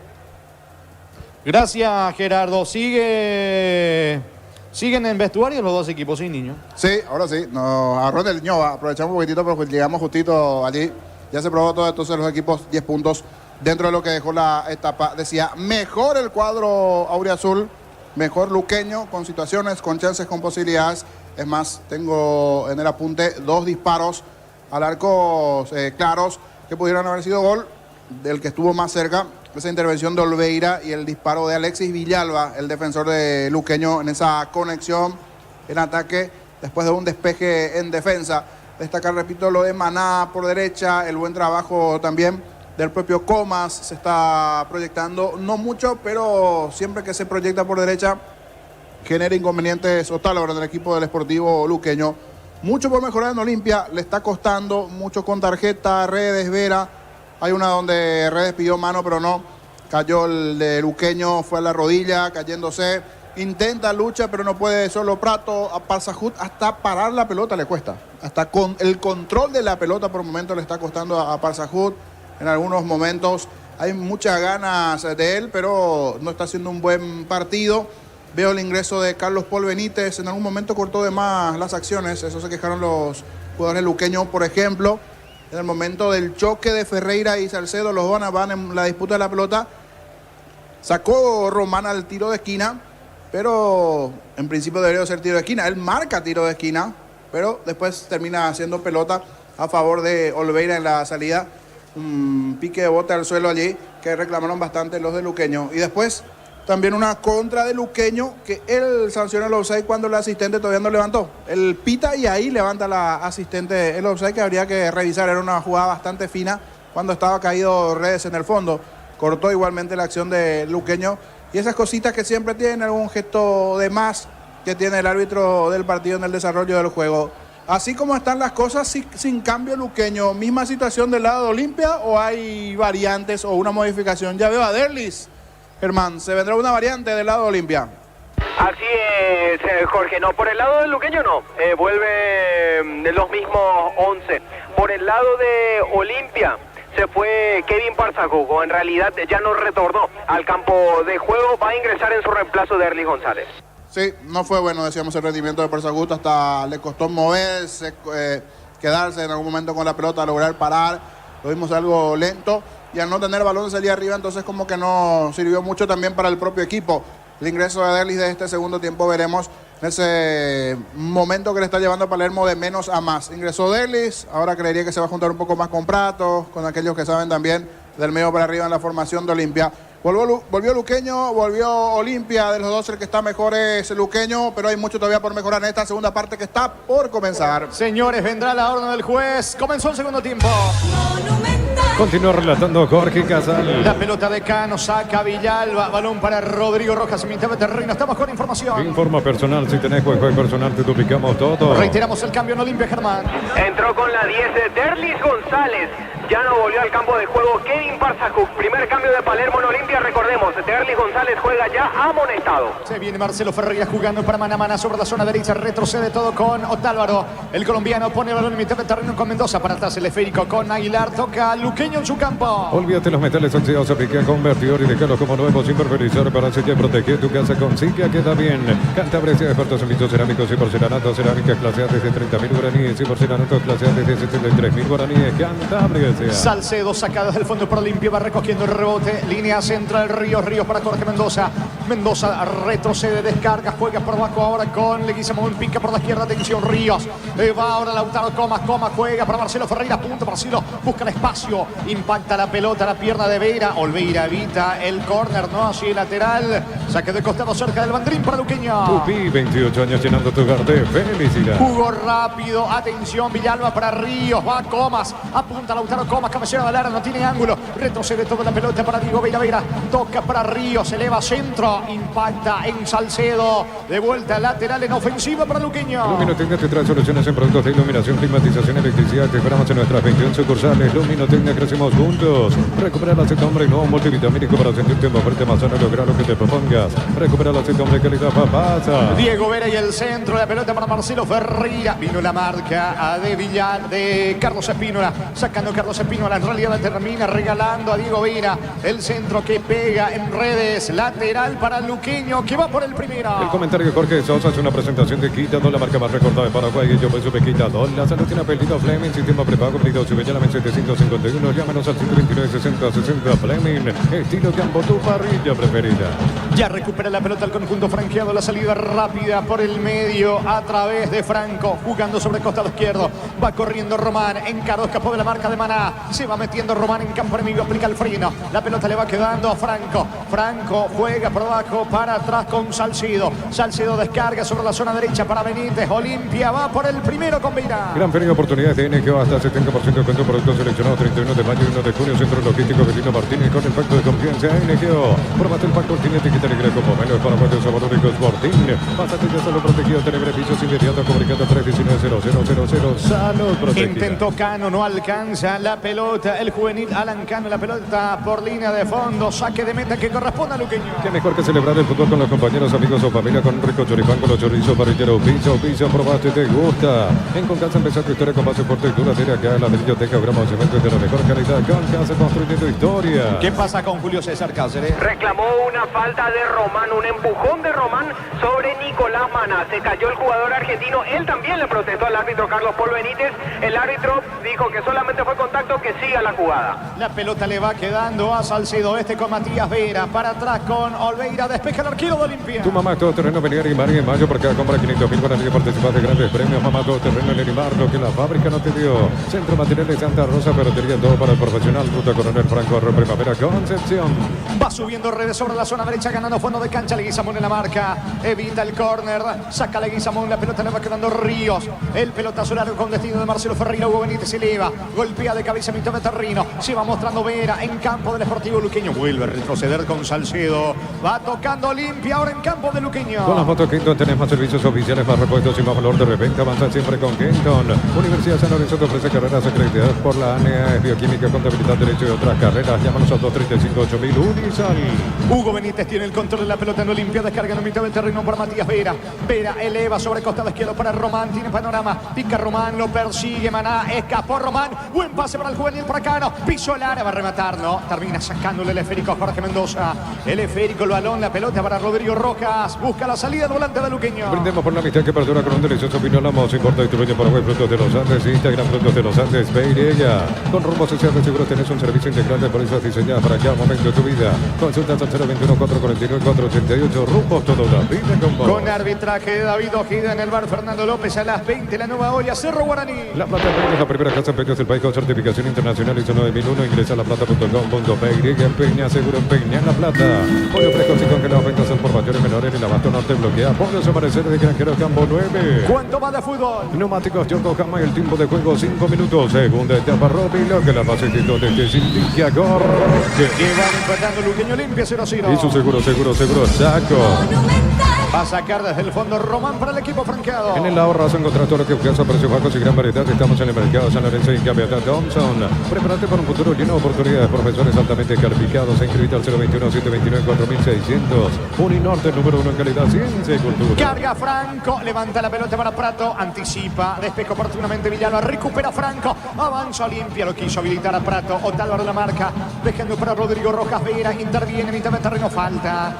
Gracias, Gerardo. Siguen en vestuario los dos equipos, sin niño. Sí, ahora sí, nos agarró del Ñova, aprovechamos un poquitito porque llegamos justito allí, ya se probó todo, entonces los equipos 10 puntos dentro de lo que dejó la etapa. Decía, mejor el cuadro auriazul, mejor Luqueño, con situaciones, con chances, con posibilidades. Es más, tengo en el apunte 2 disparos al arco claros que pudieran haber sido gol, del que estuvo más cerca, esa intervención de Olveira, y el disparo de Alexis Villalba, el defensor de Luqueño, en esa conexión en ataque después de un despeje en defensa. Destacar, repito, lo de Maná por derecha, el buen trabajo también del propio Comas. Se está proyectando, no mucho, pero siempre que se proyecta por derecha genera inconvenientes Otálvaro del equipo del Sportivo Luqueño. Mucho por mejorar en Olimpia, le está costando, mucho con tarjeta, Redes, Vera. Hay una donde Redes pidió mano, pero no. Cayó el de Luqueño, fue a la rodilla, cayéndose. intenta, lucha, pero no puede solo Prato. A Parsahut hasta parar la pelota le cuesta. Hasta con el control de la pelota por momentos le está costando a Parsahut. En algunos momentos hay muchas ganas de él, pero no está haciendo un buen partido. Veo el ingreso de Carlos Paul Benítez. En algún momento cortó de más las acciones. Eso se quejaron los jugadores luqueños, por ejemplo. En el momento del choque de Ferreira y Salcedo, los dos van en la disputa de la pelota. Sacó Román al tiro de esquina, pero en principio debería ser tiro de esquina. Él marca tiro de esquina, pero después termina haciendo pelota a favor de Olveira en la salida. Un pique de bote al suelo allí que reclamaron bastante los de Luqueño. Y después también una contra de Luqueño que él sancionó el offside cuando el asistente todavía no levantó. Él pita y ahí levanta la asistente el offside, que habría que revisar. Era una jugada bastante fina cuando estaba caído Redes en el fondo. Cortó igualmente la acción de Luqueño. Y esas cositas que siempre tienen algún gesto de más que tiene el árbitro del partido en el desarrollo del juego. Así como están las cosas, sin cambio Luqueño, ¿misma situación del lado de Olimpia o hay variantes o una modificación? Ya veo a Derlis. Germán, ¿se vendrá una variante del lado de Olimpia? Así es, Jorge. No, por el lado del Luqueño no. Vuelve los mismos 11. Por el lado de Olimpia se fue Kevin Parsahut, o en realidad ya no retornó al campo de juego. Va a ingresar en su reemplazo de Erly González. Sí, no fue bueno, decíamos, el rendimiento de Parsahut. Hasta le costó moverse, quedarse en algún momento con la pelota, lograr parar. Lo vimos algo lento. Y al no tener balón salía arriba, entonces como que no sirvió mucho también para el propio equipo. El ingreso de Derlis de este segundo tiempo veremos ese momento que le está llevando a Palermo de menos a más. Ingresó Derlis, ahora creería que se va a juntar un poco más con Prato, con aquellos que saben también del medio para arriba en la formación de Olimpia. Volvió Luqueño, volvió Olimpia. De los dos el que está mejor es Luqueño, pero hay mucho todavía por mejorar en esta segunda parte que está por comenzar. Señores, vendrá la orden del juez. Comenzó el segundo tiempo. Continúa relatando Jorge Casal. La pelota de Cano, saca Villalba, balón para Rodrigo Rojas en mitad de terreno. Estamos con información. Informa personal, si tenés juego personal te duplicamos todo. Reiteramos el cambio en Olimpia, Germán. Entró con la 10 de Derlis González. Ya no volvió al campo de juego Kevin Parsahut. Primer cambio de Palermo en Olimpia, recordemos. Derlis González juega ya amonestado. Se viene Marcelo Ferreira jugando para mano a mano sobre la zona derecha. Retrocede todo con Otálvaro. El colombiano pone el balón en mitad de terreno con Mendoza. Para atrás el esférico con Aguilar. Toca Luqueño en su campo. Olvídate los metales oxidados, aplica convertidor y dejarlos como nuevos sin pulverizar para sellar y proteger tu casa con Sica. Queda bien. Cantabria, expertos en pisos cerámicos y porcelanato. Cerámicas clase A desde 30.000 guaraníes y porcelanato clase A desde 73.000 guaraníes. Cantabria. Salcedo saca desde el fondo por Olimpia, va recogiendo el rebote, línea central, Ríos para Jorge Mendoza. Mendoza retrocede, descarga, juega por abajo ahora con Leguizamón, pica por la izquierda, atención Ríos. Va ahora Lautaro, Comas, juega para Marcelo Ferreira, punto Marcelo, busca el espacio, impacta la pelota, la pierna de Veira. Olveira evita el córner, no así el lateral, saque de costado cerca del banderín para Luqueño. Tupi, 28 años llenando tu hogar de felicidad. Jugó rápido, atención Villalba para Ríos, va Comas, apunta Lautaro Comas, cabecera del área, no tiene ángulo, retrocede toda la pelota para Diego Veira, toca para Ríos, eleva centro, impacta en Salcedo, de vuelta lateral en ofensiva para Luqueño. Luminotecnia te trae soluciones en productos de iluminación, climatización, electricidad. Te esperamos en nuestras 21 sucursales. Luminotecnia, crecemos juntos. Recupera el aceite hombre nuevo multivitamínico para sentirte más fuerte, más sano, lograr lo que te propongas. Recupera el aceite hombre calidad papasa. Diego Vera y el centro, la pelota para Marcelo Ferreira. Vino la marca de Carlos Espínola, sacando Carlos Espínola, en realidad la termina regalando a Diego Vera. El centro que pega en redes, lateral para Luqueño, que va por el primero. El comentario de Jorge Sosa es una presentación de Quitador, la marca más recordada de Paraguay. Y yo pues supe Quitador. La salud tiene apellido Fleming, sistema prepago, pedido Subellana 751. Llámanos al 129-60-60 Fleming. Estilo campo, tu parrilla preferida. Ya recupera la pelota el conjunto franqueado, la salida rápida por el medio a través de Franco, jugando sobre el costado izquierdo. Va corriendo Román, encaró, escapó de la marca de Maná. Se va metiendo Román en campo enemigo, aplica el freno. La pelota le va quedando a Franco. Franco juega por abajo, para atrás con Salcedo. Salcedo descarga sobre la zona derecha para Benítez. Olimpia va por el primero con Veira. Gran feria de oportunidades de NGO, hasta 70% con tu producto seleccionado. 31 de mayo y 1 de junio. Centro Logístico Belino Martínez con el pacto de confianza NGO. Probate el pacto, tiene etiqueta negra como menos para buenos sabores ricos Sporting. Pásate ya solo protegido, tener pisos inmediatos, comunicando 319-0000. Salud protegida. Intentó Cano, no alcanza. la pelota, el juvenil Alan Cano, la pelota por línea de fondo, saque de meta que corresponde a Luqueño. Qué mejor que celebrar el fútbol con los compañeros, amigos o familia con un rico choripán, con los chorizos, parrillero, pizza, probaste, te gusta. En Concasa empezó tu historia con base fuerte y duradera, acá en ladrillo, teca, gramo, cemento de la mejor calidad. Concasa construyendo historia. ¿Qué pasa con Julio César Cáceres? Reclamó una falta de Román, un empujón de Román sobre Nicolás Maná. Se cayó el jugador argentino, él también le protestó al árbitro Carlos Paul Benítez. El árbitro dijo que solamente fue contacto, que siga la jugada. La pelota le va quedando a Salcedo, con Matías Vera, para atrás con Olveira, despeja el arquero de Olimpia. Tu mamá todo terreno venía a en mayo por cada compra 500.000 para que participas de grandes premios. Mamá todo terreno en Elimar, lo que la fábrica no te dio. Centro Material de Santa Rosa, pero tenía todo para el profesional. Ruta Coronel Franco, Arroyo Primavera, Concepción. Va subiendo redes sobre la zona derecha, ganando fondo de cancha. Leguizamón en la marca, evita el córner, saca Leguizamón, la pelota le va quedando Ríos. El pelotazo largo con destino de Marcelo Ferreira. Hugo Benítez se eleva, golpea de cabeza mitad de terreno. Se va mostrando Vera en campo del Sportivo Luqueño. Vuelve a retroceder con Salcedo. Va tocando Olimpia ahora en campo de Luqueño. Con las motos Kenton tenés más servicios oficiales, más repuestos y más valor de reventa. Avanza siempre con Kenton. Universidad San Lorenzo te ofrece carreras acreditadas por la ANEA, Bioquímica, Contabilidad, Derecho y otras carreras. Llámanos al 235-8000 Unisal. Hugo Benítez tiene el control de la pelota en Olimpia. Descarga en mitad del terreno por Matías Vera. Vera eleva sobre costado izquierdo para Román. Tiene panorama. Pica Román, lo persigue Maná. Escapó Román. Buen pase para el juvenil por acá. No. Piso el área, va a rematar, ¿no? Termina sacándole el esférico a Jorge Mendoza. El esférico, el balón, la pelota para Rodrigo Rojas. Busca la salida del volante de Luqueño. Brindemos por la amistad que perdura con un delicioso vino Lamos. Importa distribuye Paraguay, Frutos de los Andes. Instagram, Frutos de los Andes. Peirella. Con Rumbo Social de Seguros tenés un servicio integral de pólizas diseñadas para cada momento de tu vida. Consultas al 021-449-488. Rumbo todo la vida con vos. Con arbitraje de David Ojeda en el bar Fernando López a las 20. La Nueva Olla, Cerro Guaraní. La Plata Peña es la primera casa en Peñas del país con certificación internacional ISO 9001. Ingresa a laplata.com.pe. Peña, seguro en Peña, en La Plata. Pollo frescos y congelados, ventas al por mayores menores en el abasto norte bloquea. Pollos amaneceres de Granjero Campo 9. ¿Cuánto va de fútbol? Neumáticos Yokohama y el tiempo de juego 5 minutos. Segunda etapa Robilo, que la base de Silvicia Gor. Que van empatando Luqueño Olimpia 0-0. Y su seguro, Chaco. Va a sacar desde el fondo Román para el equipo franqueado. En el ahorro vas a encontrar todo lo que buscas a precios bajos y gran variedad. Estamos en el mercado San Lorenzo y Capiatá Thompson. Prepárate para un futuro lleno de oportunidades. Profesores altamente calificados. Inscribite al 021-729-4600. Uninorte, número 1 en calidad, ciencia y cultura. Carga Franco, levanta la pelota para Prato, anticipa, despeja oportunamente Villalba, recupera Franco, avanza Olimpia, lo quiso habilitar a Prato, Otálvaro la marca, dejando para Rodrigo Rojas Vera, interviene en mitad de terreno, falta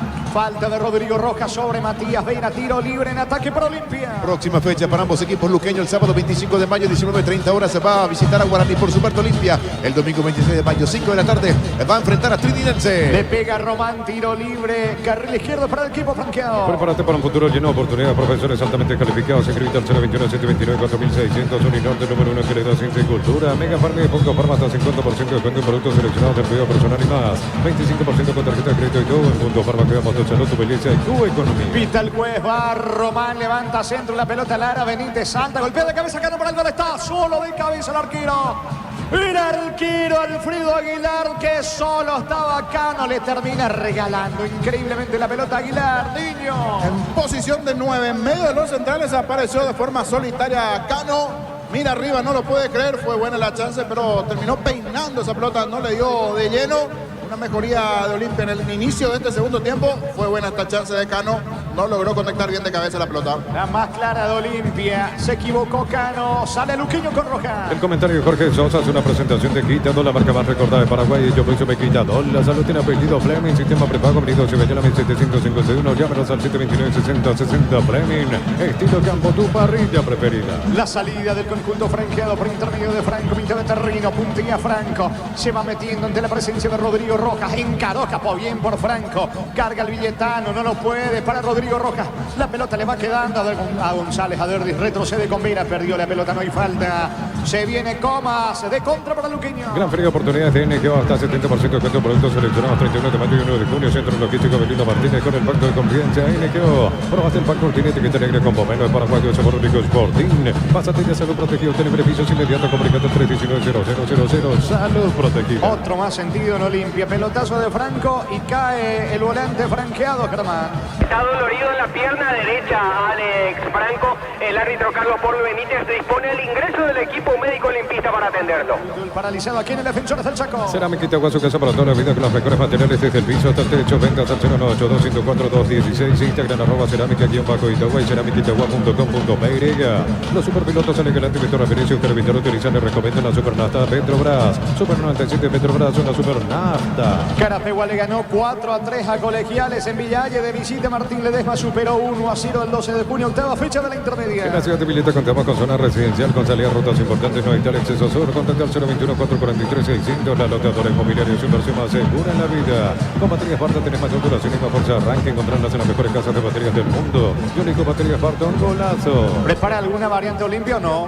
de Rodrigo Rojas sobre Matías Vera, tiro libre en ataque para Olimpia. Próxima fecha para ambos equipos luqueños, el sábado 25 de mayo, 19:30 horas, se va a visitar a Guaraní por su parte Olimpia. El domingo 26 de mayo, 5 de la tarde, va a enfrentar a Trinidadse. Le pega Román, tiro libre, carril izquierdo para el equipo franqueado. Prepárate para un futuro lleno de oportunidades. Profesores altamente calificados. Inscribite al 021-729-4600. Uninorte, número 1 en calidad, ciencia y cultura. Mega Farma y Punto Farma hasta 50% de descuento en productos seleccionados de cuidado personal y más. 25% con tarjeta de crédito y todo. En Punto Farma cuidamos tu salud, tu belleza y tu economía. Pita el juez, va Román, levanta centro, la pelota Lara, Benítez salta, golpea de cabeza, Cano para el gol, está solo de cabeza el arquero. El arquero Alfredo Aguilar, que solo estaba Cano, le termina regalando increíblemente la pelota a Aguilar, niño. En posición de 9, en medio de los centrales, apareció de forma solitaria Cano. Mira arriba, no lo puede creer, fue buena la chance, pero terminó peinando esa pelota, no le dio de lleno. Una mejoría de Olimpia en el inicio de este segundo tiempo. Fue buena esta chance de Cano. No logró conectar bien de cabeza la pelota. La más clara de Olimpia. Se equivocó Cano. Sale Luqueño con roja. El comentario de Jorge Sosa hace una presentación de Quitado, la marca más recordada de Paraguay. Yo precio me Quitado. La salud tiene apellido Fleming. Sistema prepago. Venido Cibellana 1751. Llámenos al 729-6060 Fleming. Estilo campo, tu parrilla preferida. La salida del conjunto franqueado por intermedio de Franco. Mitad de terreno. Puntilla Franco. Se va metiendo ante la presencia de Rodrigo Rojas, encaró, escapó bien por Franco, carga el billetano, no lo puede para Rodrigo Rojas, la pelota le va quedando a González, a Derdis, retrocede con Vera, perdió la pelota, no hay falta, se viene Comas, de contra para Luqueño. Gran Feria de oportunidades de NGO, hasta 70% de descuento, productos seleccionados, 31 de mayo y 1 de junio, Centro Logístico Belino Martínez con el pacto de confianza, NGO, probaste el pacto continente que te alegra con Pomelo de Paraguay, de Sabor Único Sporting, pásate de salud protegido, tiene beneficios inmediatos, comunicate al 319-0000, salud protegida. Otro más sentido en Olimpia. pelotazo de Franco y cae el volante franqueado, Germán. Está dolorido en la pierna derecha Alex Franco. El árbitro Carlos Polo Benítez dispone el ingreso del equipo médico olimpista para atenderlo. El paralizado aquí en el Defensores del Chaco. Cerámica Itagua, su casa para toda la vida con los mejores materiales desde el piso hasta el techo. Ventas al 098-204-216. Instagram @cerámica_Itagua y cerámicaitagua.com.py. Los superpilotos Alex Galante y Víctor Aparicio que evitar utilizar y recomiendan la Supernafta Petrobras. Super 97 Petrobras, una Supernafta. Carapegua le ganó 4-3 a Colegiales en Villalle. De visita Martín Ledesma superó 1-0 el 12 de junio, octava fecha de la intermedia. En la ciudad de Vileta contamos con zona residencial con salida a rutas importantes, no hay tal exceso sur. Contacta al 021-443-600. La loteadora inmobiliaria es inversión más segura en la vida. Con baterías Barton tenés mayor duración y más fuerza de arranque. Encontrarlas en las mejores casas de baterías del mundo. Y único baterías Barton, golazo. ¿Prepara alguna variante Olimpia o no?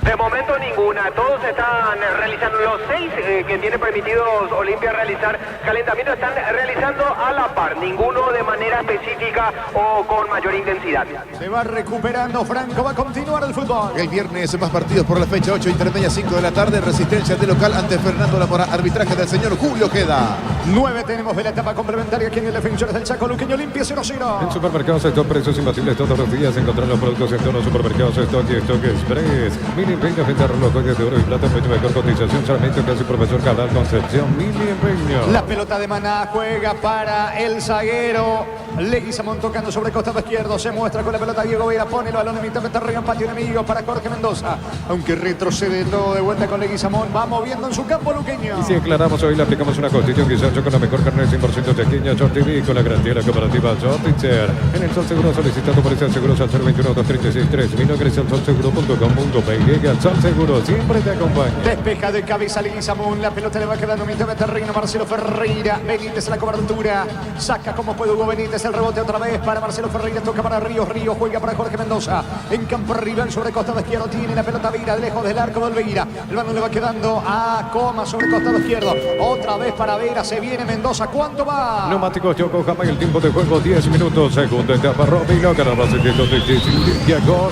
De momento ninguna, todos están realizando, los 6 que tiene permitidos Olimpia realizar calentamiento están realizando a la par, ninguno de manera específica o con mayor intensidad. Se va recuperando Franco, va a continuar el fútbol. El viernes más partidos por la fecha 8, intermedia 5 de la tarde, Resistencia de local ante Fernando Lamora, arbitraje del señor Julio Queda. 9 tenemos de la etapa complementaria aquí en el Defensores del Chaco, Luqueño Olimpia 0-0. En supermercados estos precios imbatibles todos los días. Encontrar los productos en todos los supermercados Stock y Stock Express. Mini empeño, venta relojes de oro y plata, mucho mejor cotización. Solamente casi profesor Cabral Concepción. Mini empeño. La pelota de Maná juega para el zaguero Leguizamón tocando sobre costado izquierdo. Se muestra con la pelota Diego Vera. Pone el balón en mitad de terreno. Patio enemigo para Jorge Mendoza. Aunque retrocede todo de vuelta con Leguizamón. Va moviendo en su campo Luqueño. Y si aclaramos, hoy le aplicamos una constitución guisancho con la mejor carne de 100% tequeña Short TV con la garantía de la cooperativa Short Teacher. En el Sol Seguro solicitando por ese seguros al 021-236-3000. Ingresa al solseguro.com.py. El Sol Seguro siempre te acompaña. Despeja de cabeza Leguizamón. La pelota le va quedando en mitad de terreno. Marcelo Ferreira. Benítez en la cobertura. Saca como puede Hugo Benítez. El rebote otra vez para Marcelo Ferreira. Toca para Ríos. Ríos juega para Jorge Mendoza. En campo rival sobre costado izquierdo. Tiene la pelota Vira lejos del arco del Veira. El balón le va quedando a Coma sobre costado izquierdo. Otra vez para Vera. Se viene Mendoza. ¿Cuánto va? Neumáticos Yokohama y el tiempo de juego 10 minutos. Segunda etapa. Robilo. Ganará 700 de Limpia con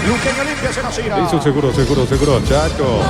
Luqueño Olimpia se nos irá. Y su seguro Chaco.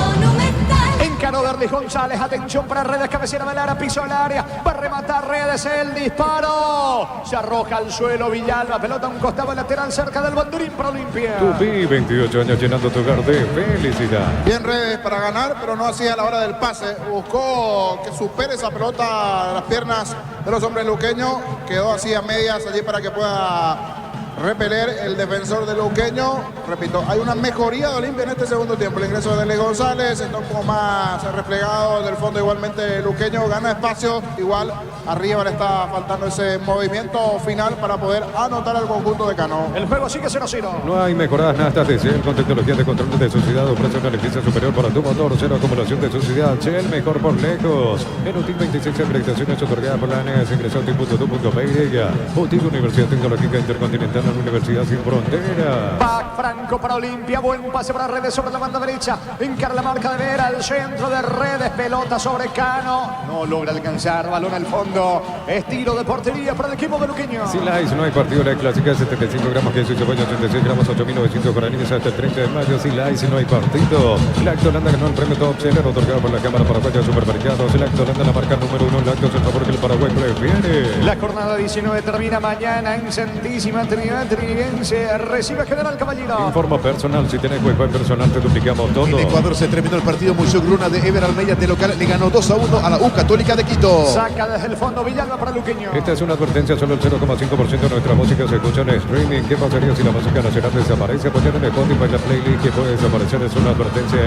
Encaró Derlis González. Atención para Redes. Cabecera de Lara. Piso al área. Va a rematar Redes. El disparo. Se arroja al suelo Villalba. Pelota a un costado lateral cerca del banderín para Olimpia. Tupi, 28 años llenando tu hogar de felicidad. Bien Redes para ganar, pero no hacía a la hora del pase. Buscó que supere esa pelota a las piernas de los hombres luqueños. Quedó así a medias allí para que pueda repeler el defensor de Luqueño. Repito, hay una mejoría de Olimpia en este segundo tiempo. El ingreso de Derlis González está un poco más replegado del fondo. Igualmente Luqueño gana espacio. Igual arriba le está faltando ese movimiento final para poder anotar al conjunto de Cano. El juego sigue 0-0. No hay mejoradas nada de Shell con tecnología de control de suciedad. Ofrece una eficiencia superior para tu motor. Cero acumulación de suciedad. Shell mejor por lejos. En UTIC 26 acreditaciones otorgadas por la ANES. Ingresó a UTIC.tu.py. UTIC Universidad Tecnológica Intercontinental. Universidad Sin Fronteras. Back Franco para Olimpia. Buen pase para Redes sobre la banda derecha. Encara la marca de Vera. Al centro de Redes. Pelota sobre Cano. No logra alcanzar. Balón al fondo. Estilo de portería para el equipo de Luqueño. Silais, no hay partido. La clásica 75 gramos, queso y cebolla, 86 gramos, 8.900 guaraníes hasta el 30 de mayo. Silais, no hay partido. Lacto Holanda ganó el premio Top Seller otorgado por la Cámara Paraguaya de Supermercados. Lacto Holanda, la marca número 1. Lactos, el favor que el Paraguay prefiere. La jornada 19 termina mañana en Santísima Trinidad Trinidense. Recibe General Caballero. Informo personal. Si tenés Wi-Fi personal, te duplicamos todo. En Ecuador se terminó el partido. Musugruna de Ever Almeida de local le ganó 2-1 a la U Católica de Quito. Saca desde el fondo Villalba para Luqueño. Esta es una advertencia. Solo el 0,5% de nuestra música se escucha en streaming. ¿Qué pasaría si la música nacional desaparece? Apoyar en Spotify la playlist que puede desaparecer. Es una advertencia.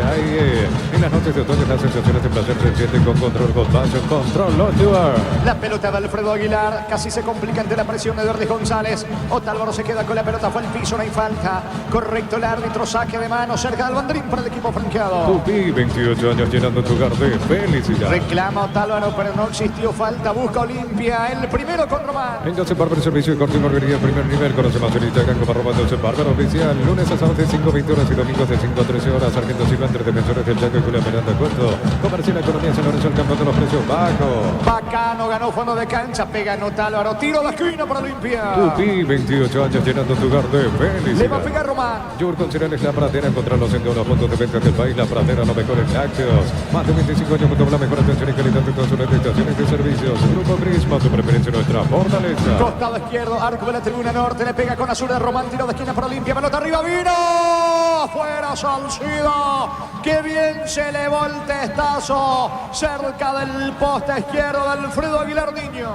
En las noches de otoño las sensaciones de placer se sienten con control, con passion, control, La pelota de Alfredo Aguilar casi se complica ante la presión de Derlis González. Otálvaro se queda con la pelota, fue al piso, no hay falta. Correcto el árbitro, saque de mano cerca del banderín para el equipo franqueado. Tupi, 28 años llenando tu hogar de felicidad. Reclama Otálvaro, pero no existió falta. Busca Olimpia, el primero con Román. En 12 Barber, servicio de corte y barbería primer nivel. Conoce más en Instagram como @12 Barber oficial. Lunes a sábado de 5:20 horas y domingos de 5 a 13 horas. Sargento Silva entre defensores del Chaco y Julián Miranda Cuerto. Comercial Economía San Lorenzo, el campeón de los precios bajos. Bacano ganó fondo de cancha, pega en Otálvaro. Tiro de esquina para Olimpia. Tupi, 28 años. años llenando tu hogar de felicidad. Le va a pegar Román. Yogur con cereales La Pradera, encontrarlos en todos los puntos de venta del país. La Pradera, los mejores lácteos. Más de 25 años con la mejor atención y calidad de todas sus estaciones de servicios. Grupo Prisma, tu preferencia, nuestra fortaleza. Costado izquierdo, arco de la tribuna norte, le pega con azul de Román, tiro de esquina para Olimpia, pelota arriba, vino, afuera Salcido, que bien se elevó el testazo, cerca del poste izquierdo de Alfredo Aguilar Niño.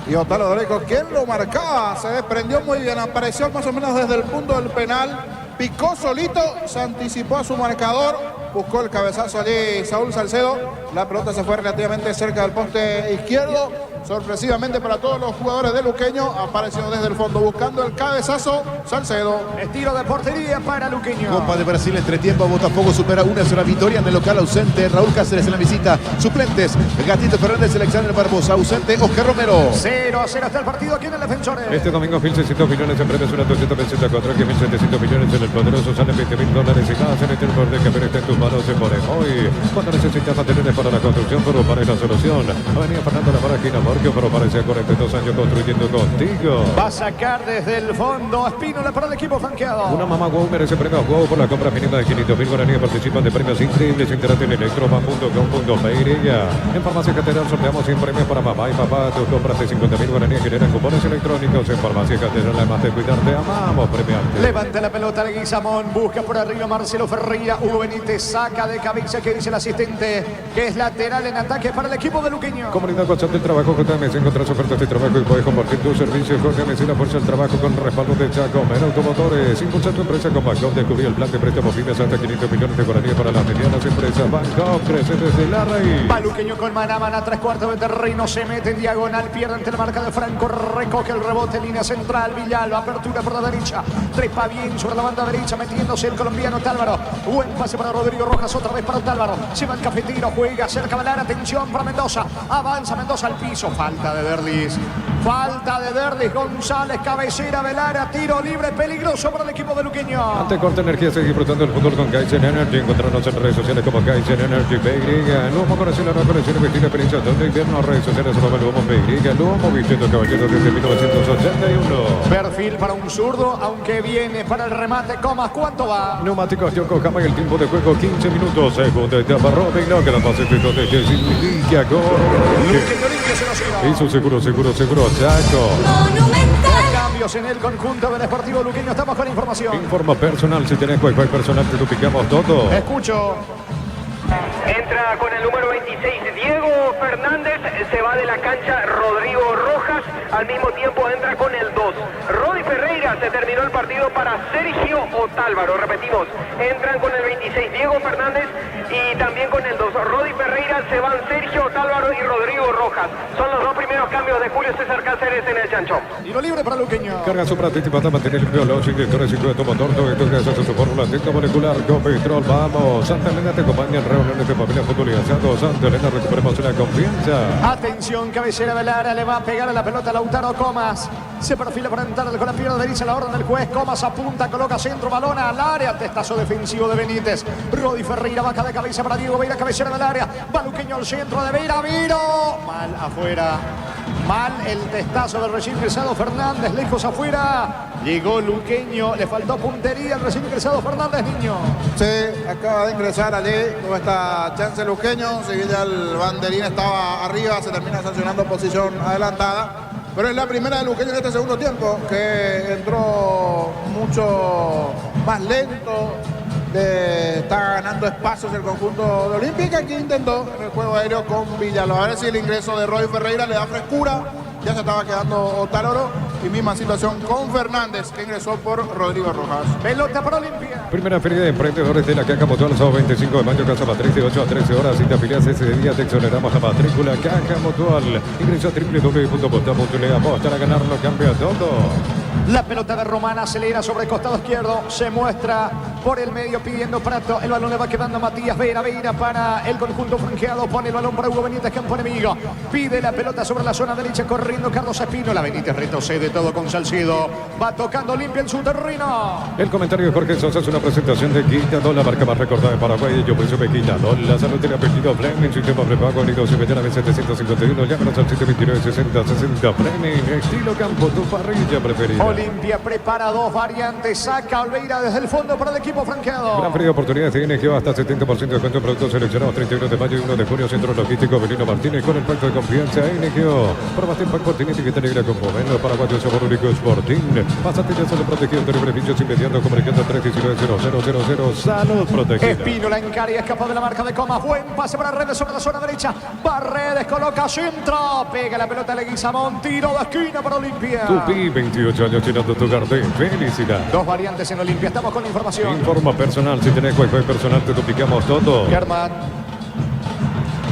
Y Otalo Dorico, ¿quién lo marcaba? Se desprendió muy bien, apareció más o menos desde el punto del penal, picó solito, se anticipó a su marcador, buscó el cabezazo allí Saúl Salcedo, la pelota se fue relativamente cerca del poste izquierdo. Sorpresivamente para todos los jugadores de Luqueño, apareció desde el fondo buscando el cabezazo Salcedo. Estilo de portería para Luqueño. Copa de Brasil, entretiempo, Botafogo supera una sola victoria en el local ausente. Raúl Cáceres en la visita. Suplentes, Gatito Fernández, Alexander Barbosa, ausente, Oscar Romero. 0-0 está el partido aquí en el Defensores. Este domingo 1.600 millones en premios, una 264, que 1.700 millones en el poderoso, salen $20.000 y más en el tiempo de campeón está en tus manos, se pone hoy. Cuando necesitas materiales para la construcción, pero para la solución. Avenida Fernando La Marquina, pero parecía 42 años construyendo contigo. Va a sacar desde el fondo Espínola para el equipo flanqueado. Una mamá Wow merece premio Wow por la compra mínima de 500.000 guaraníes. Participan de premios increíbles. Entérate en electroban.com.py. En Farmacia Catedral sorteamos 100 premios para mamá y papá. Tus compras de 50.000 guaraníes generan cupones electrónicos. En Farmacia Catedral, además de cuidarte, amamos premiarte. Levanta la pelota de Guizamón, busca por arriba Marcelo Ferreira. Hugo Benítez saca de cabeza, que dice el asistente, que es lateral en ataque para el equipo de Luqueño. Comunidad constante del trabajo, JMC. Encontrás ofertas de trabajo y puedes compartir tus servicios. JMC, la fuerza del trabajo con respaldo de Chaco. Men Automotores. Impulsa tu empresa con Bangkok. Descubrí el plan de préstamo pymes hasta 500 millones de guaraníes para las medianas empresas. Bangkok crece desde la raíz. Va Luqueño con Manamana, 3/4 de terreno, se mete en diagonal, pierde ante la marca de Franco, recoge el rebote, línea central, Villalba, apertura por la derecha, trepa bien sobre la banda derecha, metiéndose el colombiano Tálvaro. Buen pase para Rodrigo Rojas, otra vez para Tálvaro. Se va el cafetero, juega cerca del área, atención para Mendoza. Avanza Mendoza al piso, falta de Derlis. Falta de Derlis, González, cabecera del área, tiro libre, peligroso para el equipo de Luqueño. Ante Corte Energía, sigue disfrutando el fútbol con Kaizen Energy. Encontrarnos en redes sociales como Kaizen Energy PY. Lomo conocer la nueva colección de vestir experiencia donde invierno, redes sociales como Lomo PY. Lomo vistiendo caballeros desde 1981. Perfil para un zurdo, aunque viene para el remate, Comas, ¿cuánto va? Neumáticos Yokohama y el tiempo de juego 15 minutos. Segunda etapa, Robin, que la pase de donde que significa gol. Luqueño limpio, 0-0. Hizo seguro, Chaco. Cambios en el conjunto del Deportivo Luqueño, estamos con información. Informa personal, si tenés Wi-Fi personal, te duplicamos todo. Escucho. Entra con el número 26 Diego Fernández, se va de la cancha Rodrigo Rojas, al mismo tiempo entra con el 2 Rodi Ferreira. Se terminó el partido para Sergio Otálvaro, repetimos, entran con el 26 Diego Fernández y también con el 2 Rodi Ferreira. Se van Sergio Otálvaro y Rodrigo Rojas, son los dos primeros cambios de Julio César Cáceres en el chanchón. Tiro libre para Luqueño. Carga su práctica para mantener limpio los inyectores y tu motor, todo esto gracias a su fórmula molecular Copetrol. Vamos, Santa Elena te acompaña en reuniones de familia, fútbol y asado. Santa Elena, recuperemos la confianza. Atención, cabecera del área, le va a pegar a la pelota Lautaro Comas. Se perfila para entrar con la pierna derecha, la orden del juez. Comas apunta, coloca centro, balón al área. Testazo defensivo de Benítez. Rodi Ferreira, baja de cabeza para Diego Veira, cabecera del área. Va Luqueño al centro de Veira, Viro. Mal afuera. Mal el testazo del recién ingresado Fernández, lejos afuera. Llegó Luqueño, le faltó puntería al recién ingresado Fernández, Niño. Sí, acaba de ingresar allí con esta chance Luqueño. Si bien ya el banderín estaba arriba, se termina sancionando posición adelantada. Pero es la primera de Luqueño en este segundo tiempo, que entró mucho más lento. Está ganando espacios el conjunto de Olimpia, que aquí intentó en el juego aéreo con Villalba. A ver si el ingreso de Roy Ferreira le da frescura. Ya se estaba quedando Otálvaro. Y misma situación con Fernández, que ingresó por Rodrigo Rojas. Pelota para Olimpia. Primera feria de emprendedores de la Caja Mutual, sábado 25 de mayo, Casa Matriz, de 8 a 13 horas. Si te afilias ese día, te exoneramos la matrícula. Caja Mutual. Ingresa a www.mutual.le. Apostar a ganarlo, cambia todo. La pelota de Román acelera sobre el costado izquierdo. Se muestra por el medio pidiendo Prato. El balón le va quedando a Matías Vera. Vera para el conjunto franqueado. Pone el balón para Hugo Benítez, campo enemigo. Pide la pelota sobre la zona derecha, corriendo Carlos Espínola. Benítez retrocede todo con Salcedo. Va tocando limpia en su terreno. El comentario de Jorge Sosa es una presentación de Quitadol, la marca más recordada de Paraguay. Yo pienso que Quitadol, la salud tiene apellido Fleming, sistema prepago, unido se meten a 751. Llámanos al 729 60 60 Fleming, estilo campo, tu parrilla preferida. Olimpia prepara dos variantes. Saca Olveira desde el fondo para el equipo franqueado. Gran feria de oportunidades de NGO, hasta 70% de descuento en productos seleccionados. 31 de mayo y 1 de junio, Centro Logístico Belino Martínez con el pacto de confianza NGO. Probaste en Paco Martínez, etiqueta negra con Pomelo, Paraguayo, sabor único Sporting. Pásate ya solo protegido de beneficios inmediatos, comunicando 319-0000. Salud protegida. Espínola encara y escapa de la marca de Comas. Buen pase para Redes sobre la zona derecha. Va Redes, coloca centro. Pega la pelota Leguizamón. Tiro de esquina para Olimpia. Tupi, 28 años llenando tu hogar de felicidad. Dos variantes en Olimpia. Estamos con la información. Informa personal. Si tenés wifi personal, te duplicamos todo. Germán.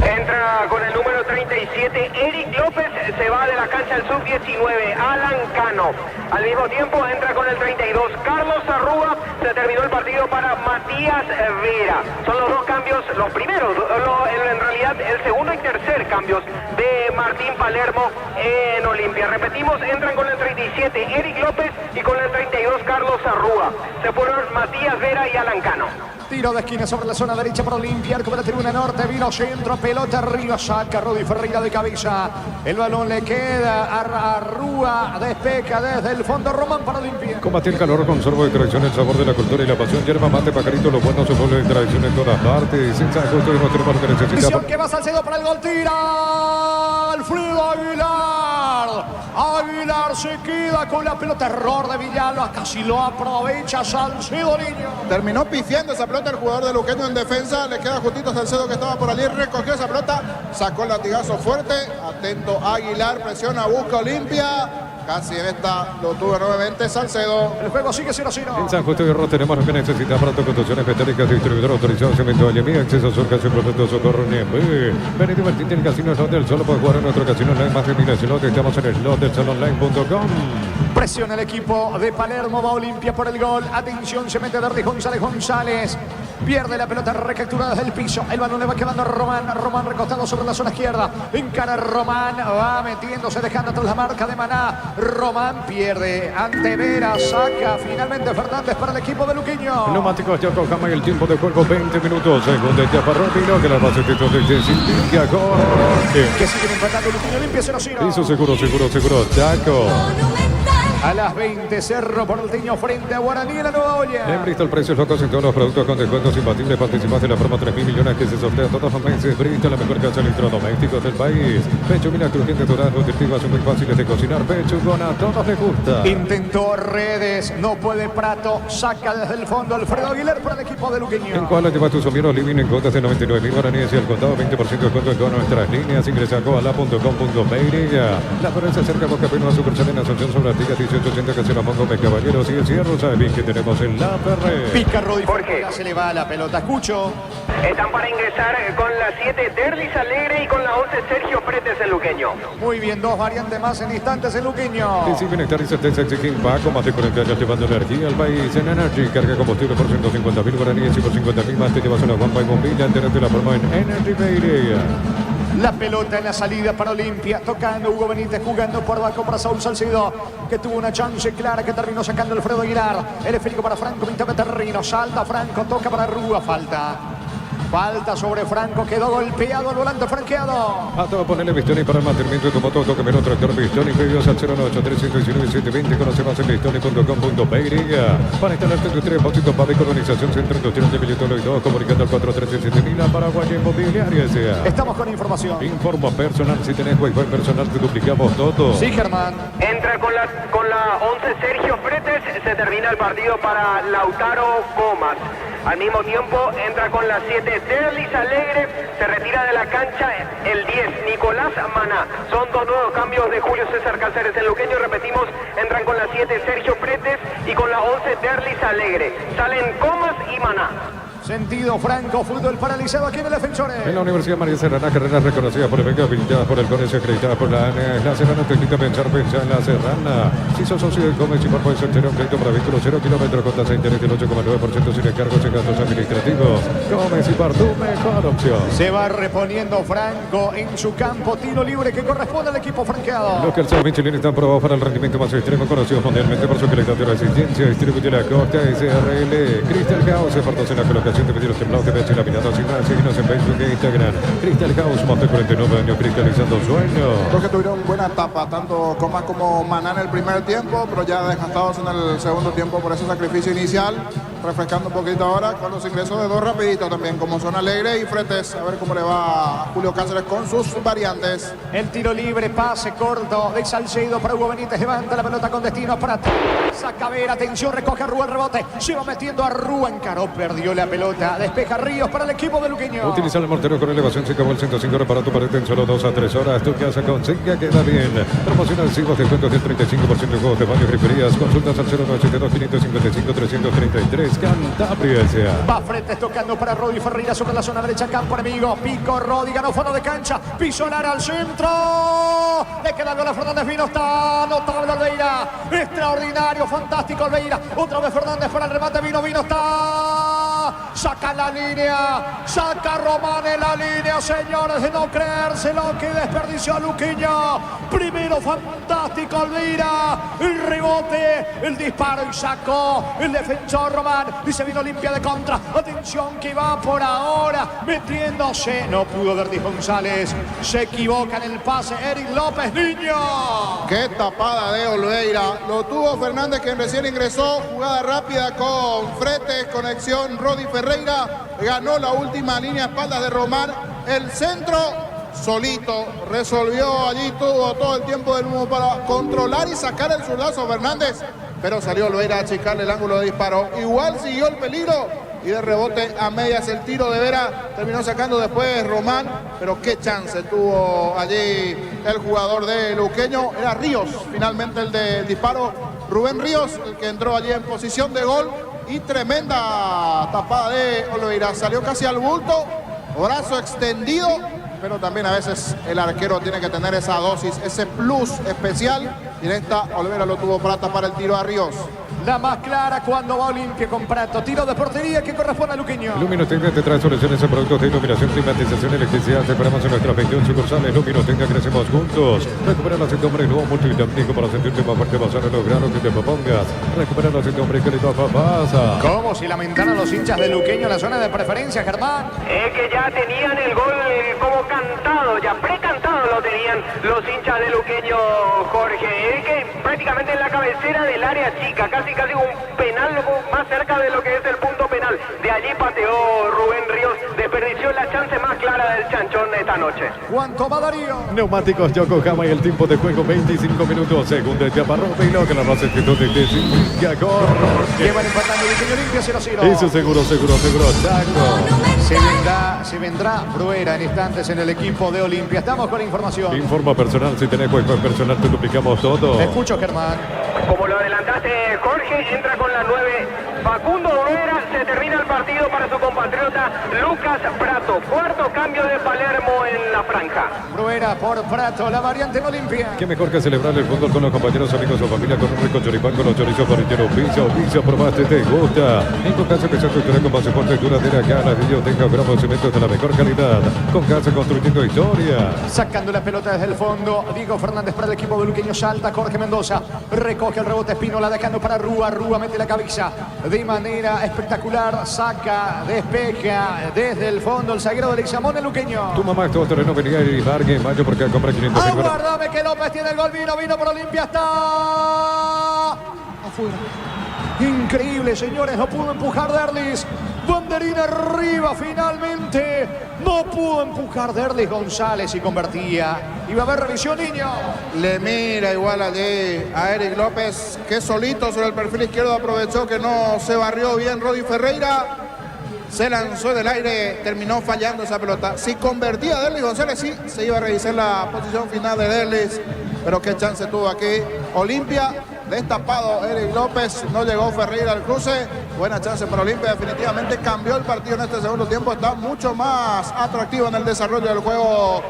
Entra con el número 37, Eric López, se va de la cancha al sub-19, Alan Cano. Al mismo tiempo entra con el 32, Carlos Arrúa, se terminó el partido para Matías Vera. Son los dos cambios, los primeros, en realidad el segundo y tercer cambios de Martín Palermo en Olimpia. Repetimos, entran con el 37, Eric López, y con el 32, Carlos Arrúa. Se fueron Matías Vera y Alan Cano. Tiro de esquina sobre la zona derecha para Olimpia, arco de la tribuna norte, vino centro, pelota arriba, saca Rodi Ferreira de cabeza. El balón le queda a Arrúa, despeja desde el fondo Román para Olimpia. Combate el calor con sorbo de tradición, el sabor de la cultura y la pasión. Yerba mate, pajarito, lo bueno se vuelve de tradición en todas partes. Sin saco, esto es nuestro marco que necesita. Visión que va Salcedo para el gol, tira Alfredo Aguilar. Aguilar se queda con la pelota, error de Villalba, casi lo aprovecha Salcedo, niño. Terminó pifiando esa pelota el jugador de Luqueño en defensa. Le queda justito a Salcedo que estaba por allí. Recogió esa pelota, sacó el latigazo fuerte. Atento Aguilar, presiona, busca Olimpia. Casi en esta lo tuvo nuevamente Salcedo. El juego sigue 0-0. En San Justo de Arroz tenemos lo que necesita para tu construcciones metálicas, distribuidor autorizado, cemento Allemí, acceso a Surca, productos Socorro Niembe. Ven y divertirte en el Casino Slot del Sol. Puedes jugar en nuestro casino online, más de 1000 slots. Estamos en slotdelsolonline.com. Presiona el equipo de Palermo, va Olimpia por el gol. Atención, se mete Derry González. Pierde la pelota, recaptura desde el piso. El balón le va quedando a Román. Román recostado sobre la zona izquierda. Encara Román, va metiéndose, dejando atrás la marca de Maná. Román pierde ante Vera, saca finalmente Fernández para el equipo de Luqueño. Neumáticos Yokohama y el tiempo de juego 20 minutos. Segunda etapa Robino, que la base de todo de Silvia Corre. Que siguen empatando Luqueño, Olimpia 0-0. Hizo seguro, Chaco. A las 20, Cerro Porteño frente a Guaraní en la Nueva Olla. En Bristol, precios locos en todos los productos con descuentos imbatibles. Participaste en la promo 3.000 millones que se sortea todos los meses. Bristol, la mejor casa de electrodomésticos del país. Pechuguinas crujientes, doradas, nutritivas, son muy fáciles de cocinar. Pechugona, a todos les gusta. Intentó Redes, no puede Prato. Saca desde el fondo Alfredo Aguilar para el equipo de Luqueño. En cual lleva tus somieros living en cuotas de 99.000 guaraníes y al contado 20% de descuento en todas nuestras líneas. Ingresa a coala.com.py. La Florencia cerca de Boca Pino, a sucursal en Asunción sobre Artigas 1880 Casero Gómez Caballeros y el cierre, sabe bien que tenemos en la Ferre. Pica Rodi Jorge. se le va la pelota, escucho. Están para ingresar con la 7, Derlis Alegre, y con la 11, Sergio Fretes, el Luqueño. Muy bien, dos variantes más en instantes en Luqueño. Y si bienestar y certeza exigen Paco, más de 40 años llevando energía al país. En Energy, carga combustible por 150.000 guaraníes y por 50.000 más te llevas una guampa y bombilla. Entérate la promo en Energy Bay. La pelota en la salida para Olimpia, tocando Hugo Benítez, jugando por abajo para Saúl Salcedo, que tuvo una chance clara que terminó sacando Alfredo Aguilar. El esférico para Franco, pintaba terreno, salta Franco, toca para Rúa, falta sobre Franco, quedó golpeado el volante franqueado. A todo ponerle Bistoni para el mantenimiento de tu moto, toque menos tractor Bistoni, pedidos al 098-319-720, conoce más en bistoni.com.py. Para instalarte tu depósito para colonización, Centro Industrial de Villetolo y 2, comunicando al 437.000 a Paraguay Inmobiliaria S.A. Estamos con información. Informa personal, si tenés wifi personal te duplicamos todo. Sí, Germán. Entra con la 11, Sergio Fretes, se termina el partido para Lautaro Comas. Al mismo tiempo entra con la 7, Derlis Alegre, se retira de la cancha el 10, Nicolás Maná. Son dos nuevos cambios de Julio César Cáceres en Luqueño. Repetimos, entran con la 7, Sergio Fretes, y con la 11, Derlis Alegre. Salen Comas y Maná. Sentido Franco, fútbol paralizado aquí en el Defensores. En la Universidad María Serrana, carreras reconocidas por el Beca, habilitadas por el Colegio, acreditadas por la ANEA. La Serrana Técnica, pensar en la Serrana. Si sos socio de Comes y por puedes obtener un crédito para vehículos 0 kilómetros con tasa de interés del 8,9% sin cargos y gastos administrativos. Comes y por tu mejor opción. Se va reponiendo Franco en su campo, tiro libre que corresponde al equipo franqueado. Los calzados Michelin están probados para el rendimiento más extremo, conocidos mundialmente por su calidad de resistencia. Distribuye la Costa SRL. Crystal House, apartados en la colocación de pedidos templados de pecho y laminados sin más. Síguenos en Facebook e Instagram. Crystal House, más de 49 años cristalizando sueños. Creo que tuvieron buena etapa, tanto Comas como Maná en el primer tiempo, pero ya desgastados en el segundo tiempo por ese sacrificio inicial. Refrescando un poquito ahora con los ingresos de dos rapiditos también, como Son Alegre y Fretes. A ver cómo le va a Julio Cáceres con sus variantes. El tiro libre, pase corto de Salcedo para Hugo Benítez. Levanta la pelota con destino para saca Vera, atención, recoge a Rúa el rebote. Lleva metiendo a Rúa, encaró, perdió la pelota. Despeja Ríos para el equipo de Luqueño. Utiliza el mortero con elevación, se acabó el 105 reparado tu pared en solo 2 a 3 horas. Tu casa con Senga queda bien. Promociona recibos de descuentos del 35% de juegos de baño y griferías. Consultas al 0972-555-333. Cantabria S.A. Va Fretes tocando para Rodi Ferreira sobre la zona derecha, campo enemigo. Pico Rodi, ganó fondo de cancha. Piso Lara al centro. Le queda Lola Fernández, vino, está notable Olveira. Extraordinario, fantástico Olveira. Otra vez Fernández para el remate, vino, está. Saca la línea, saca Román en la línea, señores, de no creérselo que desperdició a Luqueño. Primero fantástico Olveira, el rebote, el disparo y sacó el defensor Román. Y se vino limpia de contra. Atención que va por ahora metiéndose. No pudo Verdis González. Se equivoca en el pase Eric López, niño. Qué tapada de Olveira. Lo tuvo Fernández, quien recién ingresó. Jugada rápida con Fretes. Conexión Rodi Ferreira. Ganó la última línea a espaldas de Román. El centro solito resolvió allí. Tuvo todo el tiempo del mundo para controlar y sacar el zurdazo Fernández. Pero salió Olveira a achicarle el ángulo de disparo. Igual siguió el peligro. Y de rebote a medias el tiro de Vera. Terminó sacando después Román. Pero qué chance tuvo allí el jugador de Luqueño. Era Ríos finalmente el de disparo. Rubén Ríos, el que entró allí en posición de gol. Y tremenda tapada de Olveira. Salió casi al bulto. Brazo extendido. Pero también a veces el arquero tiene que tener esa dosis, ese plus especial. Y en esta Olveira lo tuvo para tapar el tiro a Ríos. La más clara cuando va Olimpia con Prato. Tiro de portería que corresponde a Luqueño. Luminotenga te trae soluciones en productos de iluminación, climatización, electricidad. Te esperamos en nuestras 21 sucursales. Luminotenga, crecemos juntos. Recupera la hombre nuevo multivitamínico para sentirte más fuerte, basar en los granos que te propongas. Recupera la hombre que le pasa. ¿Cómo si lamentaron los hinchas de Luqueño en la zona de preferencia, Germán? Es que ya tenían el gol como cantado, ya precantado lo tenían los hinchas de Luqueño, Jorge. Es que prácticamente en la cabecera del área chica, casi un penal más cerca de lo que es el punto penal. De allí pateó Rubén Ríos, desperdició la chance más clara del chanchón esta noche. ¿Cuánto va Darío? Neumáticos Yokohama y el tiempo de juego 25 minutos. Segunda etapa Rubilo que la base de desinflica con Llevan empatando Luqueño Olimpia 0-0. Eso seguro, Chaco. Se vendrá Bruera en instantes en el equipo de Olimpia. Estamos con la información. Informa personal, si tenés juego personal te duplicamos todo. Te escucho, Germán. Como lo adelantaste, Jorge, entra con la 9 Facundo Bruera. Se termina el partido para su compatriota Lucas Prato. Cuarto cambio de Palermo en la franja. Bruera por Prato, la variante en Olimpia. Qué mejor que celebrar el fútbol con los compañeros, amigos o familia con un rico choripán con los chorizos parrilleros. Pizza, probaste, te gusta. En tu casa que sea tu historia con pasaporte duradera, ganas de ellos tenga gramos cementos de la mejor calidad. Con casa construyendo historia. Sacando la pelota desde el fondo, Diego Fernández para el equipo de Luqueño, salta Jorge Mendoza, recoge el rebote Espínola, dejando para Rúa, mete la cabeza de manera espectacular, saca, despeja desde el fondo el zaguero del Ixamón, el Luqueño. Tu mamá es todo terreno, venía y marque en mayo porque compra 500 mil. Aguardame que López tiene el gol, vino por Olimpia, está afuera. Increíble, señores, no pudo empujar Derlis. Banderina arriba finalmente. No pudo empujar Derlis González y convertía. Iba a haber revisión, niño. Le mira igual allí a Eric López, que solito sobre el perfil izquierdo aprovechó que no se barrió bien Rodi Ferreira. Se lanzó del aire, terminó fallando esa pelota. Si convertía Derlis González, sí, se iba a revisar la posición final de Derlis. Pero qué chance tuvo aquí Olimpia. Destapado Eric López, no llegó Ferreira al cruce. buena chance para Olimpia. Definitivamente cambió el partido en este segundo tiempo. Está mucho más atractivo en el desarrollo del juego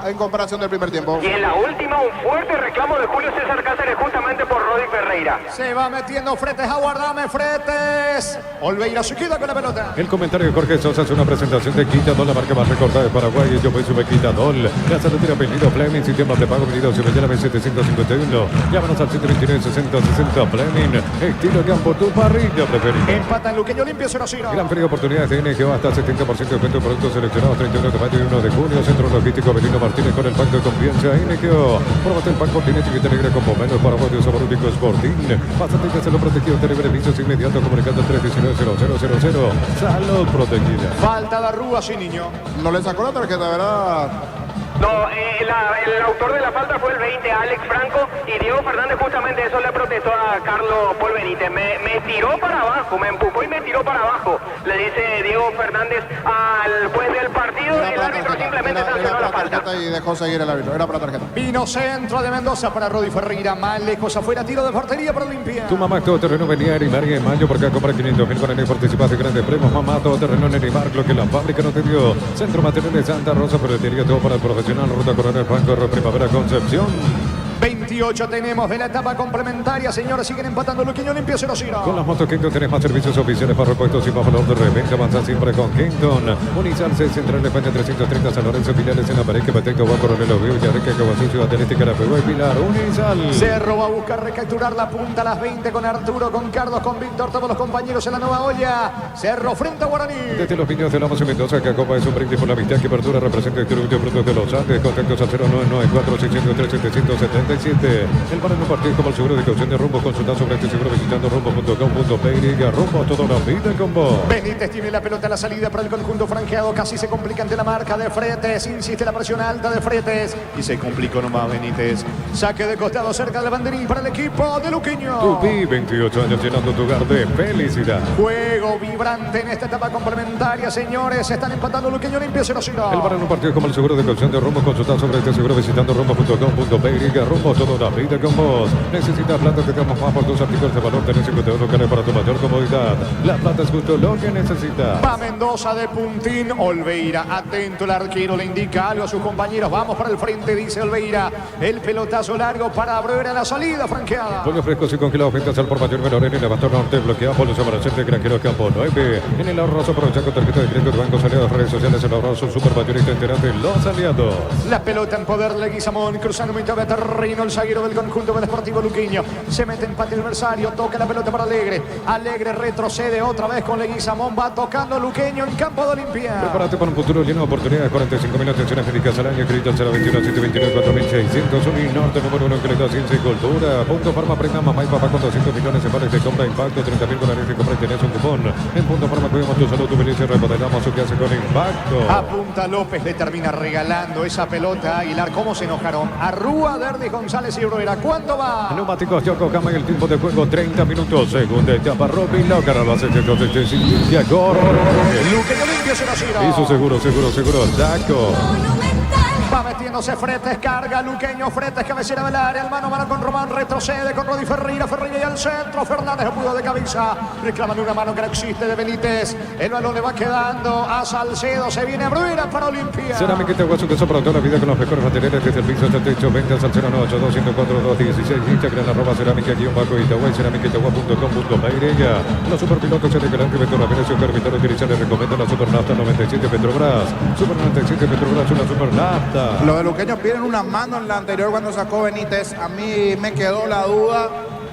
en comparación del primer tiempo. Y en la última, un fuerte reclamo de Julio César Cáceres justamente por Rodi Ferreira. Se va metiendo Fretes, aguardame Fretes. Olveira se queda con la pelota. El comentario de Jorge Sosa es una presentación de Quitadol, la marca más recordada de Paraguay. Y yo voy a subir Quitadol. Casa de tira pedido Fleming, sistema de pago pedido se me 751. Llámanos al 129-60-60 Fleming. Estilo campo, tu parrilla preferida. Empatan Luqueño Olimpia 0-0. Gran feria de oportunidades de NGO hasta 70% de descuento en productos seleccionados 31 de mayo y 1 de junio. Centro Logístico Benito Martínez con el pacto de confianza NGO. Pruébate el pan continente que te alegra con pomelo para de sabor único Sporting. Pásate y te lo protegido. Te beneficios inmediatos comunicando 319-0000. Salud protegida. Falta de Arrúa, sí, niño. No le sacó la tarjeta, ¿verdad? No, el autor de la falta fue el 20, Alex Franco, y Diego Fernández justamente eso le protestó a Carlos Paul Benítez. Me tiró para abajo, me empujó y me tiró para abajo, le dice Diego Fernández al juez del partido. El árbitro simplemente sancionó la falta. Y dejó seguir el árbitro, era para tarjeta. Vino centro de Mendoza para Rodi Ferreira, más lejos afuera, tiro de portería para Olimpia. Tu mamá todo terreno venía a Neymar y en mayo porque compra 500.000 con el participación de grandes premios. Mamá todo terreno en Neymar, lo que la fábrica no te dio. Centro Material de Santa Rosa, ferretería todo para el profesional. Ruta Coronel Franco, Primavera Concepción. 28 tenemos de la etapa complementaria, señores, siguen empatando Luqueño Olimpia 0-0. Con las motos Kenton tenés más servicios oficiales para repuestos y más valor de reventa. Avanza siempre con Kenton. Unizal C, Central España 330, San Lorenzo, Pilares en la Pareja, Pateca, Juan Coronel Oviedo, Villarreca, Caguazú, Ciudad del Este, Carapeguá y Pilar. Unizal. Cerro va a buscar recapturar la punta a las 20 con Arturo, con Carlos, con Víctor, todos los compañeros en la nueva olla. Cerro frente a Guaraní. Desde los niños de Lamos y Mendoza, que acopa es un brindis por la amistad que apertura representa el distribuidor de productos de los Andes. Contactos al 0994-603-777. El bar en un partido como el seguro de caución de Rumbo. Consulta sobre este seguro visitando rumbo.com.py. Rumbo toda la vida con vos. Benítez tiene la pelota a la salida para el conjunto franqueado. Casi se complica ante la marca de Fretes. Insiste la presión alta de Fretes. Y se complicó nomás Benítez. Saque de costado cerca del banderín para el equipo de Luqueño. Tupi, 28 años llenando tu hogar de felicidad. Juego vibrante en esta etapa complementaria, señores. Están empatando Luqueño Olimpia 0-0. El bar en un partido como el seguro de caución de Rumbo. Consulta sobre este seguro visitando rumbo.com.py. Rumbo toda la vida con vos. Necesitas plata, te damos más por tus artículos de valor. Tenés 52 locales para tu mayor comodidad. La plata es justo lo que necesitas. Va Mendoza de puntín. Olveira, atento, el arquero le indica algo a sus compañeros. Vamos para el frente, dice Olveira. El pelotazo largo para abrir a la salida franqueada. Pollo frescos y congelados, ventas al por mayor menor en el Abastor Norte. Bloquea Pollo Samaracente, Granjero Campo 9. En el ahorroso aprovecha con tarjeta de crédito de bancos aliados, redes sociales, el ahorroso super mayorista enterante, los aliados. La pelota en poder de Leguizamón, cruzando mitad de terreno, el zaguero del conjunto del Sportivo Luqueño. Se mete en empate adversario, toca la pelota para Alegre. Alegre retrocede otra vez con Leguizamón, va tocando Luqueño en campo de Olimpia. Prepárate para un futuro lleno de oportunidades. 45.000 atenciones médicas al año, créditos 021 729 4600. Y Norte número 1 en crédito ciencia y cultura. Punto Farma, prenda mamá y papá con 200 millones en vales de compra impacto. 30.000 dólares de compra y tenés un cupón. En Punto Farma cuidamos tu salud, tu belleza y remodelamos su casa con impacto. Apunta López, le termina regalando esa pelota a Aguilar. ¿Cómo se enojaron? Arrúa, Verdi, González y Rueda. ¿Cuánto va? Neumáticos Yokohama en el tiempo de juego 30 minutos. Segunda etapa, Robin Locar a las 7:35. Luqueño Olimpia 0-0. Hizo seguro, Chaco. Va metiéndose Fretes, carga Luqueño, Fretes, cabecera del área, el mano a mano con Román, retrocede con Rodi Ferreira, Ferreira y al centro, Fernández pudo de cabeza, reclaman una mano que no existe de Benítez, el balón le va quedando a Salcedo, se viene Bruera para Olimpia. Cerámica Itaguazú, que sopra toda la vida con los mejores materiales desde el piso hasta el techo. Ventas al 098-204-216, Instagram @cerámica_Itagua y cerámicaitagua.com.py. Los superpilotos se declaran que Víctor Ramírez y Oscar Víctor Utilizan le recomienda la Supernafta 97 Petrobras. Super 97 Petrobras, una Supernafta. Los de Luqueños piden una mano en la anterior cuando sacó Benítez. A mí me quedó la duda,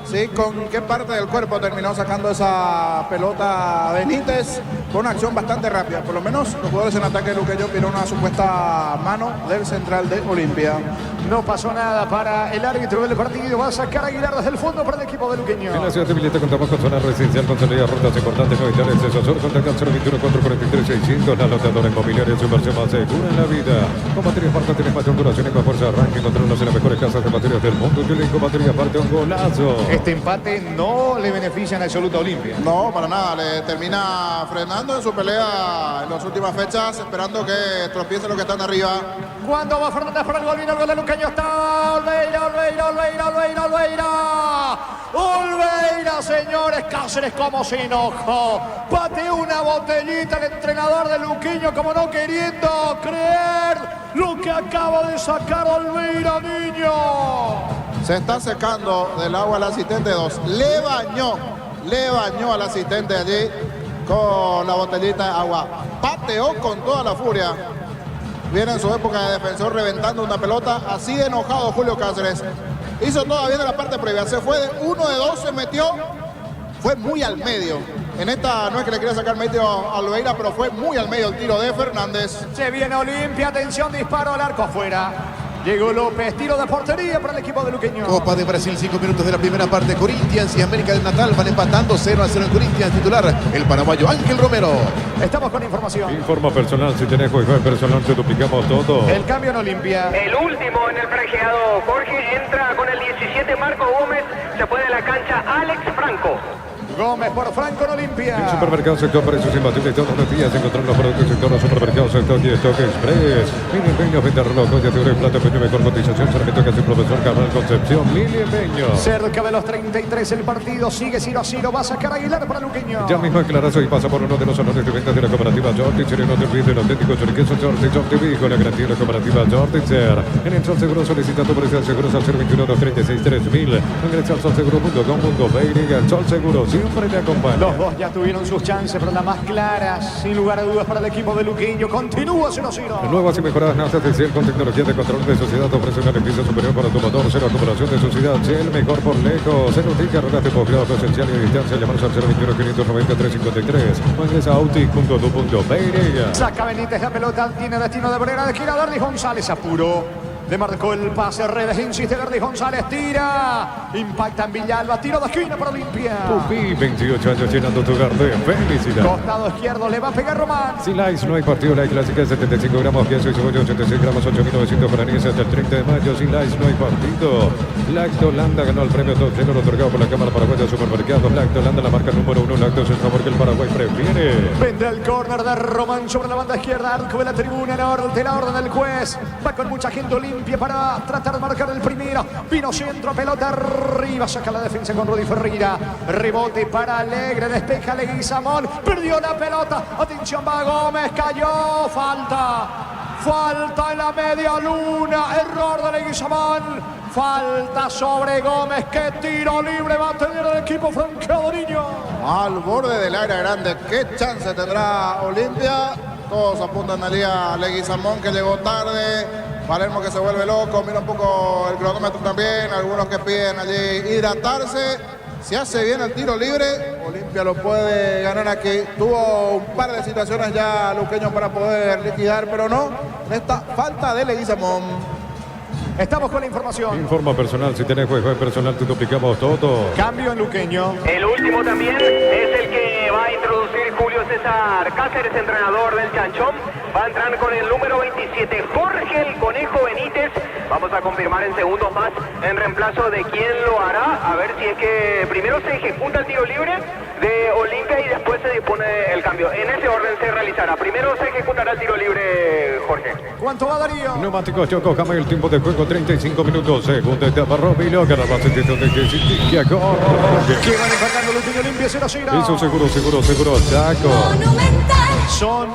¿sí? ¿Con qué parte del cuerpo terminó sacando esa pelota Benítez? Fue una acción bastante rápida. Por lo menos los jugadores en ataque de Luqueños pidieron una supuesta mano del central de Olimpia. No pasó nada para el árbitro del partido. Va a sacar a Aguilar desde el fondo para el equipo de Luqueño. En la ciudad de Villeta contamos con zona residencial con salida de rutas importantes, no vitales de Sosur. Contacta al 021-443-600. La lotadora inmobiliaria, su inversión más segura en la vida. Con baterías Parta tienes mayor duración y con fuerza de arranque. Encontrarnos en las mejores casas de baterías del mundo. Yo le digo batería aparte, un golazo. Este empate no le beneficia en absoluto a Olimpia. No, para nada. Le termina frenando en su pelea en las últimas fechas, esperando que tropiece los que están arriba. Cuando va Fernández para el gol, viene el gol de Luqueño. luqueño está Olveira, señores, Cáceres como se enojó. Pateó una botellita el entrenador de Luqueño como no queriendo creer lo que acaba de sacar Olveira, niño. Se está secando del agua el asistente 2. Le bañó al asistente allí con la botellita de agua. Pateó con toda la furia. Viene en su época de defensor reventando una pelota. Así de enojado Julio Cáceres. Hizo todo bien en la parte previa. Se fue de 1 de 2, se metió. Fue muy al medio. En esta no es que le quería sacar medio a Olveira, pero fue muy al medio el tiro de Fernández. Se viene Olimpia, atención, disparo al arco afuera. Llegó López, tiro de portería para el equipo de Luqueño. Copa de Brasil, 5 minutos de la primera parte. Corinthians y América del Natal van empatando 0-0 en Corinthians. Titular, el paraguayo Ángel Romero. Estamos con información. Informa personal, si tenés juego personal, te duplicamos todo. El cambio en Olimpia. El último en el franjeado, Jorge, entra con el 17 Marco Gómez, se pone a la cancha Alex Franco. Gómez por Franco en Olimpia. En Supermercados Sector, precios imbatibles todos los días. Encontrar los productos sector los Supermercados Sector y Stock Express. Mini Empeño, venta reloj, de figura y plato, peño, mejor cotización. Solamente que hace el profesor Carnal Concepción. Mini Empeño. Cerca de los 33 el partido sigue 0-0. Va a sacar Aguilar para Luqueño. Ya mismo aclarazo y pasa por uno de los salones de ventas de la cooperativa Jortitzer. No te olvides el auténtico choriqueso Jortitzer TV con la garantía de la cooperativa Jortitzer. En el Sol Seguro solicita tu precio de seguros al 021-236-3000. Ingresa al solseguro.com.be. El Sol Seguro siempre te acompaña. Los dos ya tuvieron sus chances, pero las más claras, sin lugar a dudas, para el equipo de Luqueño. Continúa 0-0. Nuevas y mejoradas naftas de Ciel con tecnología de control de suciedad ofrece una limpieza superior para tu motor. Cero acumulación de suciedad. Ciel, mejor por lejos. Cero tica, ruedas de posgrado presencial y a distancia. Llamarse al 021-590-353 o ingresa a auti.du.be. Saca Benítez la pelota, tiene destino de Brera de esquina. Darly González apuró. Le marcó el pase, Redes, insiste Darly González, tira. Impacta en Villalba, tiro de esquina para Olimpia. Pupi, 28 años llenando tu hogar de felicidad. Costado izquierdo, le va a pegar Román. Si Lice no hay partido, la clásica de 75 gramos, queso y cebolla, 86 gramos, 8.900 guaraníes hasta el 30 de mayo. Si Lice no hay partido. Lactolanda ganó el premio Top Channel otorgado por la Cámara Paraguaya de Supermercados. Lactolanda, la marca número 1. Lacto es el sabor que el Paraguay prefiere. Vendrá el córner de Román sobre la banda izquierda. Arco de la tribuna, la orden del juez. Va con mucha gente Olimpia para tratar de marcar el primero. Vino centro, pelota arriba. Saca la defensa con Rudy Ferreira. Rebote para Alegre. Despeja Leguizamón. Perdió la pelota. Atención, va Gómez. Cayó. Falta en la media luna. Error de Leguizamón. Falta sobre Gómez. Qué tiro libre va a tener el equipo franqueado, niño. Al borde del área grande. ¿Qué chance tendrá Olimpia? Todos apuntan allí a Leguizamón, que llegó tarde. Palermo, que se vuelve loco. Mira un poco el cronómetro también. Algunos que piden allí hidratarse. Si hace bien el tiro libre, Olimpia lo puede ganar aquí. Tuvo un par de situaciones ya Luqueño para poder liquidar, pero no. En esta falta de Leguizamón. Estamos con la información. Informa personal, si tenés juego personal, te duplicamos todo. Cambio en Luqueño. El último también es el que va a introducir Julio César Cáceres, entrenador del Chanchón. Va a entrar con el número 27, Jorge el Conejo Benítez. Vamos a confirmar en segundos más en reemplazo de quién lo hará. A ver si es que primero se ejecuta el tiro libre de Olimpia y después se dispone el cambio. En ese orden se realizará. Primero se ejecutará el tiro libre, Jorge. ¿Cuánto va Darío? Neumáticos Yokohama, el tiempo de juego 35 minutos. Segunda etapa, Robilo, que la base de que corre. Que van empatando Luqueño Olimpia 0-0. Hizo seguro, Chaco. Son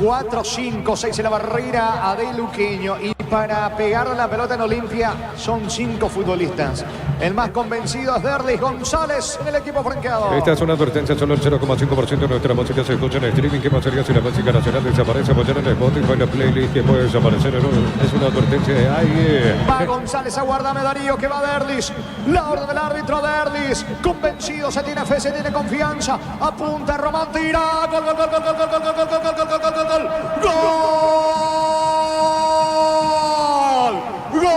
4, 5, 6 en la barrera de Luqueño. Y para pegar la pelota en Olimpia son 5 futbolistas. El más convencido es Darly González en el equipo franqueado. Esta es una advertencia, solo el 0,5% de nuestra música se escucha en streaming. ¿Qué pasaría si la música nacional desaparece? Apoyar en Spotify, la playlist que puede desaparecer. Es una advertencia de ahí. Va González, aguárdame Darío, que va Derlis. La orden del árbitro Derlis. Convencido, se tiene fe, se tiene confianza. Apunta Román, tira. Gol, gol, gol, gol, gol, gol, gol, gol, gol, gol, gol, gol, gol, gol. ¡Gol! ¡Gol!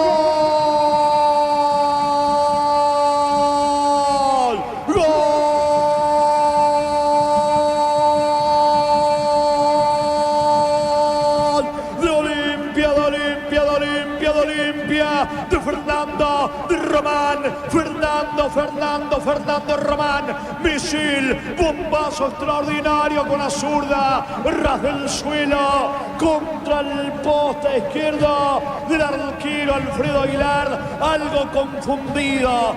De Olimpia, de Fernando. de Román. Fernando Román. Misil, bombazo extraordinario con la zurda. Ras del suelo contra el poste izquierdo del arquero Alfredo Aguilar. Algo confundido.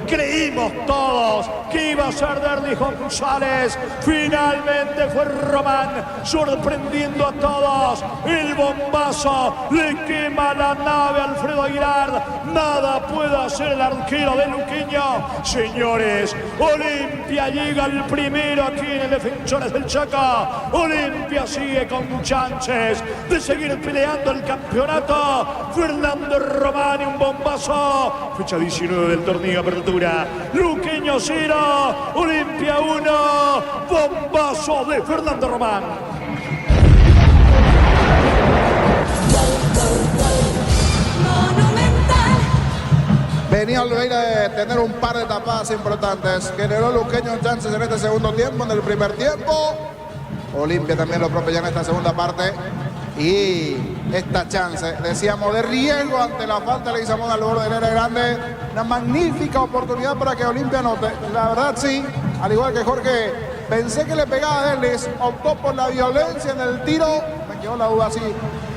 Creímos todos que iba a ser Derlis González. Finalmente fue Román, sorprendiendo a todos. El bombazo le quema la nave a Alfredo Aguilar. Nada puede hacer el arquero de Luqueño. Señores, Olimpia llega al primero aquí en el Defensores del Chaco. Olimpia sigue con chances de seguir peleando el campeonato. Fernando Román y un bombazo. Fecha 19 del torneo Apertura. Luqueño 0, Olimpia 1. Bombazo de Fernando Román. Venía Olveira de tener un par de tapadas importantes. Generó Luqueño chances en este segundo tiempo, en el primer tiempo. Olimpia también lo propio ya en esta segunda parte. Y esta chance, decíamos, de riesgo ante la falta de Leguizamón al borde del área grande. Una magnífica oportunidad para que Olimpia anote. La verdad sí, al igual que Jorge, pensé que le pegaba a Derlis. Optó por la violencia en el tiro. Me quedó la duda, sí.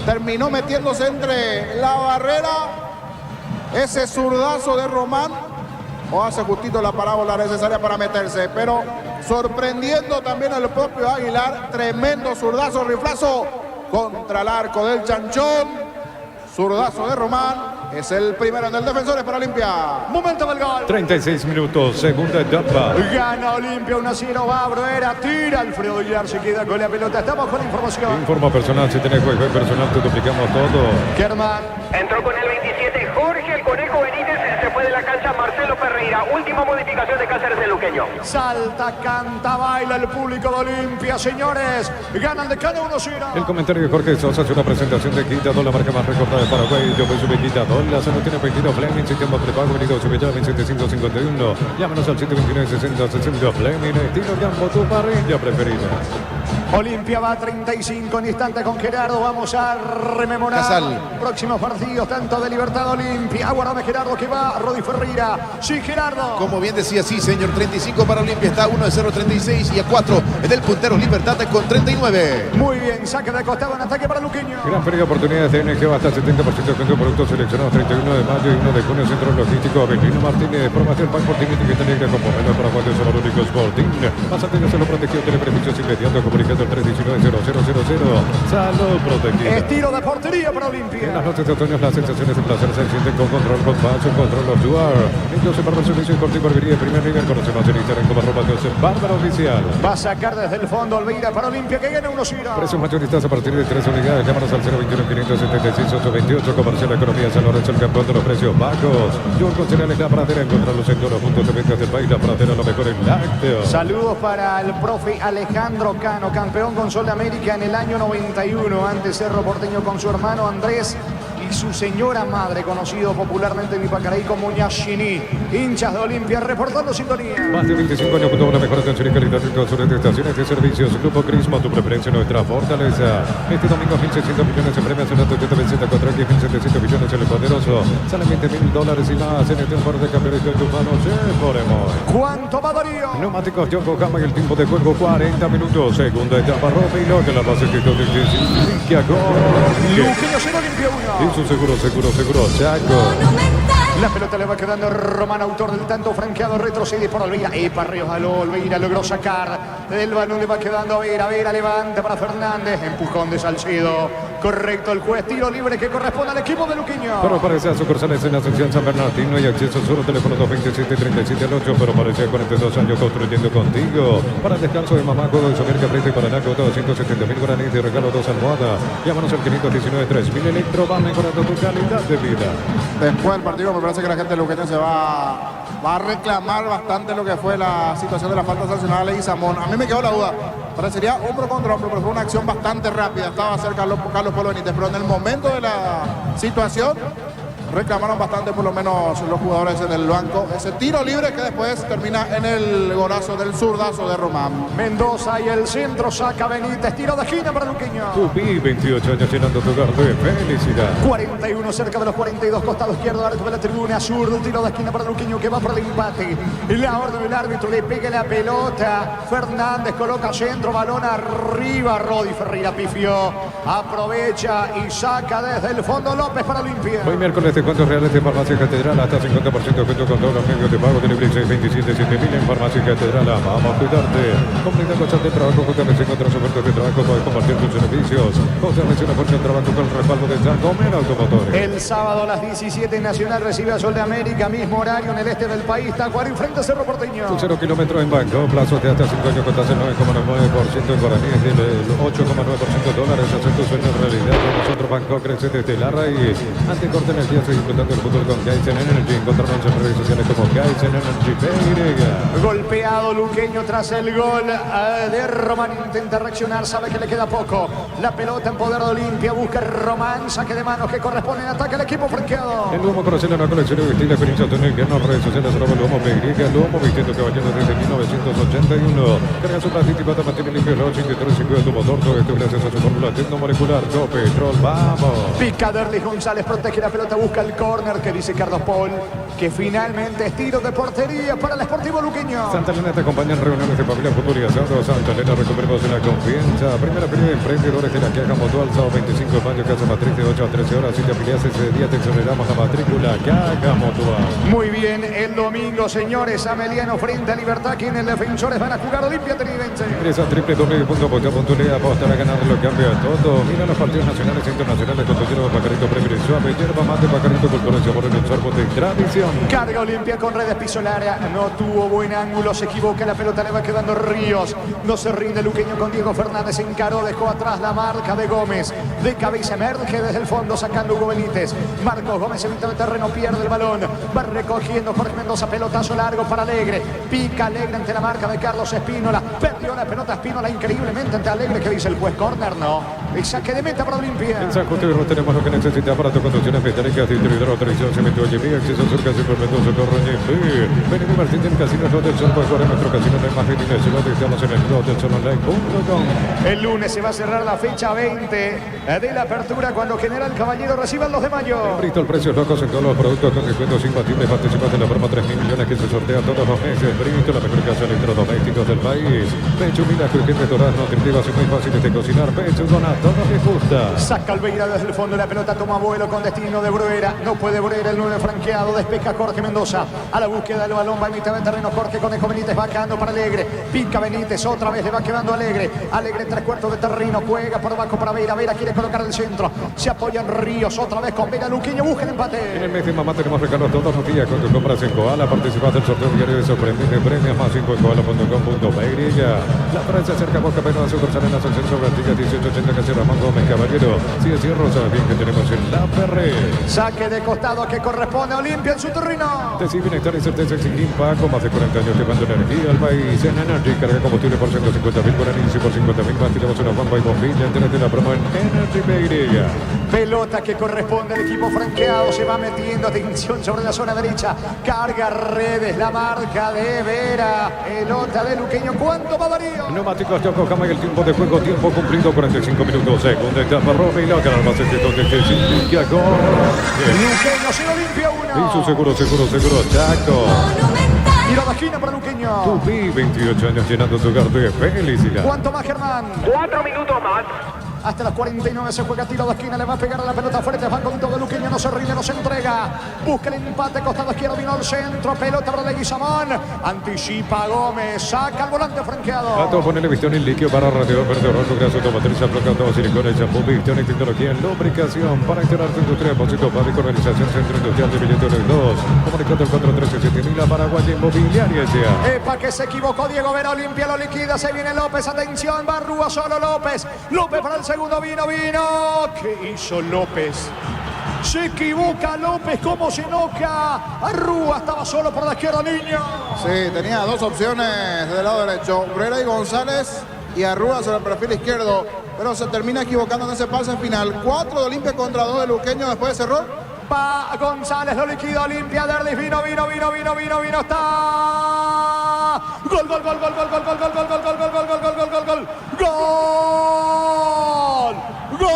Terminó metiéndose entre la barrera. Ese zurdazo de Román. O hace justito la parábola necesaria para meterse. Pero sorprendiendo también al propio Aguilar. Tremendo zurdazo, riflazo contra el arco del Chanchón. Zurdazo de Román. Es el primero en el Defensores para Olimpia. Momento del gol. 36 minutos, segunda etapa. Gana Olimpia 1-0. Va a Bruera. Tira Alfredo Aguilar. Se queda con la pelota. Estamos con información. Informa personal. Si tenés juego personal, te duplicamos todo. Kerman. Entró con el 27 Jorge el Conejo Benítez. Se fue de la cancha Marcelo Ferreira. Última modificación de Cáceres de Luqueño. Salta, canta, baila el público de Olimpia, señores. Ganan de cada 1-0. El comentario de Jorge Sosa hace una presentación de Quitador, la marca más recordada de Paraguay. Yo voy a Quitador. La salud tiene 22 Fleming, sistema prepago, venido Subellado 2751. Llámanos al 129-60-60 Fleming, estilo campo, tu parrilla preferida. Olimpia va a 35 en instante con Gerardo. Vamos a rememorar Casal. próximos partidos, tanto de Libertad Olimpia. Aguardame Gerardo que va. Rodi Ferreira. Sí, Gerardo. Como bien decía, sí, señor. 35 para Olimpia. Está 1-0-36 y a 4 del puntero Libertad con 39. Muy bien. Saque de costado en ataque para Luqueño. Gran feria de oportunidades de NG, hasta 70% de productos seleccionados. 31 de mayo y 1 de junio, Centro Logístico Avelino Martínez. Promoción Pan Fortín, etiqueta negra con pomelo para Juan de Solorónico Sporting. Más atención, se lo protegió, tiene beneficios inmediatos, comunicando el 319-0000. Salud protegida. Estilo de portería para En Olimpia. las noches de otoño las sensaciones de placer se sienten con control, con paso, control of Duar. Entonces, para el servicio de corte y barbería de primer nivel, conocemos en Instagram como @Bárbaro Oficial. Va a sacar desde el fondo Olveira para Olimpia que gana 1-0. Precios mayoristas a partir de 3 unidades. Llámanos al 021-576-828. Comercial Economía San Lorenzo, el campeón de los precios bajos. Yo con cereales La Pradera. Encontrarlos en todos los puntos de venta del país. La Pradera, lo mejor en lácteos. Saludos para el profe Alejandro Cano, campeón con Sol de América en el año 91, ante Cerro Porteño con su hermano Andrés y su señora madre, conocido popularmente en Ipacaraí como Ñashini. Hinchas de Olimpia reportando sintonía. Más de 25 años con la mejor atención y calidad en todas sus estaciones de servicios. Grupo Crisma, tu preferencia, nuestra fortaleza. Este domingo 1.600 millones en premios en la Toyota BZ 4 X, 1.700 millones en el poderoso. Salen $20.000 y más en el temporada de campeones de Tufano. Poremos. ¿Cuánto va Darío? Neumáticos Yokohama y el tiempo de juego 40 minutos. Segunda etapa, Robilo, que la base que todo el que Luqueño 0, Olimpia 1. Eso seguro, Chaco. La pelota le va quedando Román, autor del tanto franqueado, retrocede por Olveira. Parreos a Olveira, logró sacar. El balón le va quedando a Vera, levanta para Fernández. Empujón de Salcedo. Correcto el juez, tiro libre que corresponde al equipo de Luqueño. Pero parecía sucursales en Asunción San Bernardino y acceso solo teléfono 227-37-8. Pero parecía 42 años construyendo contigo. Para el descanso de Mamaco, de Somer Caprete y Paraná, 270.000 guaraníes de regalo, 2 almohadas. Llámanos al 519-3000. Electro va mejorando tu calidad de vida. Después del partido me parece que la gente de Luqueño se va a reclamar bastante lo que fue la situación de la falta sancionada de Leguizamón. A mí me quedó la duda. Parecería hombro contra hombro, pero fue una acción bastante rápida. Estaba cerca Carlos Polo Benítez, pero en el momento de la situación reclamaron bastante, por lo menos los jugadores en el banco. Ese tiro libre que después termina en el golazo del zurdazo de Román. Mendoza y el centro, saca Benítez, tiro de esquina para Luqueño. Tupí, 28 años llenando tu hogar de felicidad. 41 cerca de los 42, costado izquierdo, arco de la tribuna, zurdo, tiro de esquina para Luqueño que va por el empate. La orden del árbitro, le pega la pelota. Fernández coloca centro, balón arriba, Rodi Ferreira pifió. Aprovecha y saca desde el fondo López para Olimpia. Hoy miércoles descuentos reales de Farmacia Catedral hasta 50% junto con todos los medios de pago. Delivery 627 7000 en Farmacia Catedral. Vamos a cuidarte. Comunidad Cochal de Trabajo, JMC encuentras ofertas de trabajo, puedes compartir tus servicios. JMC, una fuerza de trabajo con el respaldo de Giacomer Automotores. El sábado a las 17 Nacional recibe a Sol de América, mismo horario en el este del país. Tacuarín frente a Cerro Porteño. 0 kilómetros en banco, plazos de hasta 5 años con tasa del 9,9% en guaraníes, del 8,9% dólares. Hacer tu sueño realidad con nosotros. Banco crece desde la raíz. Ante corte energía, estoy disfrutando el fútbol con Kaizen Energy. Encontrarnos en redes sociales como Kaizen Energy PY. Golpeado Luqueño tras el gol de Román. Intenta reaccionar, sabe que le queda poco. La pelota en poder de Olimpia, busca Román, saque de manos que corresponde en ataque al equipo franqueado. El Luomo conoce la colección de vestir experiencia en invierno. Redes sociales arroba Luomo PY. Luomo vistiendo caballeros desde 1981. Carga su plástico, mantiene limpio el 83 y cuida tu motor. Todo esto gracias a su fórmula tecnomolecular. Go Petrol, vamos. Pica Derlis González, protege la pelota, busca el córner que dice Carlos Paul, que finalmente es tiro de portería para el Sportivo Luqueño. Santa Elena te acompaña en reuniones de familia, fútbol y asado. Santa Elena, recuperemos la confianza. Primera feria de emprendedores de la Caja Mutual, sábado 25 de mayo, Casa Matriz de 8 a 13 horas. Si te afilias ese día, te exoneramos la matrícula. Caja Mutual. Muy bien, el domingo, señores, Ameliano frente a Libertad, quienes defensores van a jugar Olimpia Trinidad. Ingresa a www.aposta.le, apostar a ganar lo cambia todo. Mira los partidos nacionales e internacionales con tu lleno de Pacarito Premio y Suave, yerba mate, Pacarito Cultura, sabor en el sorbo de tradición. Carga Olimpia con redes piso el área, no tuvo buen ángulo, se equivoca, la pelota le va quedando Ríos. No se rinde Luqueño con Diego Fernández, encaró, dejó atrás la marca de Gómez. De cabeza emerge desde el fondo, sacando Hugo Benítez. Marcos Gómez en mitad de terreno, pierde el balón. Va recogiendo Jorge Mendoza, pelotazo largo para Alegre. Pica Alegre ante la marca de Carlos Espínola. Perdió la pelota Espínola increíblemente ante Alegre, que dice el juez córner, no. El saque de meta para Olimpia. En San Justo tenemos lo que necesita para tu conducciones metálicas, distribuidor, autorización, cemento, YP, acceso sur, casi por Mendoza, Torre, YP. Ven y Martín del Casino Hotel Sol, puedes jugar en nuestro casino de más felices. Estamos en el hotelsolonline.com. El lunes se va a cerrar la fecha 20 de la apertura cuando General Caballero reciba el 2 de mayo. Bristol, precios locos en todos los productos con descuentos imbatibles. Participas en la broma 3.000 millones que se sortea todos los meses. Bristol, la mejor casa de electrodomésticos del país. Pechumilas crujientes, doradas, nutritivas y muy fáciles de cocinar. Pechugona, todo les gusta. Saca Alveira desde el fondo, la pelota toma vuelo con destino de Bruera. No puede Bruera, el 9 franqueado. Despeja Jorge Mendoza. A la búsqueda del balón, va en mitad de terreno. Jorge Conejo Benítez va quedando para Alegre. Pica Benítez, otra vez le va quedando Alegre. Alegre, 3/4 de terreno. Juega por abajo para Vera. Vera quiere colocar el centro. Se apoya en Ríos, otra vez con Vera. Luqueño busca el empate. En el mes de mamá tenemos regalos todos los días con tus compras en Koala. Participas del sorteo diario de sorprendentes premios más 5 en koala.com.py. La Francia cerca Boca Peno de Sucursal en Ascensión sobre Antigua 1880 Casero Ramón Gómez Caballero. Si es cierro, sabes bien que tenemos en La Ferré. Saque de costado que corresponde a Olimpia en su terreno. Decir bienestar y certeza sin impacto. Más de 40 años llevando energía al país. En Energy, carga combustible por 150.000 guaraníes y por 50.000 más. Tenemos una bomba y bombilla. Entérate la promo en Energy PY. Pelota que corresponde al equipo franqueado. Se va metiendo, atención sobre la zona derecha. Carga redes, la marca de Vera. Pelota de Luqueño. ¿Cuánto va Darío? Neumáticos Yokohama y el tiempo de juego. Tiempo cumplido, 45 minutos. Segunda etapa, Romy Loca. Albacete donde que se indica con Luqueño se Olimpia 1. y su seguro, Chaco. Tiro de esquina para Luqueño. Tupí, 28 años llenando tu hogar de felicidad. ¿Cuánto más, Germán? 4 minutos más. Hasta las 49 se juega tiro de esquina, le va a pegar a la pelota fuerte, va con todo Luqueño, no se rinde, no se entrega. Busca el empate, costado izquierdo, vino al centro, pelota para Leguizamón. Anticipa Gómez, saca el volante franqueado. Pato, ponele Vistión y líquido para radiador verde rojo, graso, automotriz, aplaca, todo silicona, champú, Vistión y tecnología en lubricación para instalar tu industria, depósito, fábrica, organización, centro industrial de billetes 2. Comunicando el 4137000 a Paraguay Inmobiliaria S.A. Epa que se equivocó Diego Vera, Olimpia lo liquida, se viene López, atención, va Rúa solo López. López para el segundo, vino. ¿Qué hizo López? Se equivoca López, ¿cómo se enoja? Arrúa estaba solo por la izquierda, niño. Sí, tenía dos opciones del lado derecho, Bruera y González, y Arrúa sobre el perfil izquierdo, pero se termina equivocando en ese pase final. 4 de Olimpia contra 2 de Luqueño después de ese error. Va González, lo liquida Olimpia. Derlis vino. Está. Gol. Gol.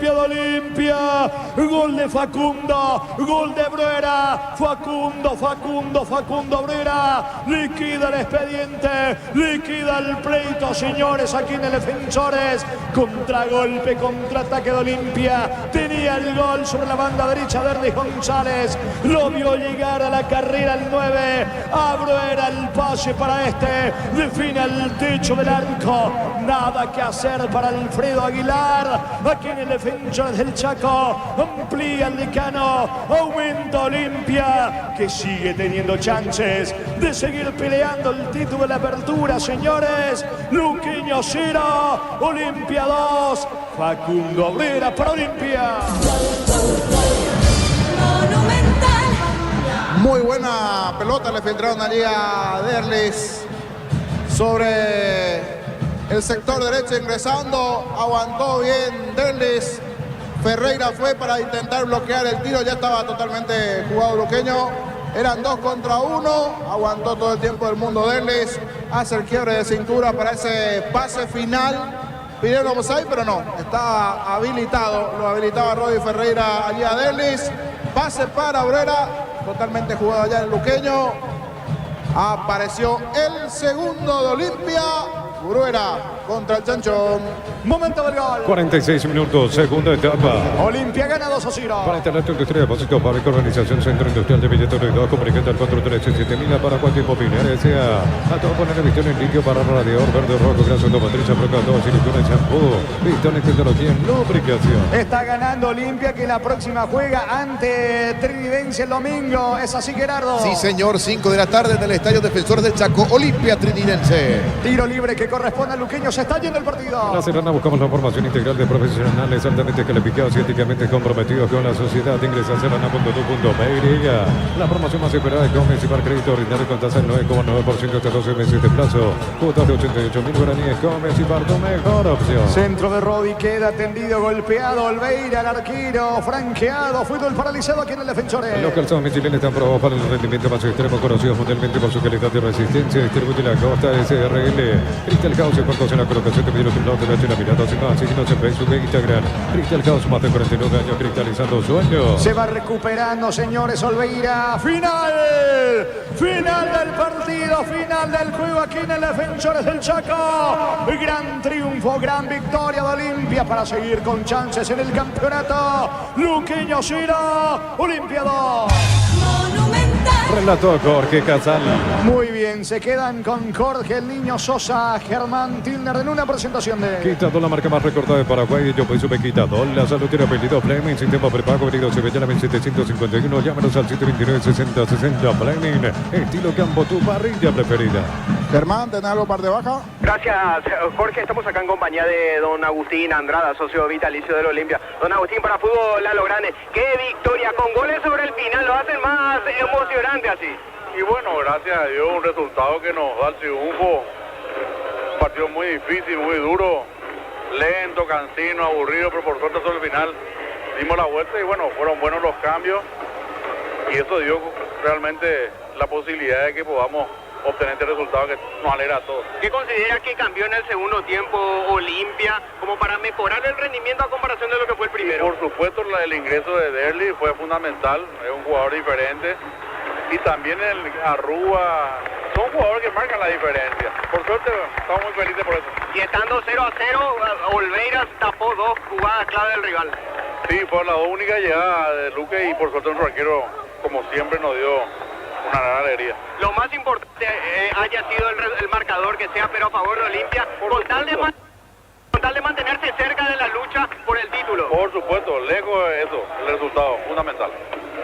De Olimpia, gol de Facundo, gol de Bruera, Facundo Bruera, liquida el expediente, liquida el pleito, señores, aquí en el Defensores, contragolpe, contraataque de Olimpia, tenía el gol sobre la banda derecha de Derlis González, lo vio llegar a la carrera el 9, a Bruera el pase para este, define el techo del arco, nada que hacer para Alfredo Aguilar, aquí en el Defensores del Chaco, amplía el decano, aumenta Olimpia, que sigue teniendo chances de seguir peleando el título de la apertura, señores. Luqueño 0, Olimpia 2, Facundo Obrera para Olimpia. Muy buena pelota le filtraron allí a Derlis sobre el sector derecho ingresando, aguantó bien Derlis. Ferreira fue para intentar bloquear el tiro, ya estaba totalmente jugado Luqueño. Eran 2 contra 1, aguantó todo el tiempo del mundo Derlis. Hace el quiebre de cintura para ese pase final. Pidieron offside, pero no, estaba habilitado. Lo habilitaba Rodi Ferreira allí a Derlis. Pase para Obrera, totalmente jugado allá el Luqueño. Apareció el segundo de Olimpia. Bruera contra el Chanchón. Momento del gol. 46 minutos, segunda etapa. Olimpia gana 2-0. Para Internet Industria, Depósito Fábrica, Organización Centro Industrial de Billetes y 2, comunicante al 437.000 para cualquier mobiliar S.A. A todo poner visión en líquido para radiador, verde, rojo, grasa, automotriz, broca, todo, silicona, champú, pistones, tecnología en lubricación. Está ganando Olimpia, que la próxima juega ante Trinidense el domingo. ¿Es así, Gerardo? Sí, señor, 5 de la tarde en el Estadio Defensores del Chaco, Olimpia Trinidense. Tiro libre que corresponde al Luqueño, se está yendo el partido. En La Serrana buscamos la formación integral de profesionales altamente calificados y éticamente comprometidos con la sociedad. Ingresa a serrana.tu.py. La promoción más esperada de Gómez y Bar Crédito ordinario con tasa del 9,9% hasta 12 meses de plazo. Cuotas de 88.000 guaraníes. Gómez y Bar, tu mejor opción. Centro de Rodi, queda tendido, golpeado. Olveira, el arquero, franqueado. Fútbol paralizado aquí en el Defensores. Los calzados michilenes están probados para el rendimiento más extremo, conocidos mundialmente por su calidad y resistencia. Distribuye la Costa SRL. Cristal House, cuartos en la colocación de videos timbrados de la China mirada. Síguenos en Facebook e Instagram. Cristal House, más de 49 años cristalizando sueños. Se va recuperando, señores, Olveira. Final del partido, final del juego aquí en el Defensores del Chaco. Gran triunfo, gran victoria de Olimpia para seguir con chances en el campeonato. Luqueño 0, Olimpia 2. Relató Jorge Casal. Muy bien, se quedan con Jorge, el Niño Sosa, Germán Tilner en una presentación de... Quitado, la marca más recordada de Paraguay. Yo pues supe quitado. La salud tiene apellido Fleming. Sistema prepago venido Sevilla 1751. Llámenos al 129-60-60 Fleming. Estilo campo, tu parrilla preferida. Germán, ¿tenés algo par de baja? Gracias, Jorge. Estamos acá en compañía de don Agustín Andrada, socio vitalicio del Olimpia. Don Agustín, para Fútbol a lo Grande, qué victoria, con goles sobre el final, lo hacen más emocionante así. Y bueno, gracias a Dios, un resultado que nos da el triunfo. Un partido muy difícil, muy duro, lento, cansino, aburrido, pero por suerte sobre el final dimos la vuelta y bueno, fueron buenos los cambios. Y eso dio realmente la posibilidad de que podamos obtener este resultado que nos alegra a todos. ¿Qué considera que cambió en el segundo tiempo Olimpia como para mejorar el rendimiento a comparación de lo que fue el primero? Por supuesto, el ingreso de Derlis fue fundamental, es un jugador diferente. Y también el Arrúa, son jugadores que marcan la diferencia. Por suerte, estamos muy felices por eso. Y estando 0-0, Olveira tapó 2 jugadas clave del rival. Sí, fue la única llegada de Luque y por suerte nuestro arquero, como siempre, nos dio una gran alegría. Lo más importante haya sido el marcador que sea, pero a favor de Olimpia, con tal de mantenerse cerca de la lucha por el título. Por supuesto, lejos de eso, el resultado fundamental.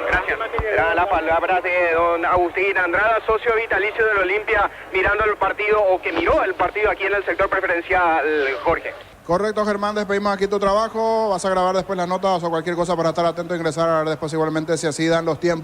Gracias. Era la palabra de don Agustín Andrada, socio vitalicio del Olimpia, mirando el partido, o que miró el partido aquí en el sector preferencial, Jorge. Correcto, Germán, despedimos aquí tu trabajo. Vas a grabar después las notas o cualquier cosa para estar atento a ingresar después igualmente si así dan los tiempos.